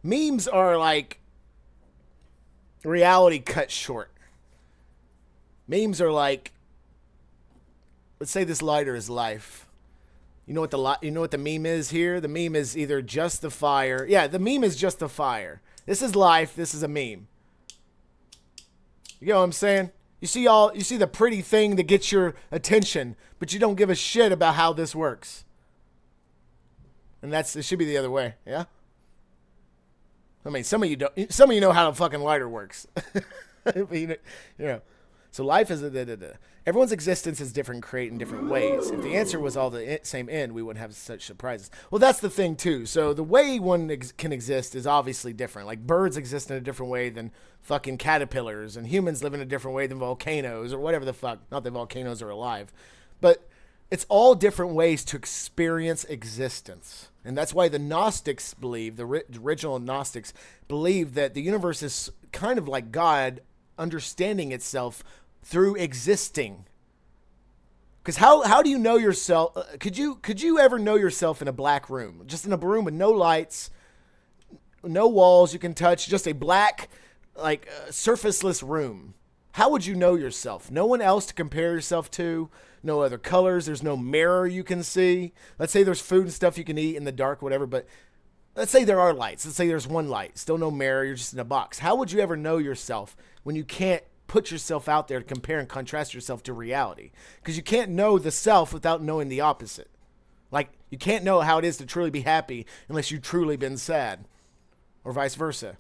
Memes are like reality cut short. Memes are like, let's say this lighter is life. You know what the meme is here? The meme is either just the fire. Yeah, the meme is just the fire. This is life. This is a meme. You know what I'm saying? You see the pretty thing that gets your attention, but you don't give a shit about how this works. And it should be the other way, yeah? I mean, some of you know how the fucking lighter works. you know. So life is everyone's existence is different, create in different ways. If the answer was all the same end, we wouldn't have such surprises. Well, that's the thing too. So the way one can exist is obviously different. Like birds exist in a different way than fucking caterpillars, and humans live in a different way than volcanoes or whatever the fuck. Not that volcanoes are alive, but it's all different ways to experience existence. And that's why the Gnostics believe, the original Gnostics believe that the universe is kind of like God understanding itself through existing. Because how do you know yourself? Could you ever know yourself in a black room? Just in a room with no lights, no walls you can touch, just a black, surfaceless room. How would you know yourself? No one else to compare yourself to, no other colors, there's no mirror you can see. Let's say there's food and stuff you can eat in the dark, whatever, but let's say there are lights. Let's say there's one light, still no mirror, you're just in a box. How would you ever know yourself when you can't put yourself out there to compare and contrast yourself to reality? Because you can't know the self without knowing the opposite. Like, you can't know how it is to truly be happy unless you've truly been sad, or vice versa.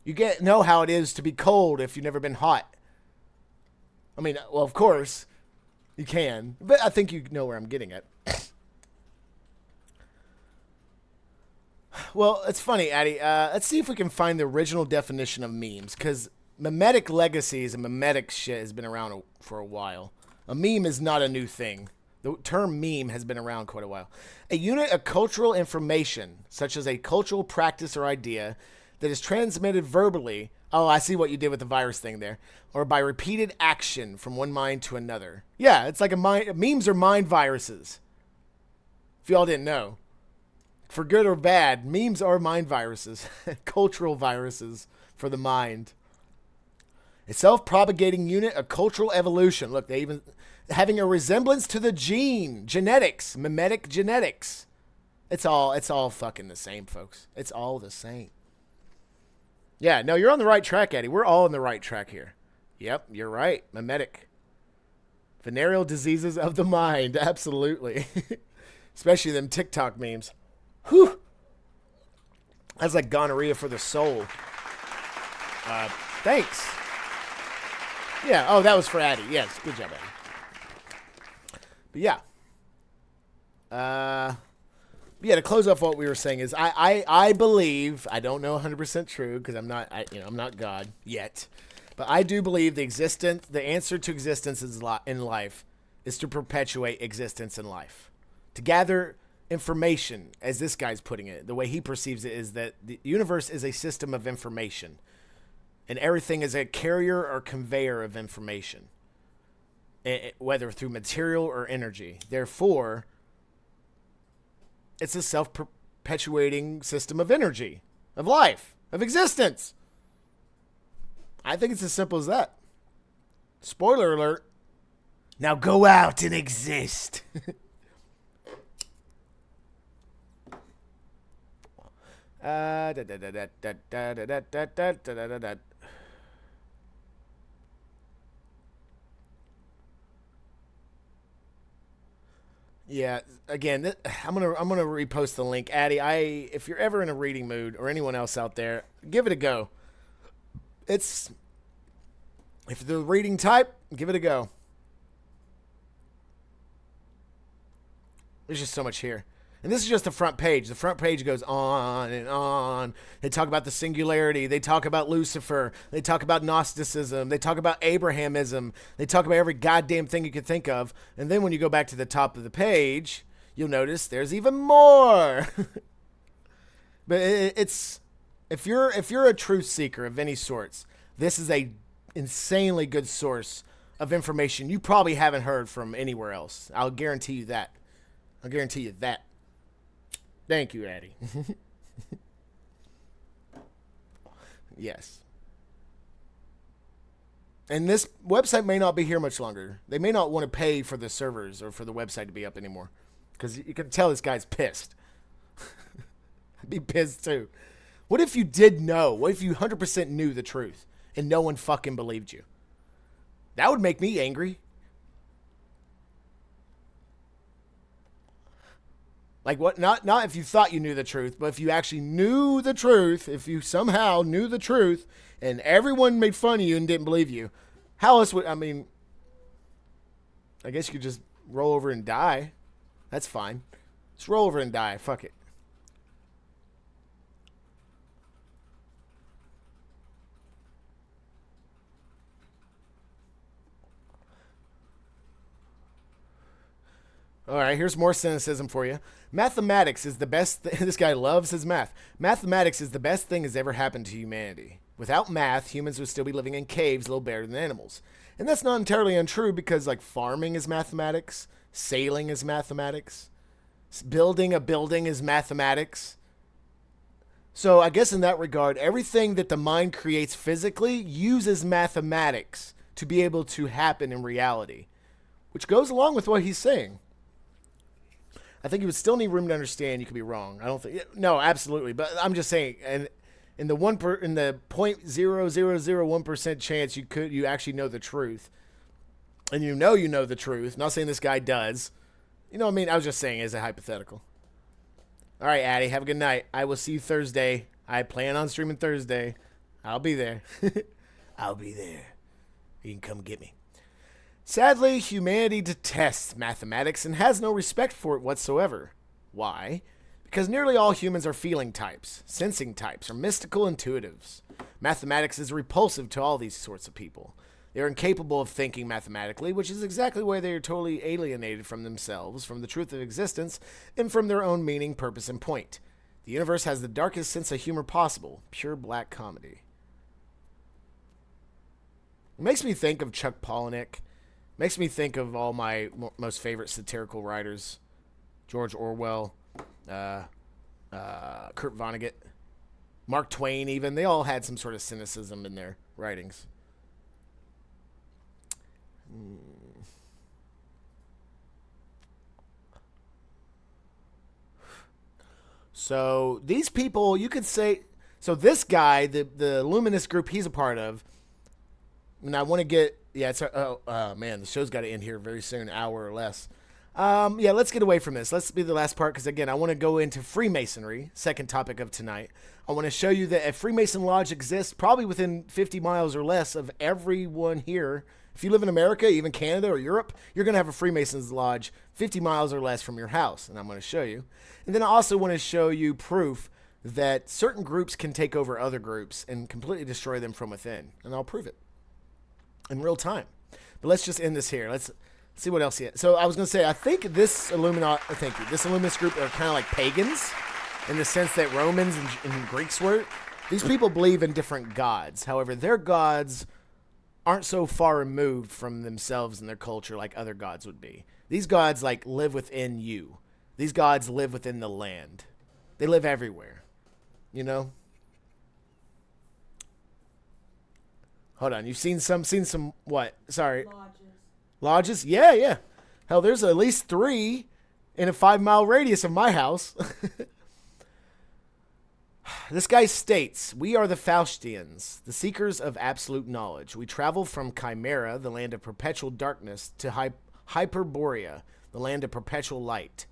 You know how it is to be cold if you've never been hot. I mean, well, of course, you can, but I think you know where I'm getting at. Well, it's funny, Addie. Let's see if we can find the original definition of memes, because memetic legacies and memetic shit has been around for a while. A meme is not a new thing. The term meme has been around quite a while. A unit of cultural information, such as a cultural practice or idea, that is transmitted verbally. Oh, I see what you did with the virus thing there. Or by repeated action from one mind to another. Yeah, it's like memes are mind viruses. If y'all didn't know. For good or bad, memes are mind viruses. Cultural viruses for the mind. A self-propagating unit of cultural evolution. Look, they even having a resemblance to the genetics, memetic genetics. It's all fucking the same, folks. It's all the same. Yeah, no, you're on the right track, Eddie. We're all on the right track here. Yep, you're right. Mimetic. Venereal diseases of the mind. Absolutely. Especially them TikTok memes. Whew. That's like gonorrhea for the soul. Thanks. Yeah, oh, that was for Addie. Yes, good job, Addie. But yeah. Yeah, to close off what we were saying is I believe, I don't know 100% true because I'm not God yet, but I do believe the answer to existence in life is to perpetuate existence in life. To gather information, as this guy's putting it, the way he perceives it is that the universe is a system of information and everything is a carrier or conveyor of information, whether through material or energy. Therefore, it's a self-perpetuating system of energy, of life, of existence. I think it's as simple as that. Spoiler alert. Now go out and exist. Yeah, again, I'm gonna repost the link, Addie. If you're ever in a reading mood, or anyone else out there, give it a go. If you're the reading type, give it a go. There's just so much here. And this is just the front page. The front page goes on and on. They talk about the singularity. They talk about Lucifer. They talk about Gnosticism. They talk about Abrahamism. They talk about every goddamn thing you could think of. And then when you go back to the top of the page, you'll notice there's even more. But it's if you're a truth seeker of any sorts, this is a insanely good source of information you probably haven't heard from anywhere else. I'll guarantee you that. Thank you, Addie. Yes. And this website may not be here much longer. They may not want to pay for the servers or for the website to be up anymore. Because you can tell this guy's pissed. I'd be pissed too. What if you did know? What if you 100% knew the truth and no one fucking believed you? That would make me angry. Like what? Not if you thought you knew the truth, but if you actually knew the truth, if you somehow knew the truth, and everyone made fun of you and didn't believe you, how else would? I mean, I guess you could just roll over and die. That's fine. Just roll over and die. Fuck it. All right, here's more cynicism for you. Mathematics is the best. This guy loves his math. Mathematics is the best thing that's ever happened to humanity. Without math, humans would still be living in caves a little better than animals. And that's not entirely untrue because, like, farming is mathematics, sailing is mathematics, building a building is mathematics. So I guess in that regard, everything that the mind creates physically uses mathematics to be able to happen in reality, which goes along with what he's saying. I think you would still need room to understand. You could be wrong. I don't think. No, absolutely. But I'm just saying, and in the 0.0001% chance you actually know the truth, and you know the truth. Not saying this guy does. You know what I mean? I was just saying as a hypothetical. All right, Addie. Have a good night. I will see you Thursday. I plan on streaming Thursday. I'll be there. I'll be there. You can come get me. Sadly, humanity detests mathematics and has no respect for it whatsoever. Why? Because nearly all humans are feeling types, sensing types, or mystical intuitives. Mathematics is repulsive to all these sorts of people. They are incapable of thinking mathematically, which is exactly why they are totally alienated from themselves, from the truth of existence, and from their own meaning, purpose, and point. The universe has the darkest sense of humor possible, pure black comedy. It makes me think of Chuck Palahniuk. Makes me think of all my most favorite satirical writers. George Orwell, Kurt Vonnegut, Mark Twain even. They all had some sort of cynicism in their writings. So these people, you could say, So this guy, the Luminous group he's a part of, and I want to get, it's, man, the show's got to end here very soon, an hour or less. Let's get away from this. Let's be the last part, because again, I want to go into Freemasonry, second topic of tonight. I want to show you that a Freemason lodge exists probably within 50 miles or less of everyone here. If you live in America, even Canada or Europe, you're going to have a Freemasons lodge 50 miles or less from your house, and I'm going to show you. And then I also want to show you proof that certain groups can take over other groups and completely destroy them from within, and I'll prove it in real time. But let's just end this here. Let's see what else yet. So I was going to say, I think this this Illuminous group are kind of like pagans in the sense that Romans and Greeks were. These people believe in different gods. However, their gods aren't so far removed from themselves and their culture like other gods would be. These gods like live within you. These gods live within the land. They live everywhere. You know? Hold on. You've seen some what? Sorry. Lodges? Yeah. Hell, there's at least 3 in a 5-mile radius of my house. This guy states, we are the Faustians, the seekers of absolute knowledge. We travel from Chimera, the land of perpetual darkness, to Hyperborea, the land of perpetual light.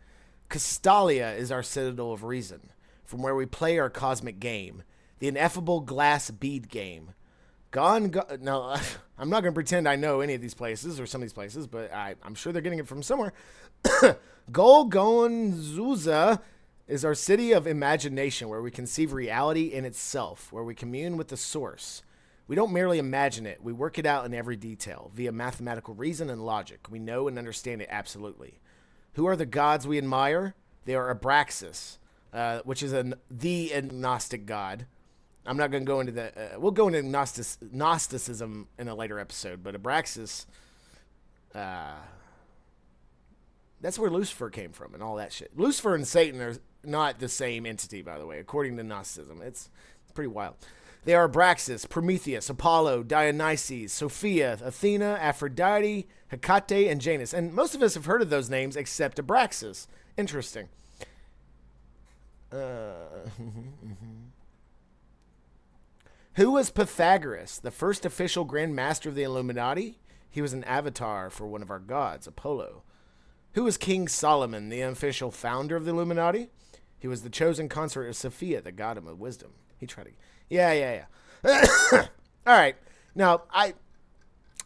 Castalia is our citadel of reason, from where we play our cosmic game, the ineffable glass bead game. Now, I'm not going to pretend I know any of these places or some of these places, but I'm sure they're getting it from somewhere. Golgonzuza is our city of imagination, where we conceive reality in itself, where we commune with the source. We don't merely imagine it. We work it out in every detail, via mathematical reason and logic. We know and understand it absolutely. Who are the gods we admire? They are Abraxas, which is the agnostic god. I'm not going to go into that. We'll go into Gnosticism in a later episode, but Abraxas, that's where Lucifer came from and all that shit. Lucifer and Satan are not the same entity, by the way, according to Gnosticism. It's pretty wild. They are Abraxas, Prometheus, Apollo, Dionysus, Sophia, Athena, Aphrodite, Hecate, and Janus. And most of us have heard of those names except Abraxas. Interesting. Who was Pythagoras, the first official Grand Master of the Illuminati? He was an avatar for one of our gods, Apollo. Who was King Solomon, the official founder of the Illuminati? He was the chosen consort of Sophia, the god of wisdom. He tried to... Yeah. All right. Now,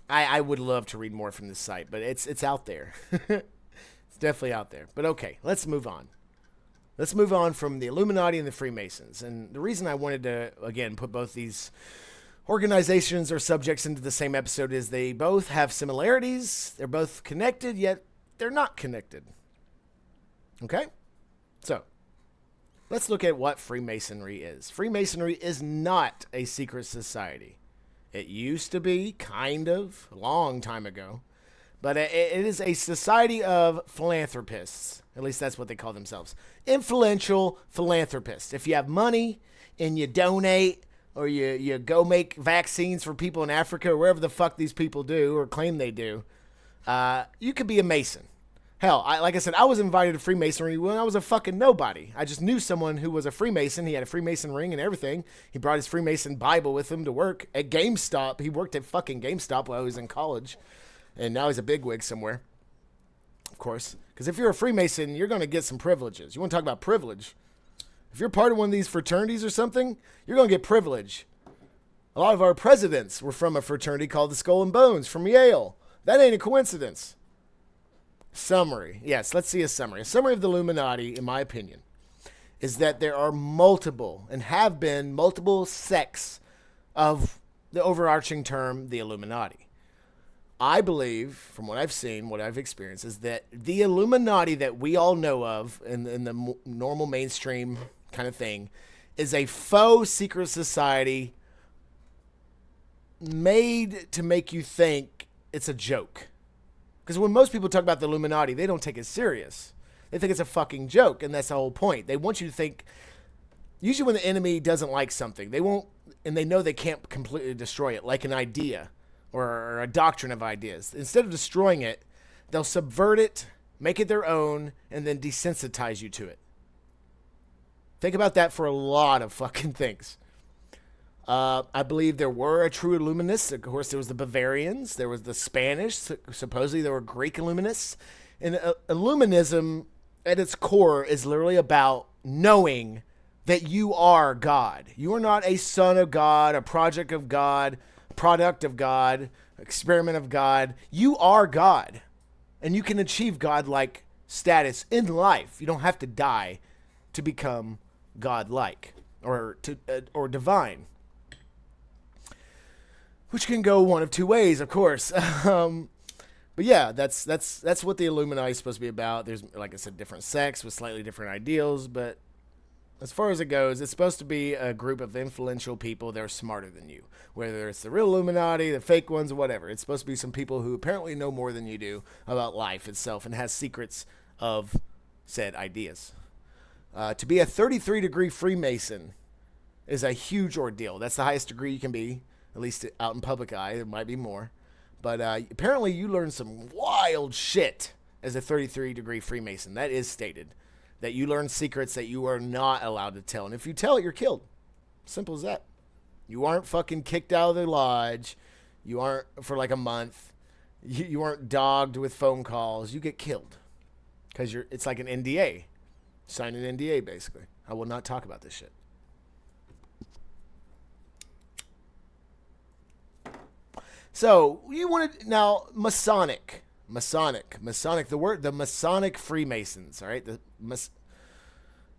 I would love to read more from this site, but it's out there. It's definitely out there. But okay, let's move on. Let's move on from the Illuminati and the Freemasons. And the reason I wanted to, again, put both these organizations or subjects into the same episode is they both have similarities. They're both connected, yet they're not connected. Okay? So, let's look at what Freemasonry is. Freemasonry is not a secret society. It used to be, kind of, a long time ago. But it is a society of philanthropists. At least that's what they call themselves. Influential philanthropists. If you have money and you donate or you go make vaccines for people in Africa or wherever the fuck these people do or claim they do, you could be a Mason. Hell, like I said, I was invited to Freemasonry when I was a fucking nobody. I just knew someone who was a Freemason. He had a Freemason ring and everything. He brought his Freemason Bible with him to work at GameStop. He worked at fucking GameStop while he was in college. And now he's a bigwig somewhere, of course. Because if you're a Freemason, you're going to get some privileges. You want to talk about privilege? If you're part of one of these fraternities or something, you're going to get privilege. A lot of our presidents were from a fraternity called the Skull and Bones from Yale. That ain't a coincidence. Summary. Yes, let's see a summary. A summary of the Illuminati, in my opinion, is that there are multiple, and have been multiple sects of the overarching term, the Illuminati. I believe, from what I've seen, what I've experienced, is that the Illuminati that we all know of in the normal mainstream kind of thing is a faux secret society made to make you think it's a joke. Because when most people talk about the Illuminati, they don't take it serious. They think it's a fucking joke, and that's the whole point. They want you to think, usually when the enemy doesn't like something, they won't, and they know they can't completely destroy it, like an idea. Or a doctrine of ideas. Instead of destroying it, they'll subvert it, make it their own, and then desensitize you to it. Think about that for a lot of fucking things. I believe there were a true Illuminists. Of course, there was the Bavarians. There was the Spanish. Supposedly, there were Greek Illuminists. And Illuminism, at its core, is literally about knowing that you are God. You are not a son of God, a project of God, product of God, experiment of God. You are God. And you can achieve God-like status in life. You don't have to die to become God-like or divine. Which can go one of two ways, of course. But yeah, that's what the Illuminati is supposed to be about. There's, like I said, different sects with slightly different ideals, but as far as it goes, it's supposed to be a group of influential people that are smarter than you. Whether it's the real Illuminati, the fake ones, or whatever. It's supposed to be some people who apparently know more than you do about life itself and has secrets of said ideas. To be a 33-degree Freemason is a huge ordeal. That's the highest degree you can be, at least out in public eye. There might be more. But apparently you learn some wild shit as a 33-degree Freemason. That is stated. That you learn secrets that you are not allowed to tell. And if you tell it, you're killed. Simple as that. You aren't fucking kicked out of the lodge. You aren't for like a month. You aren't dogged with phone calls. You get killed. Because it's like an NDA. Sign an NDA, basically. I will not talk about this shit. So, you want to, now, Masonic, the Masonic Freemasons, all right? The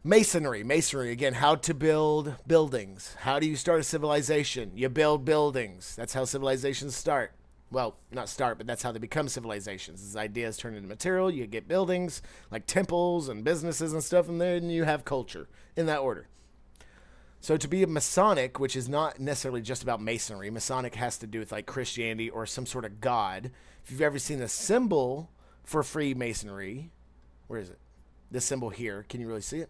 Masonry, again, how to build buildings. How do you start a civilization? You build buildings. That's how civilizations start. Well, not start, but that's how they become civilizations. As ideas turn into material, you get buildings, like temples and businesses and stuff, and then you have culture, in that order. So to be a Masonic, which is not necessarily just about Masonry, Masonic has to do with like Christianity or some sort of God. If you've ever seen the symbol for Freemasonry, where is it? This symbol here. Can you really see it?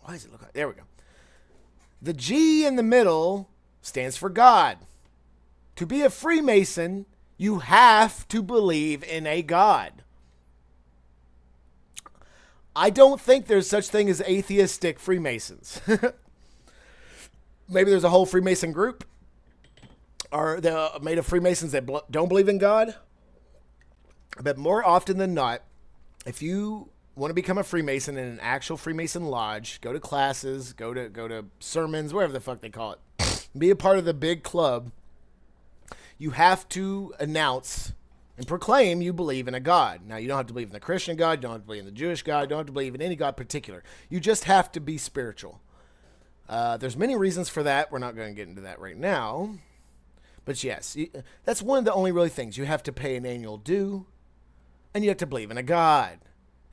Why does it look like? There we go. The G in the middle stands for God. To be a Freemason, you have to believe in a God. I don't think there's such thing as atheistic Freemasons. Maybe there's a whole Freemason group. Are they made of Freemasons that don't believe in God? But more often than not, if you want to become a Freemason in an actual Freemason lodge, go to classes, go to sermons, whatever the fuck they call it, be a part of the big club, you have to announce and proclaim you believe in a God. Now, you don't have to believe in the Christian God. You don't have to believe in the Jewish God. You don't have to believe in any God particular. You just have to be spiritual. There's many reasons for that. We're not going to get into that right now. But yes, that's one of the only really things. You have to pay an annual due, and you have to believe in a God.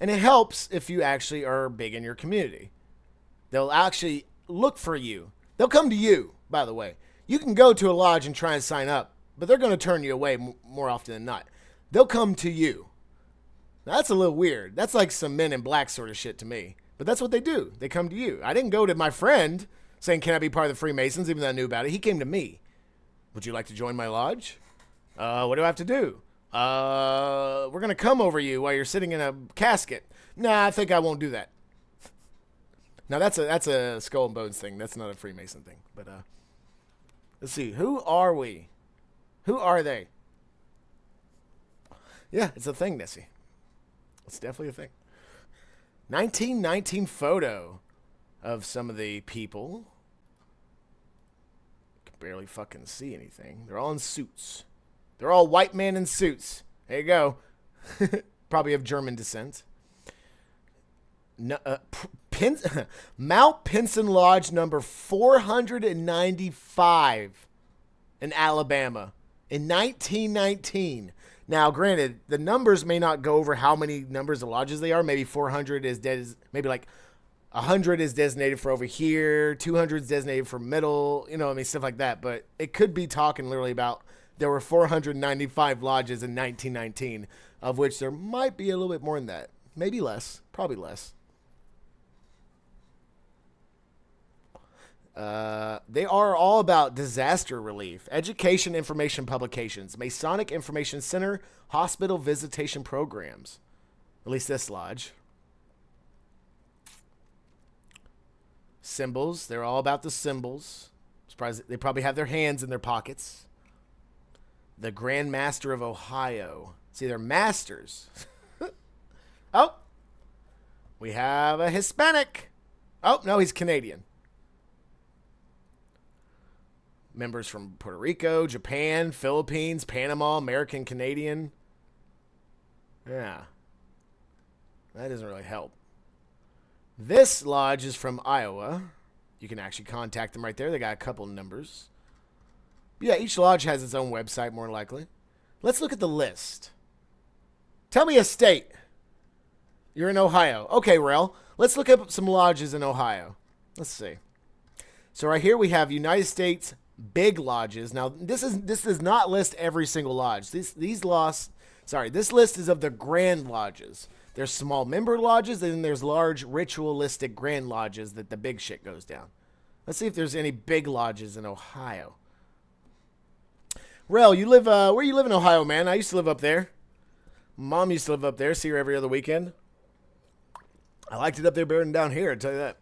And it helps if you actually are big in your community. They'll actually look for you. They'll come to you, by the way. You can go to a lodge and try and sign up, but they're going to turn you away more often than not. They'll come to you. Now, that's a little weird. That's like some Men in Black sort of shit to me. But that's what they do. They come to you. I didn't go to my friend saying, can I be part of the Freemasons, even though I knew about it. He came to me. Would you like to join my lodge? What do I have to do? We're going to come over you while you're sitting in a casket. Nah, I think I won't do that. Now, that's a Skull and Bones thing. That's not a Freemason thing. But let's see. Who are we? Who are they? Yeah, it's a thing, Nessie. It's definitely a thing. 1919 photo of some of the people. Can barely fucking see anything. They're all in suits. They're all white men in suits. There you go. Probably of German descent. No, Mount Pinson Lodge number 495 in Alabama in 1919. Now, granted, the numbers may not go over how many numbers of lodges they are. Maybe 400 is maybe like 100 is designated for over here. 200 is designated for middle. You know, I mean, stuff like that. But it could be talking literally about there were 495 lodges in 1919, of which there might be a little bit more than that. Maybe less. Probably less. They are all about disaster relief, education, information publications, Masonic Information Center, hospital visitation programs. At least this lodge. Symbols. They're all about the symbols. Surprised they probably have their hands in their pockets. The Grand Master of Ohio. See, they're masters. Oh. We have a Hispanic. Oh, no, he's Canadian. Members from Puerto Rico, Japan, Philippines, Panama, American, Canadian. Yeah. That doesn't really help. This lodge is from Iowa. You can actually contact them right there. They got a couple numbers. But yeah, each lodge has its own website, more likely. Let's look at the list. Tell me a state. You're in Ohio. Okay, Rel. Let's look up some lodges in Ohio. Let's see. So right here we have United States big lodges. Now, this does not list every single lodge. This list is of the grand lodges. There's small member lodges, and then there's large ritualistic grand lodges that the big shit goes down. Let's see if there's any big lodges in Ohio. Rel, you live, where you live in Ohio, man? I used to live up there. Mom used to live up there, see her every other weekend. I liked it up there better than down here, I'll tell you that.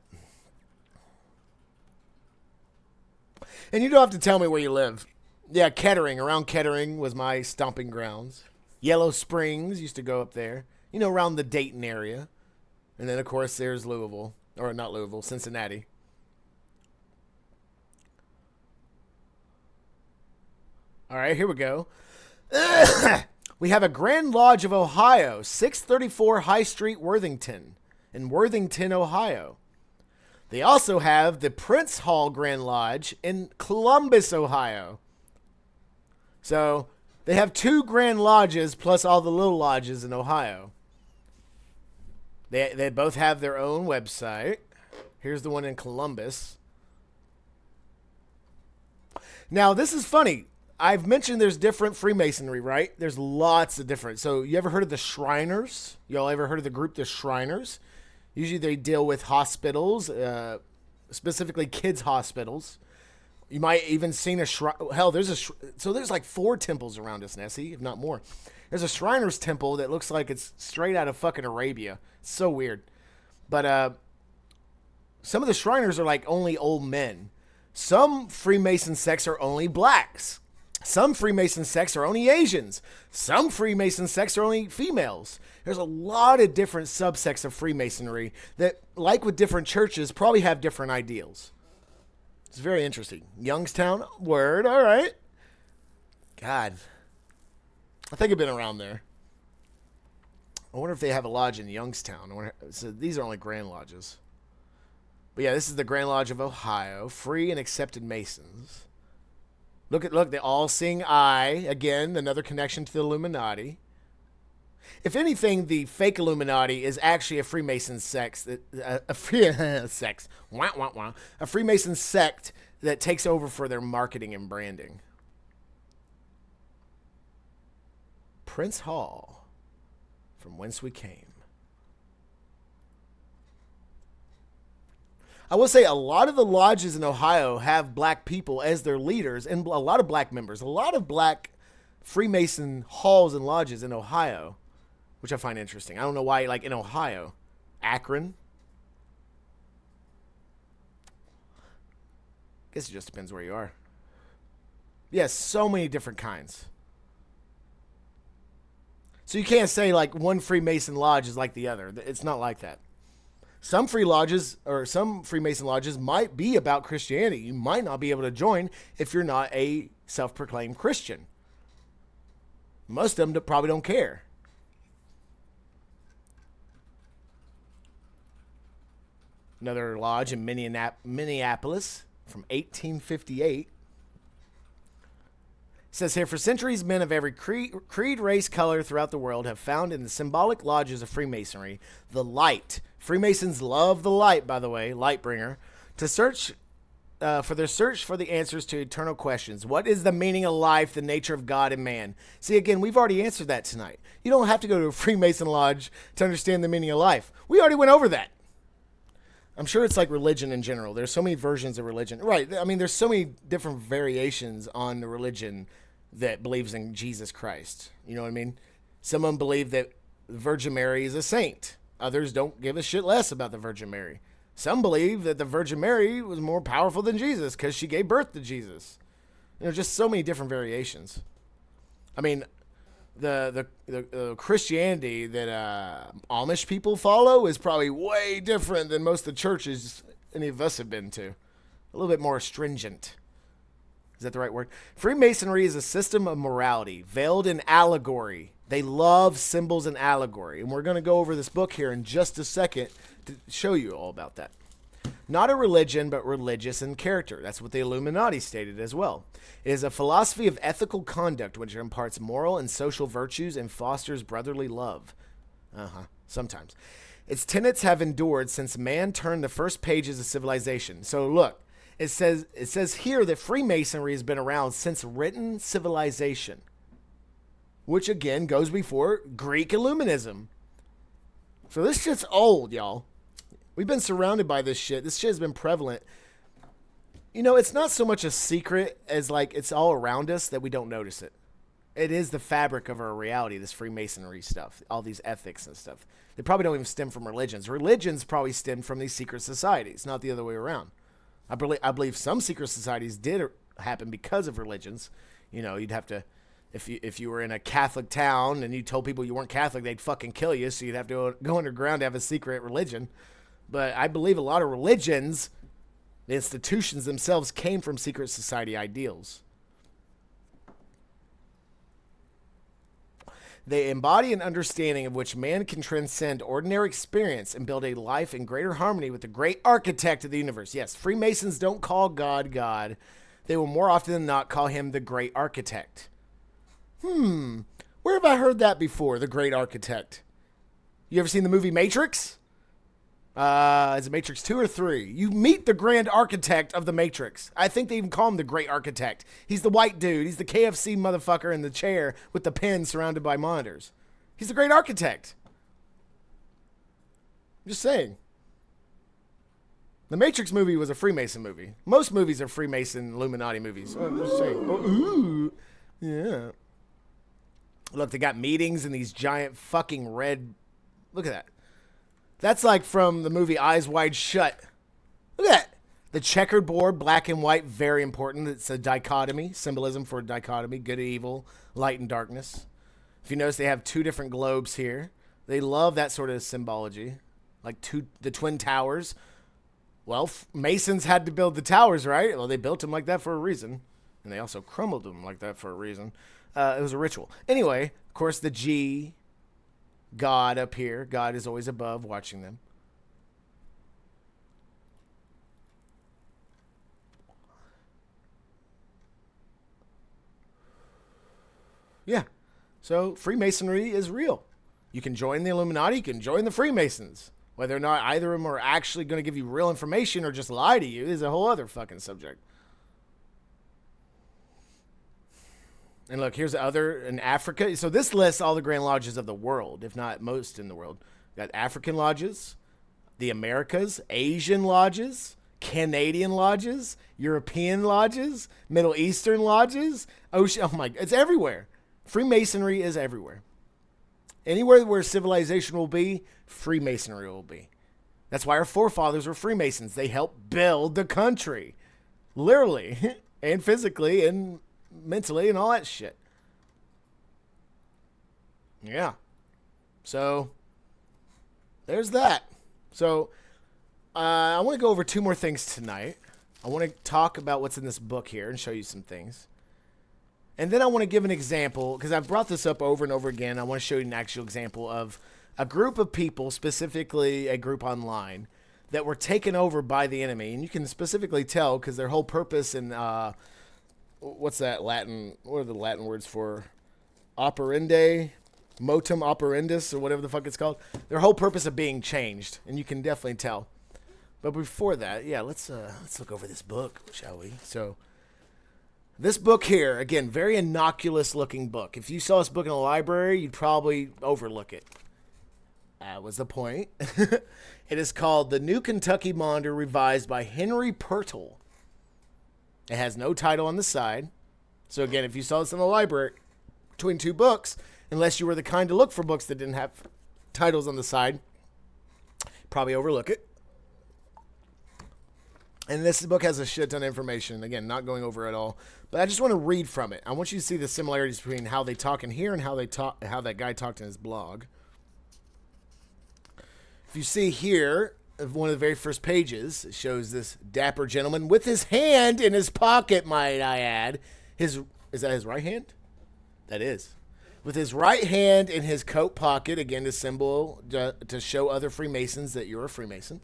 And you don't have to tell me where you live. Yeah, Kettering. Around Kettering was my stomping grounds. Yellow Springs, used to go up there. You know, around the Dayton area. And then, of course, there's Louisville. Or not Louisville, Cincinnati. All right, here we go. We have a Grand Lodge of Ohio, 634 High Street, Worthington. In Worthington, Ohio. They also have the Prince Hall Grand Lodge in Columbus, Ohio. So they have 2 Grand Lodges plus all the little lodges in Ohio. They both have their own website. Here's the one in Columbus. Now, this is funny. I've mentioned there's different Freemasonry, right? There's lots of different. So you ever heard of the Shriners? Y'all ever heard of the group, the Shriners? Usually they deal with hospitals, specifically kids' hospitals. You might even seen a shrine. Hell, so there's like 4 temples around us, Nessie, if not more. There's a Shriners temple that looks like it's straight out of fucking Arabia. It's so weird. But some of the Shriners are like only old men. Some Freemason sects are only blacks. Some Freemason sects are only Asians. Some Freemason sects are only females. There's a lot of different subsects of Freemasonry that, like with different churches, probably have different ideals. It's very interesting. Youngstown, word, all right. God, I think I've been around there. I wonder if they have a lodge in Youngstown. So these are only Grand Lodges. But yeah, this is the Grand Lodge of Ohio. Free and accepted Masons. Look, the all-seeing eye. Again, another connection to the Illuminati. If anything, the fake Illuminati is actually a Freemason sect. A Freemason sect that takes over for their marketing and branding. Prince Hall, from whence we came. I will say a lot of the lodges in Ohio have black people as their leaders and a lot of black members. A lot of black Freemason halls and lodges in Ohio, which I find interesting. I don't know why, like in Ohio. Akron. Guess it just depends where you are. Yes, so many different kinds. So you can't say like one Freemason lodge is like the other. It's not like that. Some some Freemason lodges might be about Christianity. You might not be able to join if you're not a self-proclaimed Christian. Most of them probably don't care. Another lodge in Minneapolis from 1858. It says here, for centuries, men of every creed, race, color throughout the world have found in the symbolic lodges of Freemasonry the light. Freemasons love the light, by the way, light bringer, to search for their search for the answers to eternal questions. What is the meaning of life, the nature of God and man? See, again, we've already answered that tonight. You don't have to go to a Freemason lodge to understand the meaning of life. We already went over that. I'm sure it's like religion in general. There's so many versions of religion. Right. I mean, there's so many different variations on the religion that believes in Jesus Christ. You know what I mean? Some of them believe that the Virgin Mary is a saint. Others don't give a shit less about the Virgin Mary. Some believe that the Virgin Mary was more powerful than Jesus because she gave birth to Jesus. Just so many different variations. I mean, the Christianity that Amish people follow is probably way different than most of the churches any of us have been to. A little bit more stringent. Is that the right word? Freemasonry is a system of morality veiled in allegory. They love symbols and allegory. And we're going to go over this book here in just a second to show you all about that. Not a religion, but religious in character. That's what the Illuminati stated as well. It is a philosophy of ethical conduct which imparts moral and social virtues and fosters brotherly love. Sometimes. Its tenets have endured since man turned the first pages of civilization. So look, it says here that Freemasonry has been around since written civilization, which again goes before Greek Illuminism. So this shit's old, y'all. We've been surrounded by this shit. This shit has been prevalent. It's not so much a secret as like it's all around us that we don't notice it. It is the fabric of our reality, this Freemasonry stuff, all these ethics and stuff. They probably don't even stem from religions. Religions probably stem from these secret societies, not the other way around. I believe some secret societies did happen because of religions. You'd have to, if you were in a Catholic town and you told people you weren't Catholic, they'd fucking kill you. So you'd have to go underground to have a secret religion. But I believe a lot of religions, the institutions themselves, came from secret society ideals. They embody an understanding of which man can transcend ordinary experience and build a life in greater harmony with the great architect of the universe. Yes, Freemasons don't call God God. They will more often than not call him the great architect. Where have I heard that before, the great architect? You ever seen the movie Matrix? Is it Matrix 2 or 3? You meet the grand architect of the Matrix. I think they even call him the great architect. He's the white dude. He's the KFC motherfucker in the chair with the pen surrounded by monitors. He's the great architect. I'm just saying. The Matrix movie was a Freemason movie. Most movies are Freemason Illuminati movies. I'm just saying. Oh, ooh. Yeah. Look, they got meetings in these giant fucking red... Look at that. That's like from the movie Eyes Wide Shut. Look at that. The checkered board, black and white, very important. It's a dichotomy, symbolism for a dichotomy, good and evil, light and darkness. If you notice, they have two different globes here. They love that sort of symbology, like the Twin Towers. Well, Masons had to build the towers, right? Well, they built them like that for a reason, and they also crumbled them like that for a reason. It was a ritual. Anyway, of course, the G... God up here. God is always above watching them. Yeah. So Freemasonry is real. You can join the Illuminati. You can join the Freemasons. Whether or not either of them are actually going to give you real information or just lie to you is a whole other fucking subject. And look, here's the other in Africa. So this lists all the Grand Lodges of the world, if not most in the world. We've got African lodges, the Americas, Asian lodges, Canadian lodges, European lodges, Middle Eastern lodges, ocean. Oh my, it's everywhere. Freemasonry is everywhere. Anywhere where civilization will be, Freemasonry will be. That's why our forefathers were Freemasons. They helped build the country, literally and physically and mentally and all that shit. Yeah. So there's that. So I want to go over two more things tonight. I want to talk about what's in this book here and show you some things. And then I want to give an example, because I've brought this up over and over again. I want to show you an actual example of a group of people, specifically a group online, that were taken over by the enemy. And you can specifically tell because their whole purpose in what's that Latin? What are the Latin words for operandi, motum operandus, or whatever the fuck it's called? Their whole purpose of being changed, and you can definitely tell. But before that, yeah, let's look over this book, shall we? So this book here, again, very innocuous looking book. If you saw this book in a library, you'd probably overlook it. That was the point. It is called The New Kentucky Monitor, revised by Henry Purtle. It has no title on the side. So again, if you saw this in the library between two books, unless you were the kind to look for books that didn't have titles on the side, probably overlook it. And this book has a shit ton of information. Again, not going over it all, but I just want to read from it. I want you to see the similarities between how they talk in here and how that guy talked in his blog. If you see here, one of the very first pages, it shows this dapper gentleman with his hand in his pocket, might I add. Is that his right hand? That is. With his right hand in his coat pocket, again, to symbol, to show other Freemasons that you're a Freemason.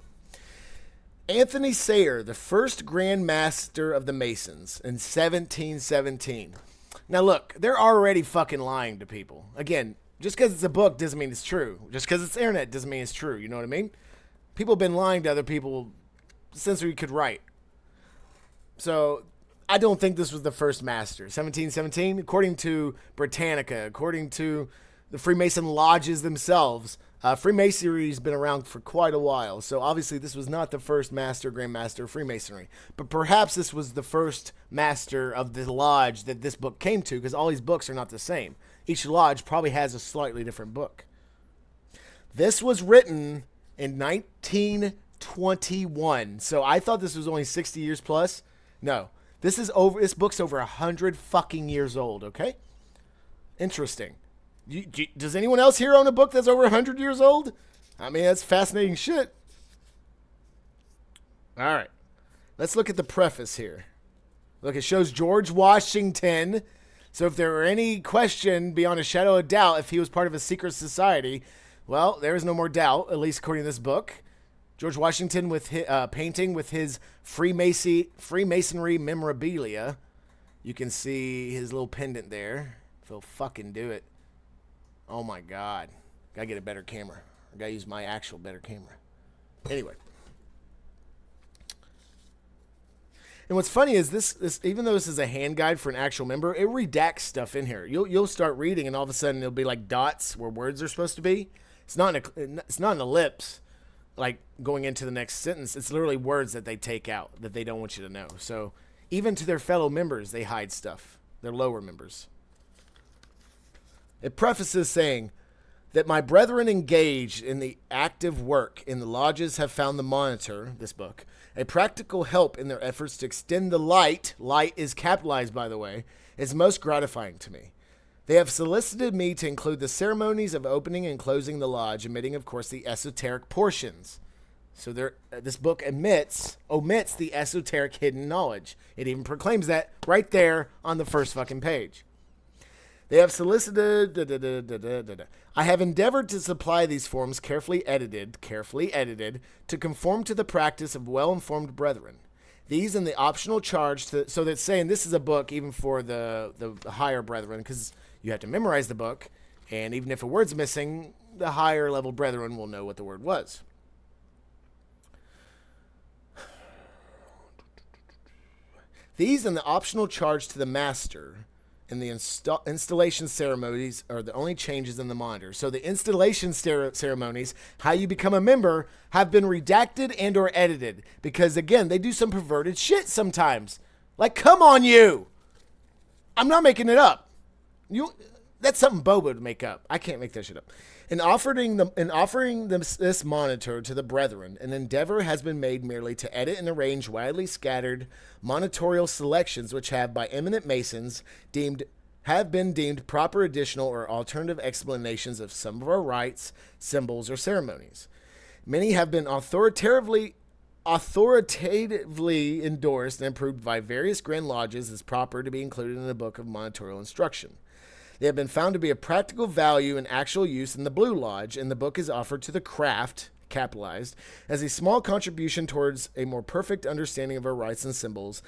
Anthony Sayer, the first Grand Master of the Masons in 1717. Now look, they're already fucking lying to people. Again, just because it's a book doesn't mean it's true. Just because it's internet doesn't mean it's true. You know what I mean? People have been lying to other people since we could write. So I don't think this was the first master. 1717, according to Britannica, according to the Freemason lodges themselves, Freemasonry's been around for quite a while. So obviously this was not the first master, Grand Master of Freemasonry. But perhaps this was the first master of the lodge that this book came to, because all these books are not the same. Each lodge probably has a slightly different book. This was written in 1921. So I thought this was only 60 years plus. No. This book's over 100 fucking years old, okay? Interesting. Does anyone else here own a book that's over 100 years old? I mean, that's fascinating shit. All right. Let's look at the preface here. Look, it shows George Washington. So if there were any question beyond a shadow of doubt if he was part of a secret society, well, there is no more doubt, at least according to this book. George Washington with painting with his Freemasonry memorabilia. You can see his little pendant there. If he'll fucking do it. Oh my God. Gotta get a better camera. I gotta use my actual better camera. Anyway. And what's funny is this even though this is a hand guide for an actual member, it redacts stuff in here. You'll start reading and all of a sudden it'll be like dots where words are supposed to be. It's not an ellipse like going into the next sentence. It's literally words that they take out that they don't want you to know. So even to their fellow members, they hide stuff. Their lower members. It prefaces saying that my brethren engaged in the active work in the lodges have found the Monitor, this book, a practical help in their efforts to extend the light is capitalized by the way, is most gratifying to me. They have solicited me to include the ceremonies of opening and closing the lodge, omitting of course the esoteric portions. So this book omits the esoteric hidden knowledge. It even proclaims that right there on the first fucking page. They have solicited... I have endeavored to supply these forms carefully edited, to conform to the practice of well-informed brethren. These and the optional charge so that's saying this is a book even for the higher brethren, because you have to memorize the book, and even if a word's missing, the higher level brethren will know what the word was. These and the optional charge to the master and the installation ceremonies are the only changes in the Monitor. So the installation ceremonies, how you become a member, have been redacted and or edited. Because, again, they do some perverted shit sometimes. Like, come on, you! I'm not making it up. That's something Bobo would make up. I can't make that shit up. In offering this Monitor to the brethren, an endeavor has been made merely to edit and arrange widely scattered monitorial selections which have, by eminent Masons, have been deemed proper additional or alternative explanations of some of our rites, symbols, or ceremonies. Many have been authoritatively endorsed and approved by various Grand Lodges as proper to be included in the Book of Monitorial Instruction. They have been found to be of practical value and actual use in the Blue Lodge, and the book is offered to the craft, capitalized, as a small contribution towards a more perfect understanding of our rites and symbols,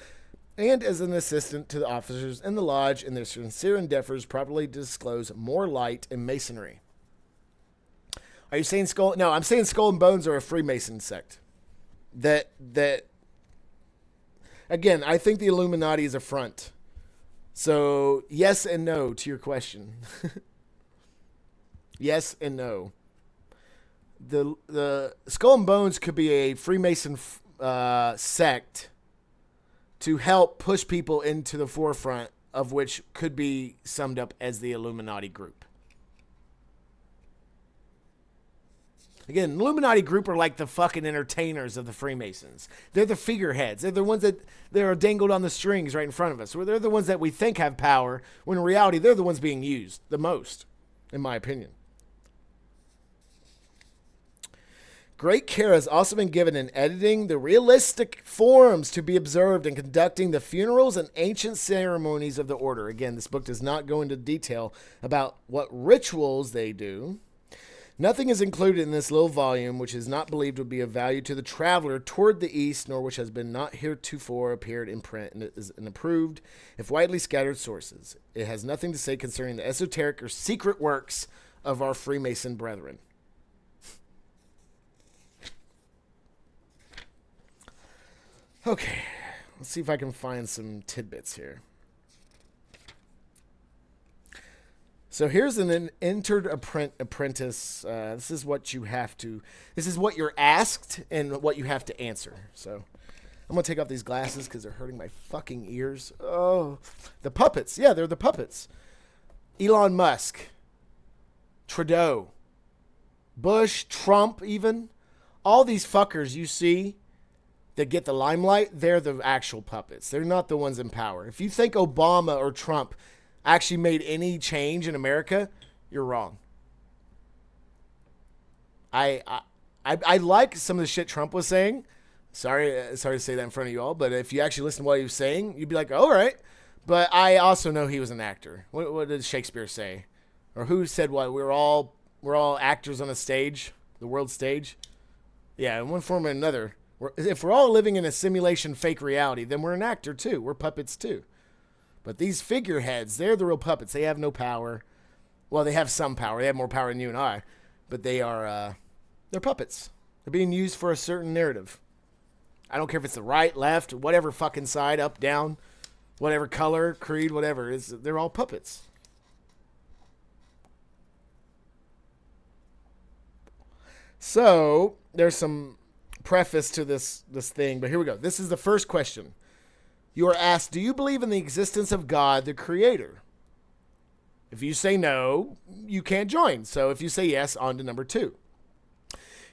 and as an assistant to the officers in the lodge in their sincere endeavors properly to disclose more light in Masonry. Are you saying Skull? No, I'm saying Skull and Bones are a Freemason sect. That again, I think the Illuminati is a front. So, yes and no to your question. Yes and no. The Skull and Bones could be a Freemason sect to help push people into the forefront of which could be summed up as the Illuminati group. Again, Illuminati group are like the fucking entertainers of the Freemasons. They're the figureheads. They're the ones that are dangled on the strings right in front of us. Or they're the ones that we think have power, when in reality, they're the ones being used the most, in my opinion. Great care has also been given in editing the realistic forms to be observed in conducting the funerals and ancient ceremonies of the order. Again, this book does not go into detail about what rituals they do. Nothing is included in this little volume which is not believed to be of value to the traveler toward the east, nor which has been not heretofore appeared in print and is an approved, if widely scattered, sources. It has nothing to say concerning the esoteric or secret works of our Freemason brethren. Okay, let's see if I can find some tidbits here. So here's an entered apprentice. This is what you're asked and what you have to answer. So I'm going to take off these glasses because they're hurting my fucking ears. Oh, the puppets. Yeah, they're the puppets. Elon Musk, Trudeau, Bush, Trump even. All these fuckers you see that get the limelight, they're the actual puppets. They're not the ones in power. If you think Obama or Trump actually made any change in America, you're wrong. I like some of the shit Trump was saying. Sorry to say that in front of you all, but if you actually listen to what he was saying, you'd be like, all right. But I also know he was an actor. What did Shakespeare say? Or who said what? We're all actors on a stage, the world stage. Yeah, in one form or another. If we're all living in a simulation fake reality, then we're an actor too. We're puppets too. But these figureheads, they're the real puppets. They have no power. Well, they have some power. They have more power than you and I. But they're puppets. They're being used for a certain narrative. I don't care if it's the right, left, whatever fucking side, up, down, whatever color, creed, whatever. They're all puppets. So, there's some preface to this thing, but here we go. This is the first question. You are asked, do you believe in the existence of God, the Creator? If you say no, you can't join. So if you say yes, on to number 2.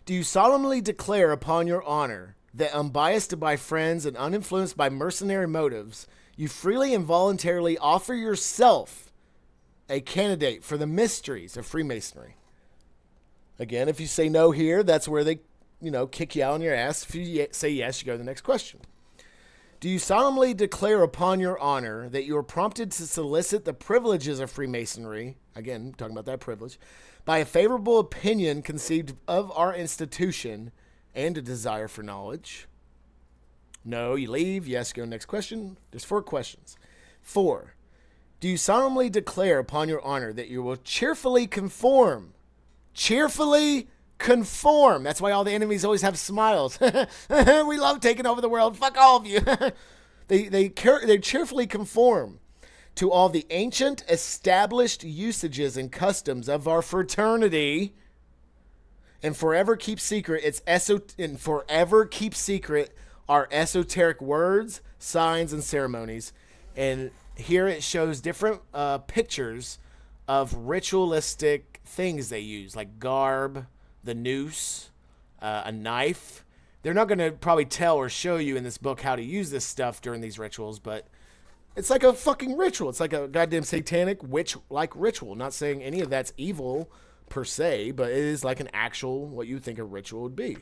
Do you solemnly declare upon your honor that unbiased by friends and uninfluenced by mercenary motives, you freely and voluntarily offer yourself a candidate for the mysteries of Freemasonry? Again, if you say no here, that's where they, kick you out on your ass. If you say yes, you go to the next question. Do you solemnly declare upon your honor that you are prompted to solicit the privileges of Freemasonry, again, talking about that privilege, by a favorable opinion conceived of our institution and a desire for knowledge? No, you leave. Yes, go next question. There's 4 questions. 4, do you solemnly declare upon your honor that you will cheerfully conform? Cheerfully conform. That's why all the enemies always have smiles. We love taking over the world. Fuck all of you. They cheerfully conform to all the ancient established usages and customs of our fraternity, and forever keep secret our esoteric words, signs, and ceremonies. And here it shows different pictures of ritualistic things they use, like garb, the noose, a knife. They're not going to probably tell or show you in this book how to use this stuff during these rituals, but it's like a fucking ritual. It's like a goddamn satanic witch-like ritual. Not saying any of that's evil per se, but it is like an actual, what you think a ritual would be.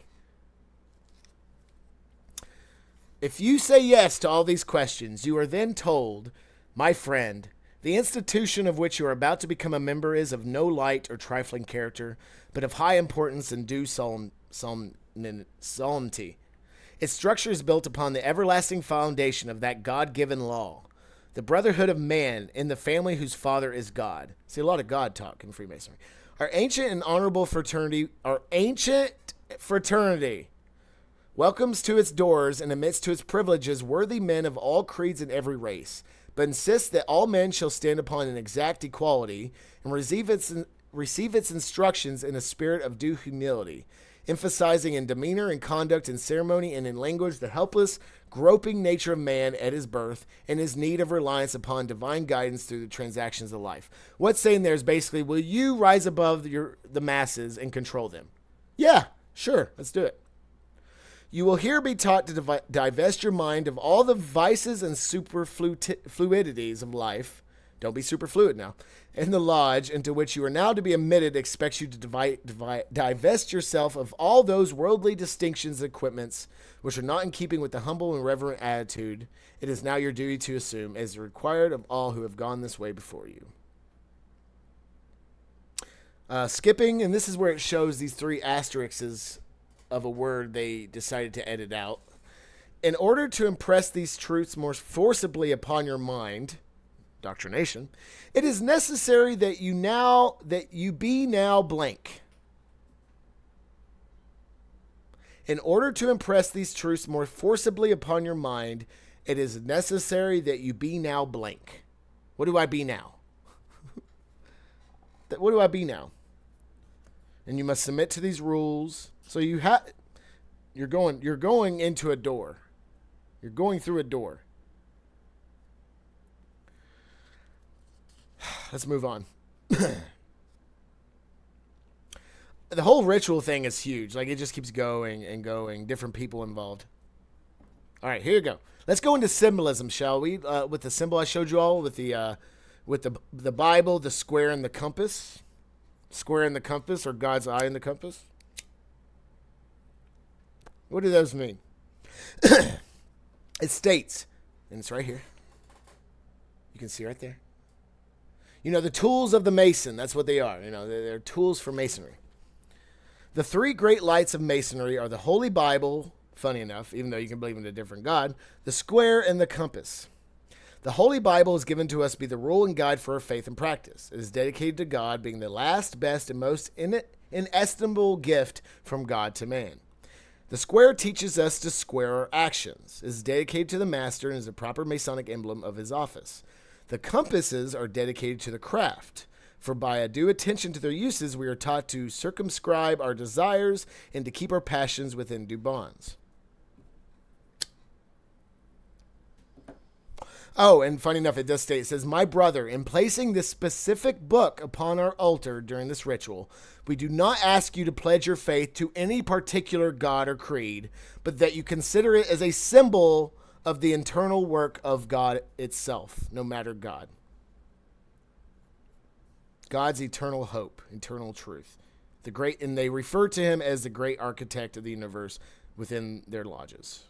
If you say yes to all these questions, you are then told, my friend, the institution of which you are about to become a member is of no light or trifling character, but of high importance and due solemnity. Its structure is built upon the everlasting foundation of that God-given law, the brotherhood of man in the family whose father is God. See, a lot of God talk in Freemasonry. Our ancient and honorable fraternity welcomes to its doors and admits to its privileges worthy men of all creeds and every race, but insists that all men shall stand upon an exact equality and receive its instructions in a spirit of due humility, emphasizing in demeanor and conduct and ceremony and in language the helpless, groping nature of man at his birth and his need of reliance upon divine guidance through the transactions of life. What's saying there is basically, will you rise above the masses and control them? Yeah, sure. Let's do it. You will here be taught to divest your mind of all the vices and superfluidities of life. Don't be superfluid now. And the lodge into which you are now to be admitted expects you to divest yourself of all those worldly distinctions and equipments which are not in keeping with the humble and reverent attitude it is now your duty to assume as required of all who have gone this way before you. Skipping, and this is where it shows these 3 asterisks of a word they decided to edit out. In order to impress these truths more forcibly upon your mind, doctrination, it is necessary that you be now blank. In order to impress these truths more forcibly upon your mind, it is necessary that you be now blank. What do I be now? What do I be now? And you must submit to these rules. So you're going into a door. You're going through a door. Let's move on. The whole ritual thing is huge. Like, it just keeps going and going. Different people involved. All right, here you go. Let's go into symbolism, shall we? With the symbol I showed you all, with the Bible, the square, and the compass. Square and the compass, or God's eye and the compass. What do those mean? It states, and it's right here. You can see right there. You know, the tools of the Mason, that's what they are. You know, they're tools for Masonry. The 3 great lights of Masonry are the Holy Bible, funny enough, even though you can believe in a different God, the square, and the compass. The Holy Bible is given to us to be the rule and guide for our faith and practice. It is dedicated to God, being the last, best, and most inestimable gift from God to man. The square teaches us to square our actions. It is dedicated to the master and is a proper Masonic emblem of his office. The compasses are dedicated to the craft, for by a due attention to their uses, we are taught to circumscribe our desires and to keep our passions within due bonds. Oh, and funny enough, it does state, it says, my brother, in placing this specific book upon our altar during this ritual, we do not ask you to pledge your faith to any particular God or creed, but that you consider it as a symbol of the internal work of God itself, no matter God. God's eternal hope, eternal truth. And they refer to him as the great architect of the universe within their lodges.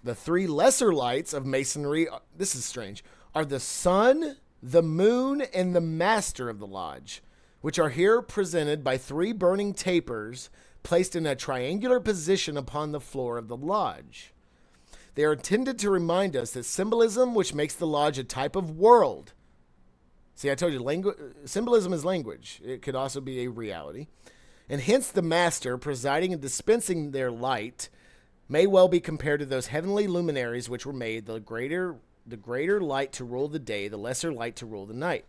The 3 lesser lights of Masonry, this is strange, are the sun, the moon, and the master of the lodge, which are here presented by 3 burning tapers placed in a triangular position upon the floor of the lodge. They are intended to remind us that symbolism, which makes the lodge a type of world. See, I told you, symbolism is language. It could also be a reality. And hence the master, presiding and dispensing their light, may well be compared to those heavenly luminaries which were made the greater light to rule the day, the lesser light to rule the night.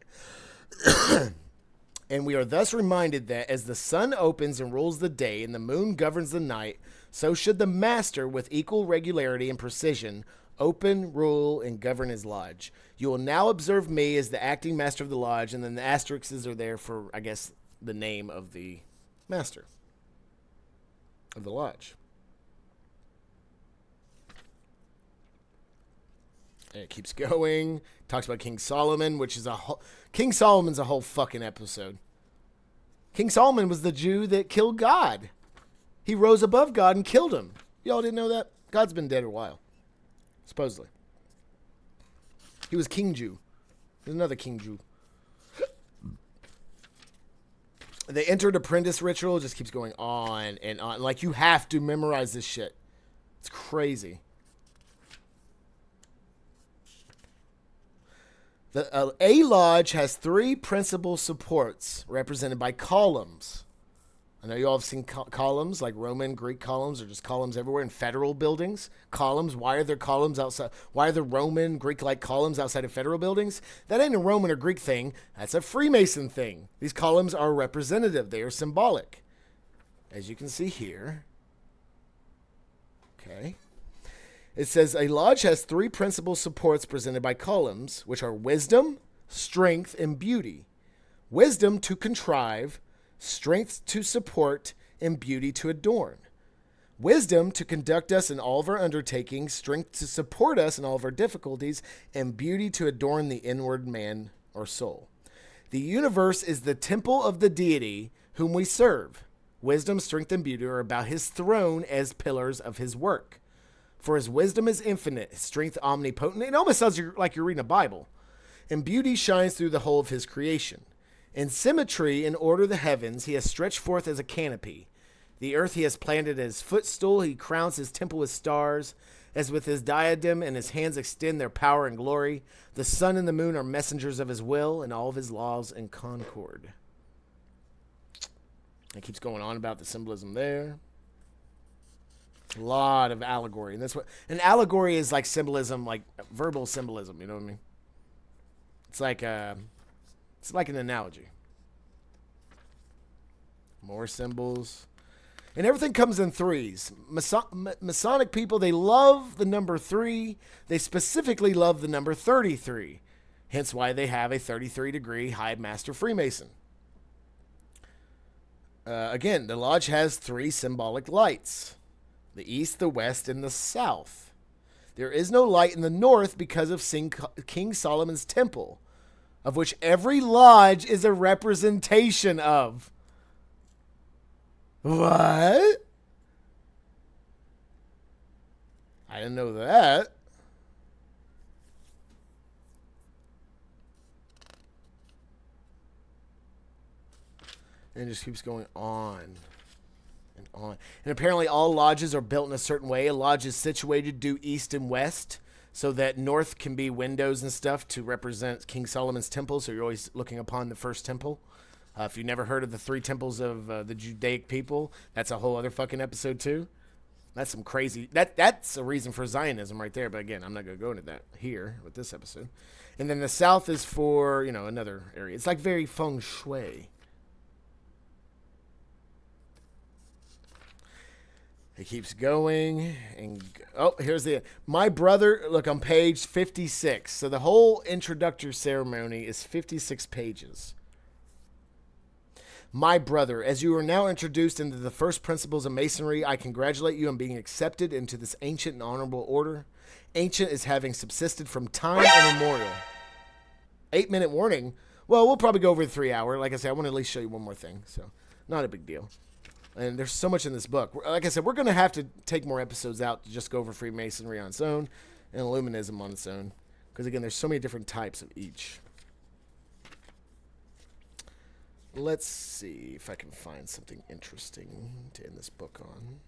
And we are thus reminded that as the sun opens and rules the day and the moon governs the night, so should the master, with equal regularity and precision, open, rule, and govern his lodge. You will now observe me as the acting master of the lodge, and then the asterisks are there for, I guess, the name of the master of the lodge. And it keeps going. Talks about King Solomon, which is King Solomon's a whole fucking episode. King Solomon was the Jew that killed God. He rose above God and killed him. Y'all didn't know that? God's been dead a while. Supposedly. He was King Jew. There's another King Jew. The entered apprentice ritual just keeps going on and on. Like, you have to memorize this shit. It's crazy. A lodge has 3 principal supports represented by columns. I know you all have seen columns, like Roman, Greek columns, or just columns everywhere in federal buildings. Columns, why are there columns outside? Why are there Roman, Greek-like columns outside of federal buildings? That ain't a Roman or Greek thing. That's a Freemason thing. These columns are representative. They are symbolic. As you can see here. Okay. It says a lodge has 3 principal supports presented by columns, which are wisdom, strength, and beauty. Wisdom to contrive, strength to support, and beauty to adorn. Wisdom to conduct us in all of our undertakings, strength to support us in all of our difficulties, and beauty to adorn the inward man or soul. The universe is the temple of the deity whom we serve. Wisdom, strength, and beauty are about his throne as pillars of his work. For his wisdom is infinite, his strength omnipotent. It almost sounds like you're reading a Bible. And beauty shines through the whole of his creation. In symmetry and order the heavens, he has stretched forth as a canopy. The earth he has planted as footstool. He crowns his temple with stars. As with his diadem and his hands extend their power and glory. The sun and the moon are messengers of his will and all of his laws in concord. It keeps going on about the symbolism there. A lot of allegory. And that's what an allegory is, like symbolism, like verbal symbolism, you know what I mean? It's like an analogy. More symbols. And everything comes in threes. Masonic people, they love the number 3. They specifically love the number 33. Hence why they have a 33-degree High Master Freemason. Again, the lodge has 3 symbolic lights. The east, the west, and the south. There is no light in the north because of King Solomon's temple, of which every lodge is a representation of. What? I didn't know that. And it just keeps going on and on. And apparently all lodges are built in a certain way. A lodge is situated due east and west, so that north can be windows and stuff to represent King Solomon's temple. So you're always looking upon the first temple. If you've never heard of the 3 temples of the Judaic people, that's a whole other fucking episode too. That's some crazy. That's a reason for Zionism right there. But again, I'm not going to go into that here with this episode. And then the south is for, another area. It's like very feng shui. It keeps going, and here's my brother. Look on page 56. So the whole introductory ceremony is 56 pages. My brother, as you are now introduced into the first principles of Masonry, I congratulate you on being accepted into this ancient and honorable order. Ancient is having subsisted from time immemorial. 8-minute warning. Well, we'll probably go over the 3 hour. Like I said, I want to at least show you one more thing, so not a big deal. And there's so much in this book. Like I said, we're going to have to take more episodes out to just go over Freemasonry on its own and Illuminism on its own. Because, again, there's so many different types of each. Let's see if I can find something interesting to end this book on.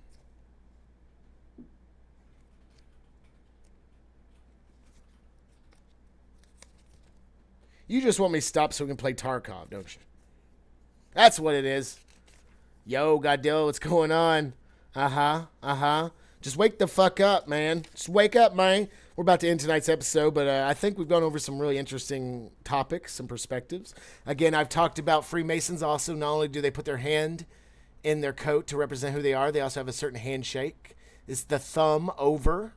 You just want me to stop so we can play Tarkov, don't you? That's what it is. Yo, Goddamn, what's going on? Just wake the fuck up, man. Just wake up, man. We're about to end tonight's episode, but I think we've gone over some really interesting topics, some perspectives. Again, I've talked about Freemasons also. Not only do they put their hand in their coat to represent who they are, they also have a certain handshake. It's the thumb over,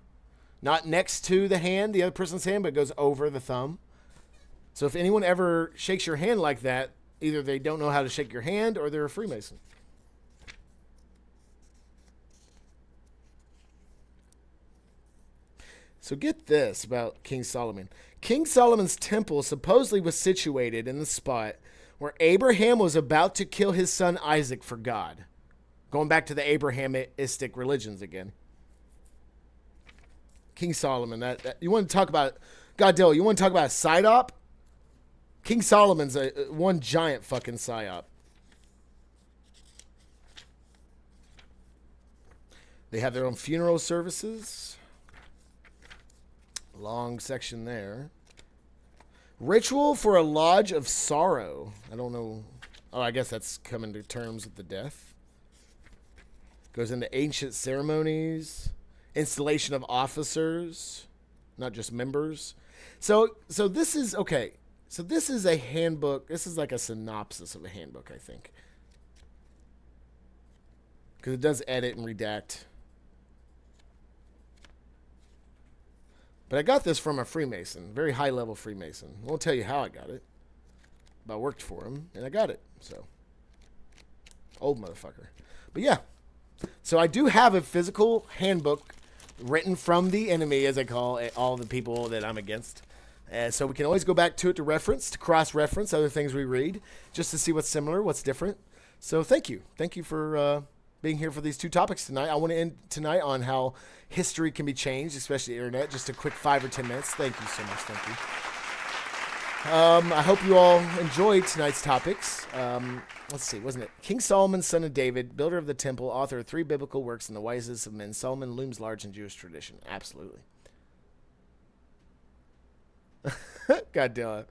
not next to the hand, the other person's hand, but it goes over the thumb. So if anyone ever shakes your hand like that, either they don't know how to shake your hand or they're a Freemason. So get this about King Solomon. King Solomon's temple supposedly was situated in the spot where Abraham was about to kill his son Isaac for God. Going back to the Abrahamistic religions again. King Solomon, that you want to talk about, Goddamn, you want to talk about a psyop? King Solomon's one giant fucking psyop. They have their own funeral services. Long section there. Ritual for a lodge of sorrow. I don't know. Oh, I guess that's coming to terms with the death. Goes into ancient ceremonies. Installation of officers. Not just members. So this is, okay. So this is a handbook. This is like a synopsis of a handbook, I think. Because it does edit and redact. But I got this from a Freemason, very high-level Freemason. I won't tell you how I got it, but I worked for him, and I got it. So, old motherfucker. But yeah, so I do have a physical handbook written from the enemy, as I call it, all the people that I'm against. So we can always go back to it to reference, to cross-reference other things we read, just to see what's similar, what's different. So thank you. Thank you for being here for these two topics tonight. I want to end tonight on how history can be changed, especially the internet. Just a quick 5 or 10 minutes. Thank you so much. Thank you. I hope you all enjoyed tonight's topics. Let's see, wasn't it? King Solomon, son of David, builder of the temple, author of 3 biblical works, and the wisest of men. Solomon looms large in Jewish tradition. Absolutely. God damn it.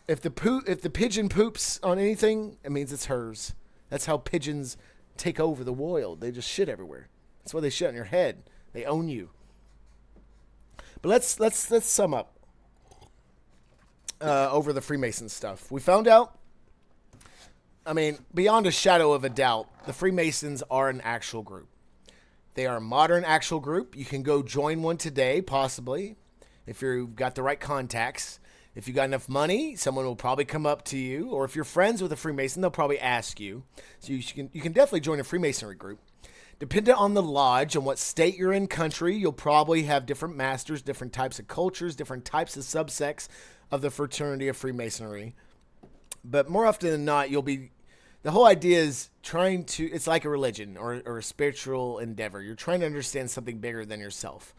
If the pigeon poops on anything, it means it's hers. That's how pigeons take over the world. They just shit everywhere. That's why they shit on your head. They own you. But let's sum up over the Freemason stuff. We found out, I mean, beyond a shadow of a doubt, the Freemasons are an actual group. They are a modern actual group. You can go join one today, possibly, if you've got the right contacts. If you got enough money, someone will probably come up to you. Or if you're friends with a Freemason, they'll probably ask you. So you can definitely join a Freemasonry group. Dependent on the lodge and what state you're in country, you'll probably have different masters, different types of cultures, different types of subsects of the fraternity of Freemasonry. But more often than not, the whole idea is it's like a religion or a spiritual endeavor. You're trying to understand something bigger than yourself.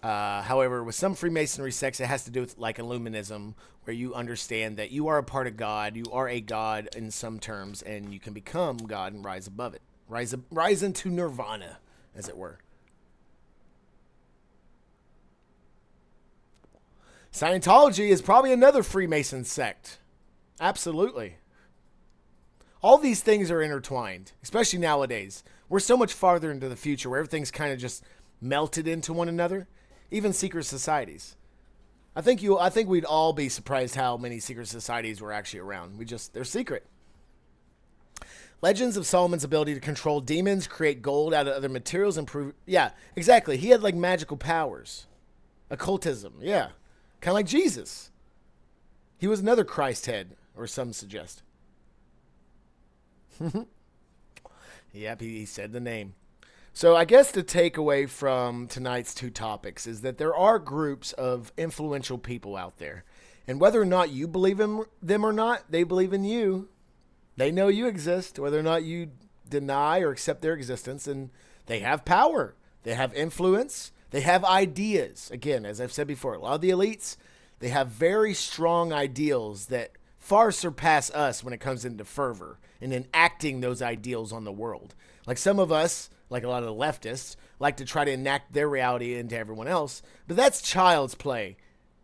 However, with some Freemasonry sects, it has to do with like Illuminism, where you understand that you are a part of God, you are a God in some terms, and you can become God and rise above it. Rise into nirvana, as it were. Scientology is probably another Freemason sect. Absolutely. All these things are intertwined, especially nowadays. We're so much farther into the future where everything's kind of just melted into one another. Even secret societies. I think we'd all be surprised how many secret societies were actually around. They're secret. Legends of Solomon's ability to control demons, create gold out of other materials, improve. Yeah, exactly. He had like magical powers. Occultism. Yeah. Kind of like Jesus. He was another Christ head, or some suggest. Yep, he said the name. So I guess the takeaway from tonight's two topics is that there are groups of influential people out there. And whether or not you believe in them or not, they believe in you. They know you exist, whether or not you deny or accept their existence. And they have power. They have influence. They have ideas. Again, as I've said before, a lot of the elites, they have very strong ideals that far surpass us when it comes into fervor and enacting those ideals on the world. Like some of us, like a lot of the leftists, like to try to enact their reality into everyone else. But that's child's play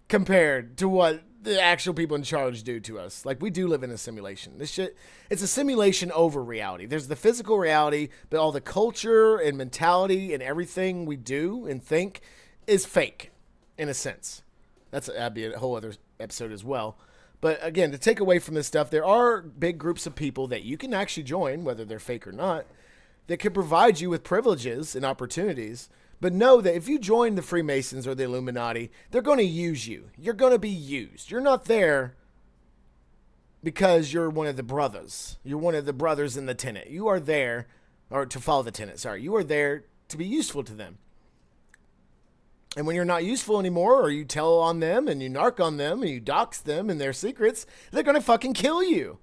compared to what the actual people in charge do to us. Like, we do live in a simulation. This shit, it's a simulation over reality. There's the physical reality, but all the culture and mentality and everything we do and think is fake, in a sense. That'd be a whole other episode as well. But again, to take away from this stuff, there are big groups of people that you can actually join, whether they're fake or not, that could provide you with privileges and opportunities. But know that if you join the Freemasons or the Illuminati, they're going to use you. You're going to be used. You're not there because you're one of the brothers. You're one of the brothers in the tenet. You are there, or to follow the tenet, sorry. You are there to be useful to them. And when you're not useful anymore, or you tell on them, and you narc on them, and you dox them and their secrets, they're going to fucking kill you.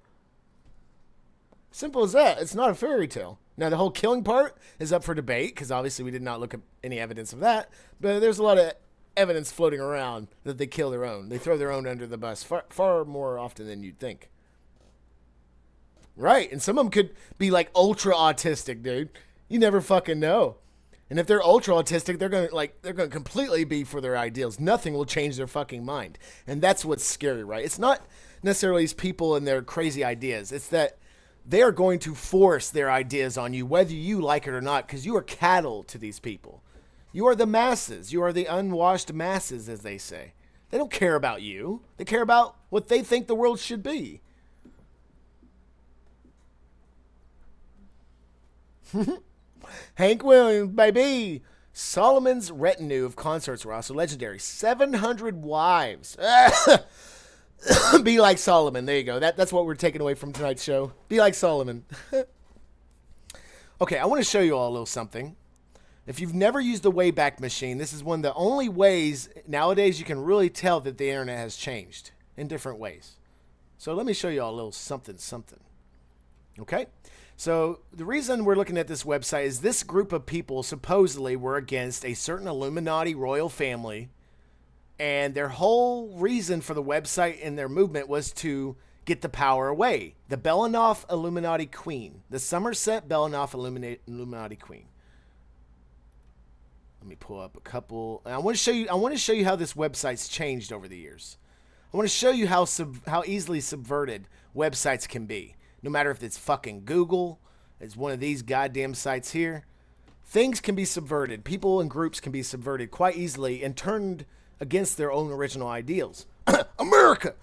Simple as that. It's not a fairy tale. Now, the whole killing part is up for debate, because obviously we did not look at any evidence of that. But there's a lot of evidence floating around that they kill their own. They throw their own under the bus far more often than you'd think. Right. And some of them could be like ultra autistic, dude. You never fucking know. And if they're ultra autistic, they're gonna completely be for their ideals. Nothing will change their fucking mind. And that's what's scary, right? It's not necessarily these people and their crazy ideas. It's that they are going to force their ideas on you, whether you like it or not, because you are cattle to these people. You are the masses. You are the unwashed masses, as they say. They don't care about you. They care about what they think the world should be. Hank Williams, baby. Solomon's retinue of consorts were also legendary. 700 wives. Be like Solomon. There you go. That's what we're taking away from tonight's show. Be like Solomon. Okay, I want to show you all a little something. If you've never used the Wayback Machine, this is one of the only ways nowadays you can really tell that the internet has changed in different ways. So let me show you all a little something. Okay? So the reason we're looking at this website is this group of people supposedly were against a certain Illuminati royal family, and their whole reason for the website and their movement was to get the power away. The Belanoff Illuminati Queen. The Somerset Belanoff Illuminati Queen. Let me pull up a couple. I want to show you how this website's changed over the years. I want to show you how easily subverted websites can be. No matter if it's fucking Google, it's one of these goddamn sites here. Things can be subverted. People and groups can be subverted quite easily and turned against their own original ideals. America!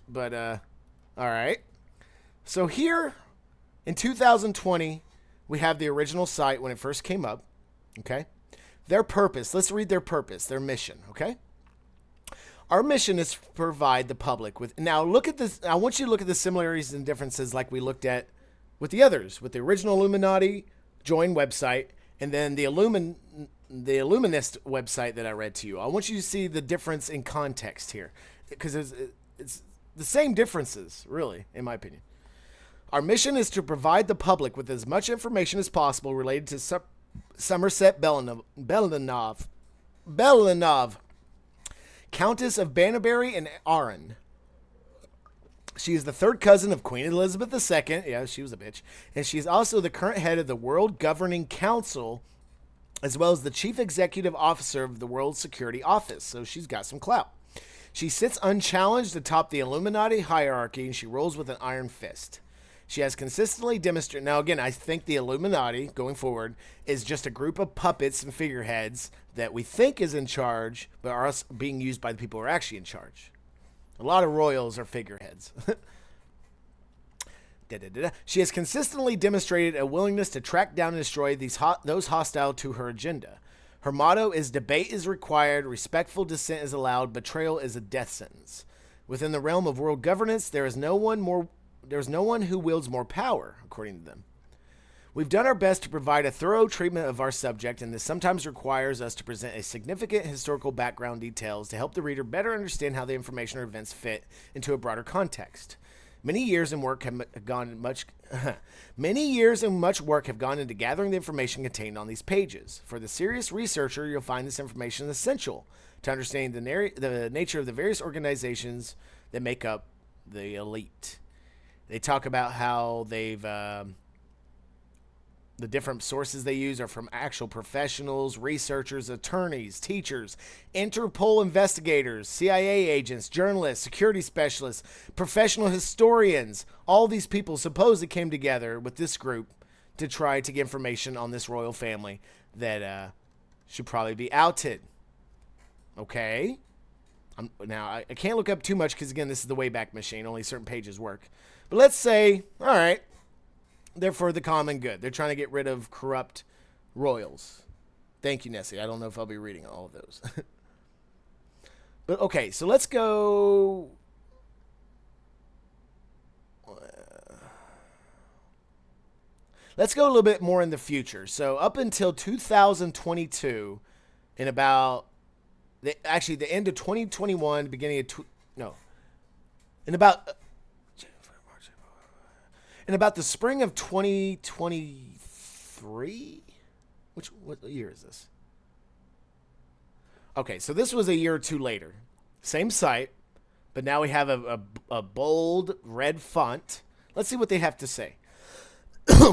But, all right. So here, in 2020, we have the original site when it first came up. Okay? Their purpose. Let's read their purpose, their mission. Okay? Our mission is to provide the public with... Now, look at this. I want you to look at the similarities and differences like we looked at with the others, with the original Illuminati join website, and then the Illuminist website that I read to you. I want you to see the difference in context here, because it's the same differences, really, in my opinion. Our mission is to provide the public with as much information as possible related to Somerset Belanoff, Countess of Banterbury and Arran. She is the third cousin of Queen Elizabeth II. Yeah, she was a bitch. And she is also the current head of the World Governing Council, as well as the chief executive officer of the World Security Office. So she's got some clout. She sits unchallenged atop the Illuminati hierarchy, and she rules with an iron fist. She has consistently demonstrated... Now, again, I think the Illuminati, going forward, is just a group of puppets and figureheads that we think is in charge, but are being used by the people who are actually in charge. A lot of royals are figureheads. She has consistently demonstrated a willingness to track down and destroy those hostile to her agenda. Her motto is debate is required, respectful dissent is allowed, betrayal is a death sentence. Within the realm of world governance, there is no one who wields more power, according to them. We've done our best to provide a thorough treatment of our subject, and this sometimes requires us to present a significant historical background details to help the reader better understand how the information or events fit into a broader context. Many years and much work have gone into gathering the information contained on these pages. For the serious researcher, you'll find this information essential to understanding the nature of the various organizations that make up the elite. They talk about how they've the different sources they use are from actual professionals, researchers, attorneys, teachers, Interpol investigators, CIA agents, journalists, security specialists, professional historians. All these people supposedly came together with this group to try to get information on this royal family that should probably be outed. Okay? Now, I can't look up too much because, again, this is the Wayback Machine. Only certain pages work. But let's say, all right, they're for the common good. They're trying to get rid of corrupt royals. Thank you, Nessie. I don't know if I'll be reading all of those. But, okay, so let's go... Let's go a little bit more in the future. So up until 2022, in about... Actually, the end of 2021, beginning of... In about the spring of 2023? What year is this? Okay, so this was a year or two later. Same site, but now we have a bold red font. Let's see what they have to say.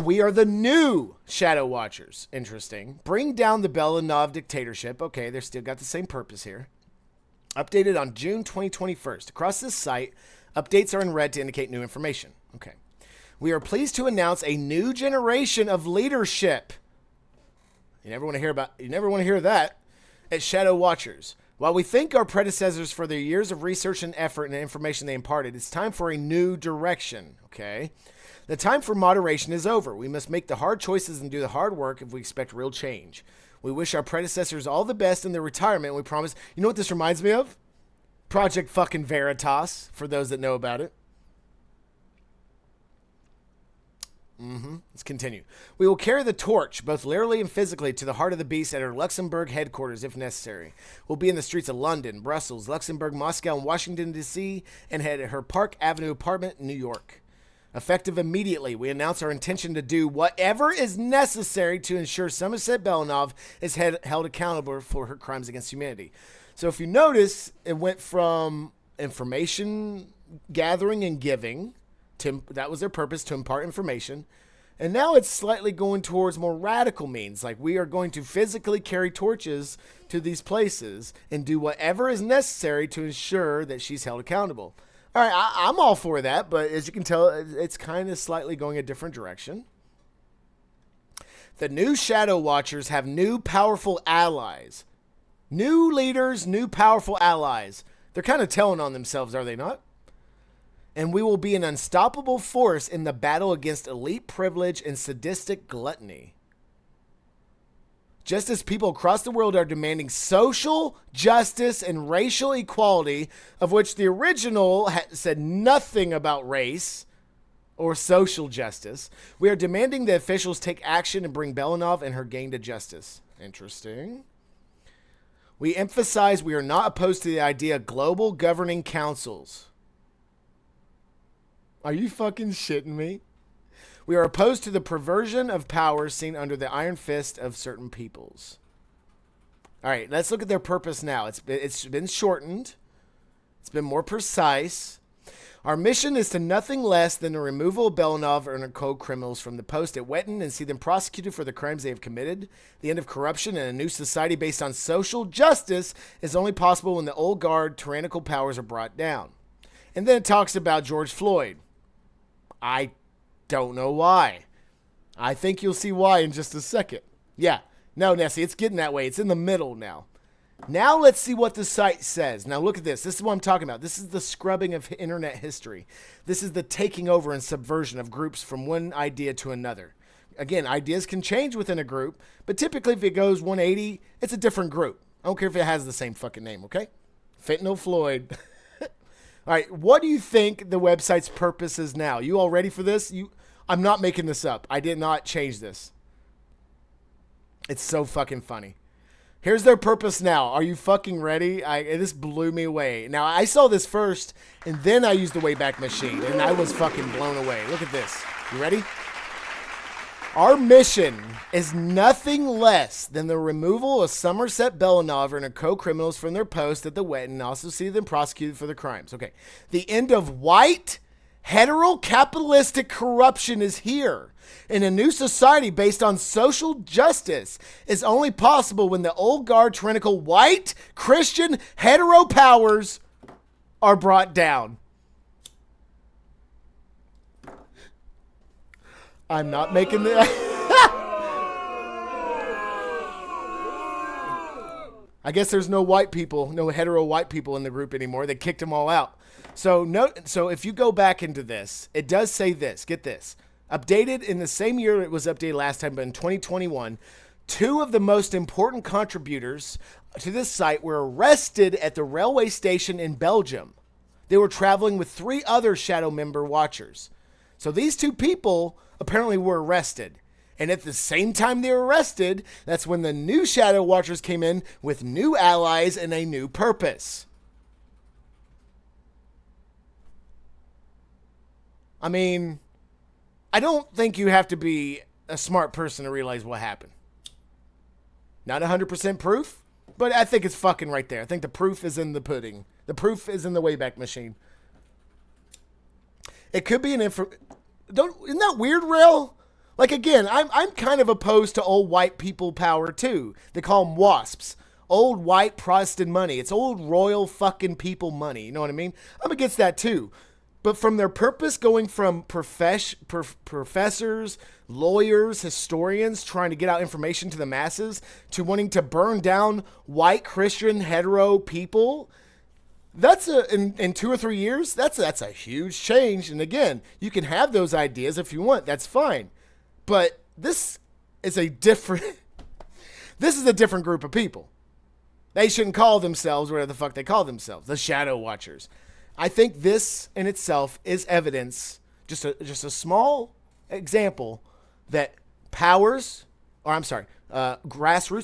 We are the new Shadow Watchers. Interesting. Bring down the Belanov dictatorship. Okay, they're still got the same purpose here. Updated on June 2021. Across this site, updates are in red to indicate new information. Okay. We are pleased to announce a new generation of leadership. You never want to hear that at Shadow Watchers. While we thank our predecessors for their years of research and effort and the information they imparted, it's time for a new direction. Okay. The time for moderation is over. We must make the hard choices and do the hard work if we expect real change. We wish our predecessors all the best in their retirement. We promise. You know what this reminds me of? Project fucking Veritas, for those that know about it. Let's continue. We will carry the torch, both literally and physically, to the heart of the beast at our Luxembourg headquarters, if necessary. We'll be in the streets of London, Brussels, Luxembourg, Moscow, and Washington, D.C., and at her Park Avenue apartment in New York. Effective immediately, we announce our intention to do whatever is necessary to ensure Somerset Belanov is held accountable for her crimes against humanity. So if you notice, it went from information gathering and giving, that was their purpose, to impart information. And now it's slightly going towards more radical means. Like, we are going to physically carry torches to these places and do whatever is necessary to ensure that she's held accountable. All right, I'm all for that, but as you can tell, it's kind of slightly going a different direction. The new Shadow Watchers have new powerful allies. New leaders, new powerful allies. They're kind of telling on themselves, are they not? And we will be an unstoppable force in the battle against elite privilege and sadistic gluttony. Just as people across the world are demanding social justice and racial equality, of which the original said nothing about race or social justice, we are demanding that officials take action and bring Belanov and her gang to justice. Interesting. We emphasize we are not opposed to the idea of global governing councils. Are you fucking shitting me? We are opposed to the perversion of power seen under the iron fist of certain peoples. All right, let's look at their purpose now. It's been shortened. It's been more precise. Our mission is to nothing less than the removal of Belanov and her co-criminals from the post at Wetton and see them prosecuted for the crimes they have committed. The end of corruption and a new society based on social justice is only possible when the old guard tyrannical powers are brought down. And then it talks about George Floyd. I don't know why. I think you'll see why in just a second. Yeah. No, Nessie, it's getting that way. It's in the middle now. Now let's see what the site says. Now look at this. This is what I'm talking about. This is the scrubbing of internet history. This is the taking over and subversion of groups from one idea to another. Again, ideas can change within a group, but typically if it goes 180, it's a different group. I don't care if it has the same fucking name, okay? Fentanyl Floyd. All right, what do you think the website's purpose is now? You all ready for this? I'm not making this up. I did not change this. It's so fucking funny. Here's their purpose now. Are you fucking ready? This blew me away. Now, I saw this first, and then I used the Wayback Machine, and I was fucking blown away. Look at this. You ready? Our mission is nothing less than the removal of Somerset Belanov and her co-criminals from their post at the Wetton and also see them prosecuted for their crimes. Okay. The end of white, hetero-capitalistic corruption is here. And a new society based on social justice is only possible when the old guard tyrannical white, Christian, hetero powers are brought down. I'm not making the... I guess there's no white people, no hetero white people in the group anymore. They kicked them all out. So if you go back into this, it does say this. Get this. Updated in the same year it was updated last time, but in 2021, 2 of the most important contributors to this site were arrested at the railway station in Belgium. They were traveling with 3 other Shadow member watchers. So these 2 people apparently were arrested. And at the same time they were arrested, that's when the new Shadow Watchers came in with new allies and a new purpose. I mean, I don't think you have to be a smart person to realize what happened. Not 100% proof, but I think it's fucking right there. I think the proof is in the pudding. The proof is in the Wayback Machine. It could be isn't that weird, Rail? Like, again, I'm kind of opposed to old white people power, too. They call them WASPs. Old white Protestant money. It's old royal fucking people money. You know what I mean? I'm against that, too. But from their purpose going from professors, lawyers, historians trying to get out information to the masses to wanting to burn down white Christian hetero people... That's in 2 or 3 years, that's a huge change. And again, you can have those ideas if you want. That's fine. But this is a different This is a different group of people. They shouldn't call themselves whatever the fuck they call themselves, the Shadow Watchers. I think this in itself is evidence, just a small example that grassroots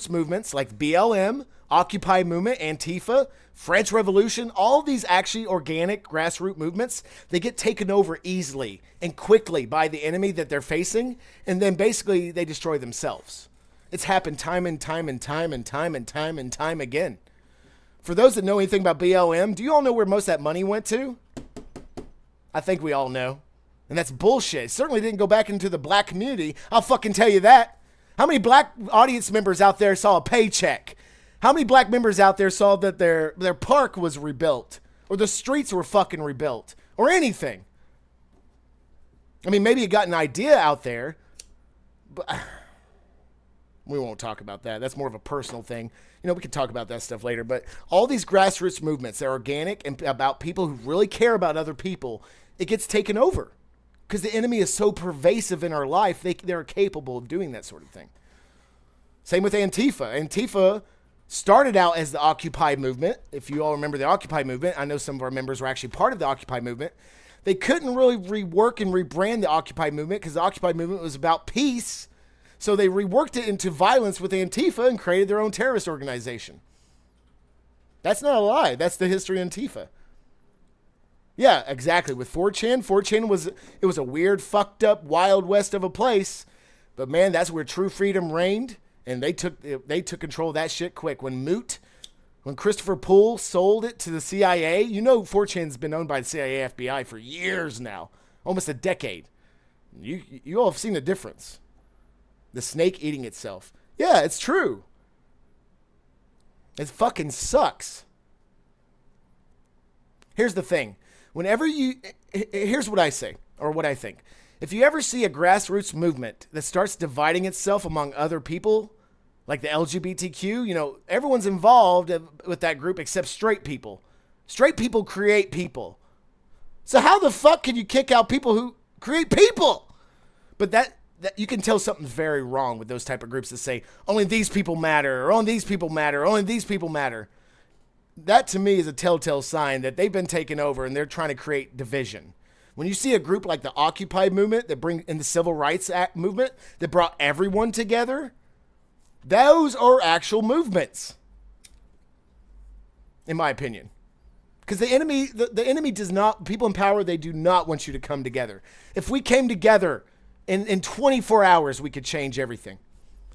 movements like BLM, Occupy movement, Antifa, French Revolution, all these actually organic grassroots movements, they get taken over easily and quickly by the enemy that they're facing, and then basically they destroy themselves. It's happened time and time again. For those that know anything about BLM, do you all know where most of that money went to? I think we all know. And that's bullshit. It certainly didn't go back into the black community. I'll fucking tell you that. How many black audience members out there saw a paycheck? How many black members out there saw that their park was rebuilt? Or the streets were fucking rebuilt? Or anything? I mean, maybe you got an idea out there, but we won't talk about that. That's more of a personal thing. You know, we can talk about that stuff later. But all these grassroots movements, they're organic and about people who really care about other people. It gets taken over because the enemy is so pervasive in our life. They're capable of doing that sort of thing. Same with Antifa. Antifa started out as the Occupy movement. If you all remember the Occupy movement, I know some of our members were actually part of the Occupy movement. They couldn't really rework and rebrand the Occupy movement because the Occupy movement was about peace. So they reworked it into violence with Antifa and created their own terrorist organization. That's not a lie. That's the history of Antifa. Yeah, exactly. With 4chan, 4chan was a weird, fucked up, wild west of a place. But man, that's where true freedom reigned. And they took control of that shit quick. When Christopher Poole sold it to the CIA, you know 4chan's been owned by the CIA, FBI for years now. Almost a decade. You all have seen the difference. The snake eating itself. Yeah, it's true. It fucking sucks. Here's the thing. Here's what I say, or what I think. If you ever see a grassroots movement that starts dividing itself among other people, like the LGBTQ, you know, everyone's involved with that group except straight people. Straight people create people. So how the fuck can you kick out people who create people? But that you can tell something's very wrong with those type of groups that say, only these people matter, or only these people matter, or only these people matter. That to me is a telltale sign that they've been taken over and they're trying to create division. When you see a group like the Occupy movement that bring in the Civil Rights Act movement that brought everyone together, those are actual movements, in my opinion. Because the enemy does not, people in power, they do not want you to come together. If we came together in 24 hours, we could change everything.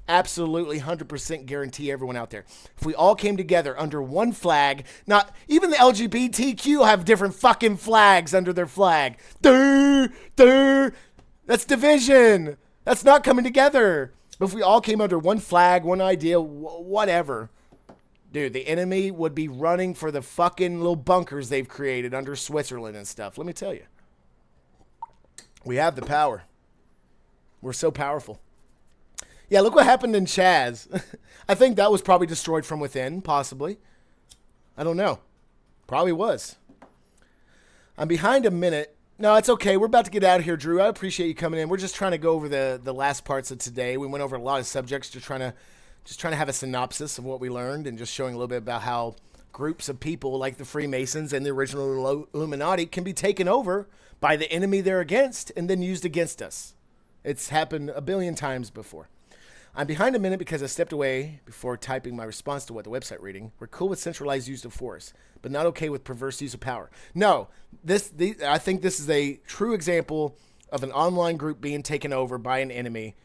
Absolutely 100% guarantee everyone out there. If we all came together under one flag, not even the LGBTQ have different fucking flags under their flag. That's division. That's not coming together. But if we all came under one flag, one idea, whatever, dude, the enemy would be running for the fucking little bunkers they've created under Switzerland and stuff. Let me tell you. We have the power. We're so powerful. Yeah, look what happened in Chaz. I think that was probably destroyed from within, possibly. I don't know. Probably was. I'm behind a minute. No, it's okay. We're about to get out of here, Drew. I appreciate you coming in. We're just trying to go over the last parts of today. We went over a lot of subjects, just trying to have a synopsis of what we learned and just showing a little bit about how groups of people like the Freemasons and the original Illuminati can be taken over by the enemy they're against and then used against us. It's happened a billion times before. I'm behind a minute because I stepped away before typing my response to what the website reading. We're cool with centralized use of force, but not okay with perverse use of power. No, I think this is a true example of an online group being taken over by an enemy,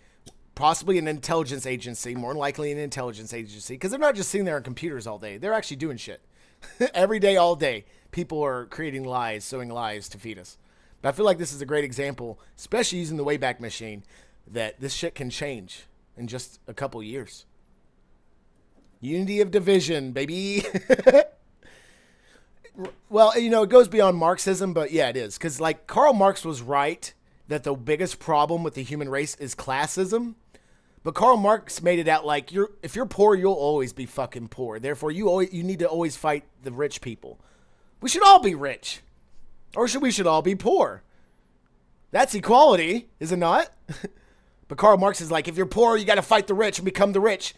possibly an intelligence agency, more than likely an intelligence agency, because they're not just sitting there on computers all day. They're actually doing shit. Every day, all day, people are creating lies, sowing lies to feed us. But I feel like this is a great example, especially using the Wayback Machine, that this shit can change in just a couple years. Unity of division, baby. Well, you know, it goes beyond Marxism, but yeah, it is. Because like Karl Marx was right that the biggest problem with the human race is classism. But Karl Marx made it out like if you're poor, you'll always be fucking poor. Therefore, you need to always fight the rich people. We should all be rich. Or we should all be poor. That's equality, is it not? But Karl Marx is like, if you're poor, you got to fight the rich and become the rich.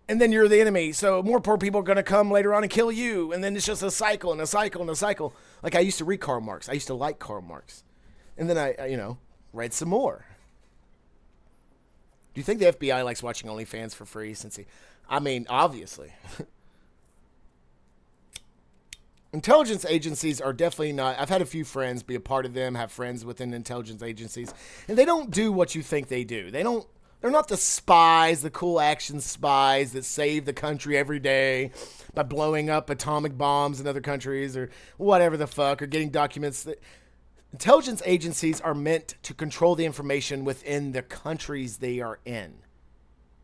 and then you're the enemy. So more poor people are going to come later on and kill you. And then it's just a cycle and a cycle and a cycle. Like I used to read Karl Marx. I used to like Karl Marx. And then I read some more. Do you think the FBI likes watching OnlyFans for free? Obviously. Intelligence agencies are definitely not. I've had a few friends be a part of them, have friends within intelligence agencies, and they don't do what you think they do. They're not the spies, the cool action spies that save the country every day by blowing up atomic bombs in other countries or whatever the fuck, or getting documents. Intelligence agencies are meant to control the information within the countries they are in.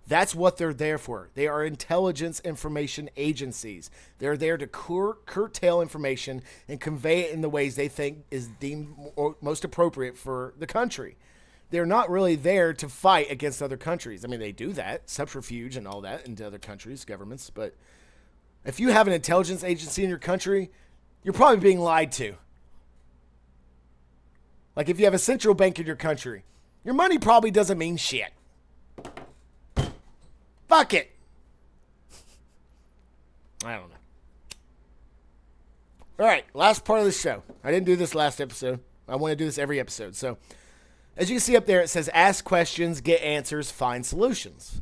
That's what they're there for. They are intelligence information agencies. They're there to curtail information and convey it in the ways they think is deemed most appropriate for the country. They're not really there to fight against other countries. I mean, they do that, subterfuge and all that into other countries, governments. But if you have an intelligence agency in your country, you're probably being lied to. Like if you have a central bank in your country, your money probably doesn't mean shit. Fuck it. I don't know. All right, last part of the show. I didn't do this last episode. I want to do this every episode. So, as you can see up there, it says ask questions, get answers, find solutions.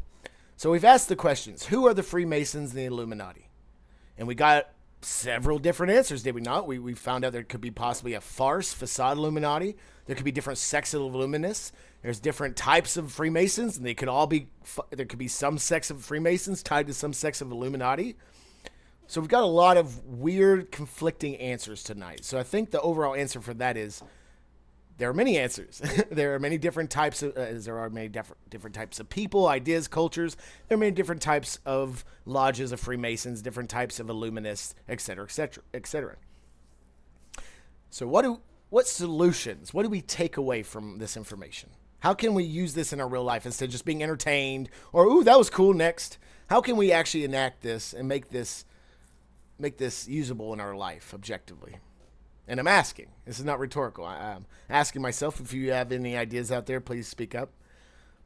So we've asked the questions. Who are the Freemasons and the Illuminati? And we got several different answers, did we not? We found out there could be possibly a farce, facade Illuminati. There could be different sects of Illuminists. There's different types of Freemasons, and they could all be, there could be some sects of Freemasons tied to some sects of Illuminati. So we've got a lot of weird, conflicting answers tonight. So I think the overall answer for that is there are many answers. There are many different types of, different types of people, ideas, cultures. There are many different types of lodges of Freemasons, different types of Illuminists, etc., etc., etc. So what solutions? What do we take away from this information? How can we use this in our real life instead of just being entertained or, ooh, that was cool, next? How can we actually enact this and make this usable in our life objectively? And I'm asking. This is not rhetorical. I'm asking myself. If you have any ideas out there, please speak up.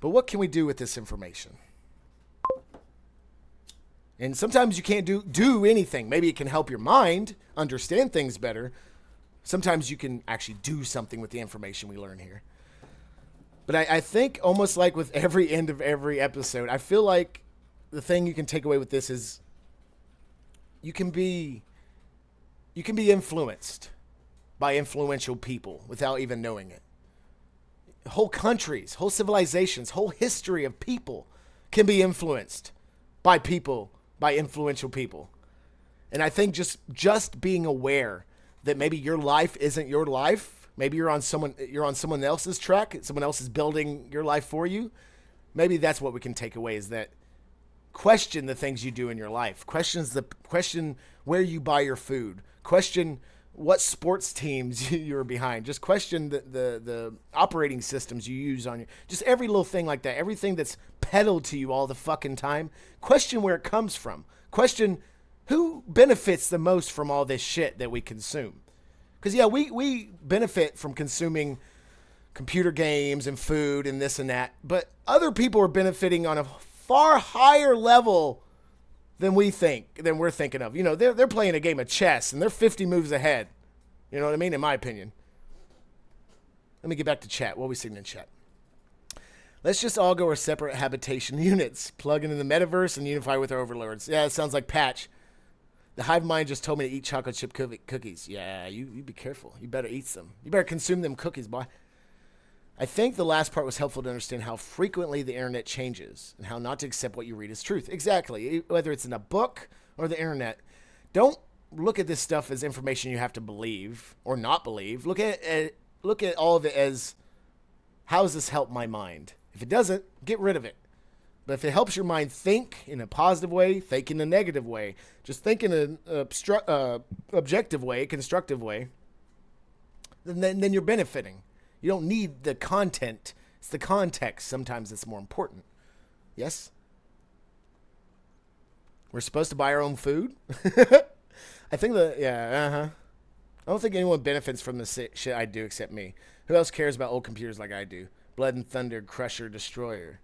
But what can we do with this information? And sometimes you can't do anything. Maybe it can help your mind understand things better. Sometimes you can actually do something with the information we learn here. But I think almost like with every end of every episode, I feel like the thing you can take away with this is you can be influenced by influential people without even knowing it. Whole countries, whole civilizations, whole history of people can be influenced by people, by influential people. And I think just being aware that maybe your life isn't your life. Maybe you're on someone else's track. Someone else is building your life for you. Maybe that's what we can take away, is that question the things you do in your life. Question where you buy your food. Question what sports teams you're behind. Just question the operating systems you use on your, just every little thing like that. Everything that's peddled to you all the fucking time. Question where it comes from. Question who benefits the most from all this shit that we consume. Because, yeah, we benefit from consuming computer games and food and this and that. But other people are benefiting on a far higher level than we're thinking of. You know, they're playing a game of chess and they're 50 moves ahead. You know what I mean? In my opinion. Let me get back to chat. What are we seeing in chat? Let's just all go our separate habitation units. Plug into the metaverse and unify with our overlords. Yeah, it sounds like Patch. The hive mind just told me to eat chocolate chip cookies. Yeah, you be careful. You better eat them. You better consume them cookies, boy. I think the last part was helpful to understand how frequently the internet changes and how not to accept what you read as truth. Exactly. Whether it's in a book or the internet, don't look at this stuff as information you have to believe or not believe. Look at all of it as, how does this help my mind? If it doesn't, get rid of it. But if it helps your mind think in a positive way, think in a negative way, just think in an objective way, constructive way, then you're benefiting. You don't need the content. It's the context sometimes that's more important. Yes? We're supposed to buy our own food? I think I don't think anyone benefits from the shit I do except me. Who else cares about old computers like I do? Blood and Thunder, Crusher, Destroyer.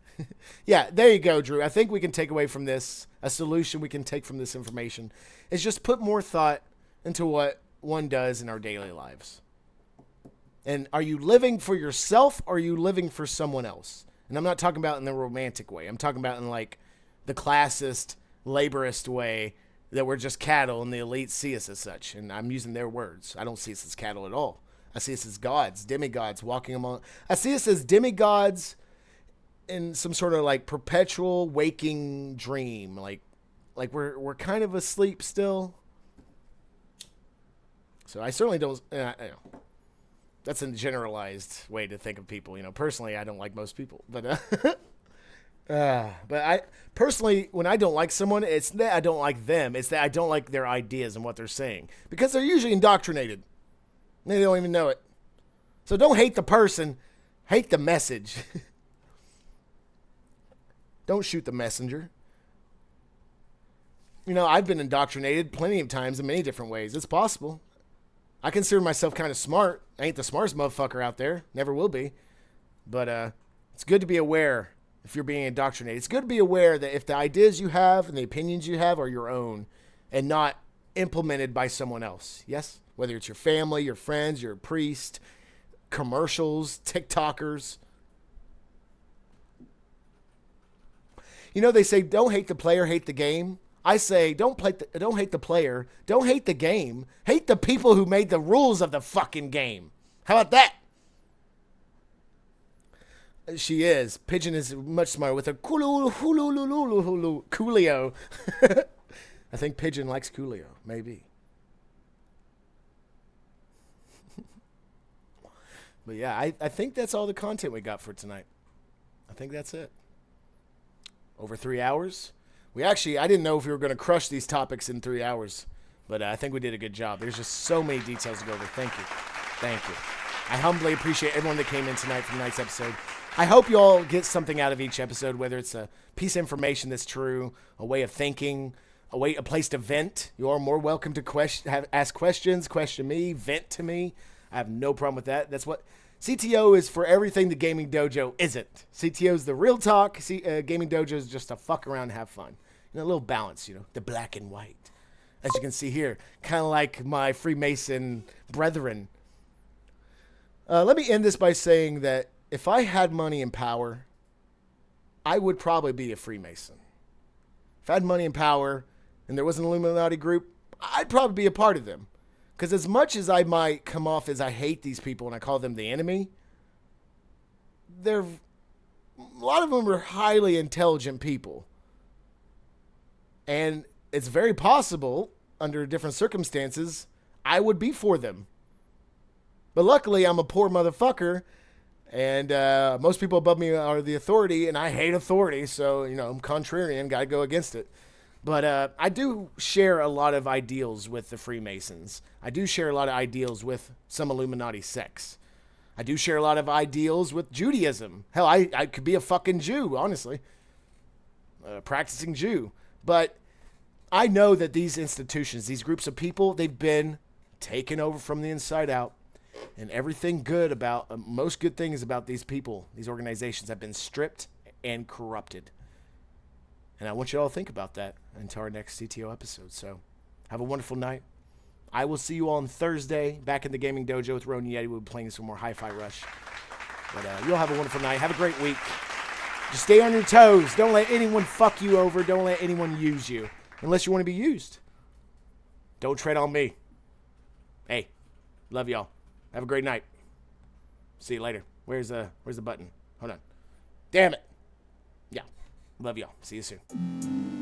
Yeah, there you go, Drew. I think we can take away from this, a solution we can take from this information, is just put more thought into what one does in our daily lives. And are you living for yourself, or are you living for someone else? And I'm not talking about in the romantic way. I'm talking about in like the classist, laborist way, that we're just cattle and the elite see us as such. And I'm using their words. I don't see us as cattle at all. I see us as gods, demigods walking among. I see us as demigods in some sort of like perpetual waking dream. Like we're kind of asleep still. So I certainly don't. That's a generalized way to think of people. Personally, I don't like most people, but I personally, when I don't like someone, it's that I don't like them. It's that I don't like their ideas and what they're saying, because they're usually indoctrinated. They don't even know it. So don't hate the person, hate the message. Don't shoot the messenger. I've been indoctrinated plenty of times in many different ways. It's possible. I consider myself kind of smart. I ain't the smartest motherfucker out there. Never will be. But it's good to be aware if you're being indoctrinated. It's good to be aware that if the ideas you have and the opinions you have are your own and not implemented by someone else. Yes? Whether it's your family, your friends, your priest, commercials, TikTokers. They say don't hate the player, hate the game. I say don't hate the player, don't hate the game. Hate the people who made the rules of the fucking game. How about that? She is. Pigeon is much smarter with a Coolio. I think Pigeon likes Coolio. Maybe. But yeah, I think that's all the content we got for tonight. I think that's it. Over 3 hours. I didn't know if we were going to crush these topics in 3 hours, but I think we did a good job. There's just so many details to go over. Thank you. Thank you. I humbly appreciate everyone that came in tonight for tonight's episode. I hope you all get something out of each episode, whether it's a piece of information that's true, a way of thinking, a place to vent. You are more welcome to ask questions, question me, vent to me. I have no problem with that. That's what CTO is for everything the Gaming Dojo isn't. CTO is the real talk. Gaming Dojo is just to fuck around and have fun. A little balance, the black and white. As you can see here, kind of like my Freemason brethren. Let me end this by saying that if I had money and power, I would probably be a Freemason. If I had money and power and there was an Illuminati group, I'd probably be a part of them. Because as much as I might come off as I hate these people and I call them the enemy, a lot of them are highly intelligent people. And it's very possible, under different circumstances, I would be for them. But luckily, I'm a poor motherfucker, and most people above me are the authority, and I hate authority, so, I'm contrarian, gotta go against it. But I do share a lot of ideals with the Freemasons. I do share a lot of ideals with some Illuminati sects. I do share a lot of ideals with Judaism. Hell, I could be a fucking Jew, honestly. Practicing Jew. But I know that these institutions, these groups of people, they've been taken over from the inside out. And everything good about, most good things about these people, these organizations have been stripped and corrupted. And I want you all to think about that until our next CTO episode. So have a wonderful night. I will see you all on Thursday back in the Gaming Dojo with Ronin Yeti. We'll be playing some more Hi-Fi Rush. But you all have a wonderful night. Have a great week. Just stay on your toes. Don't let anyone fuck you over. Don't let anyone use you. Unless you want to be used. Don't tread on me. Hey, love y'all. Have a great night. See you later. Where's the button? Hold on. Damn it. Yeah. Love y'all. See you soon.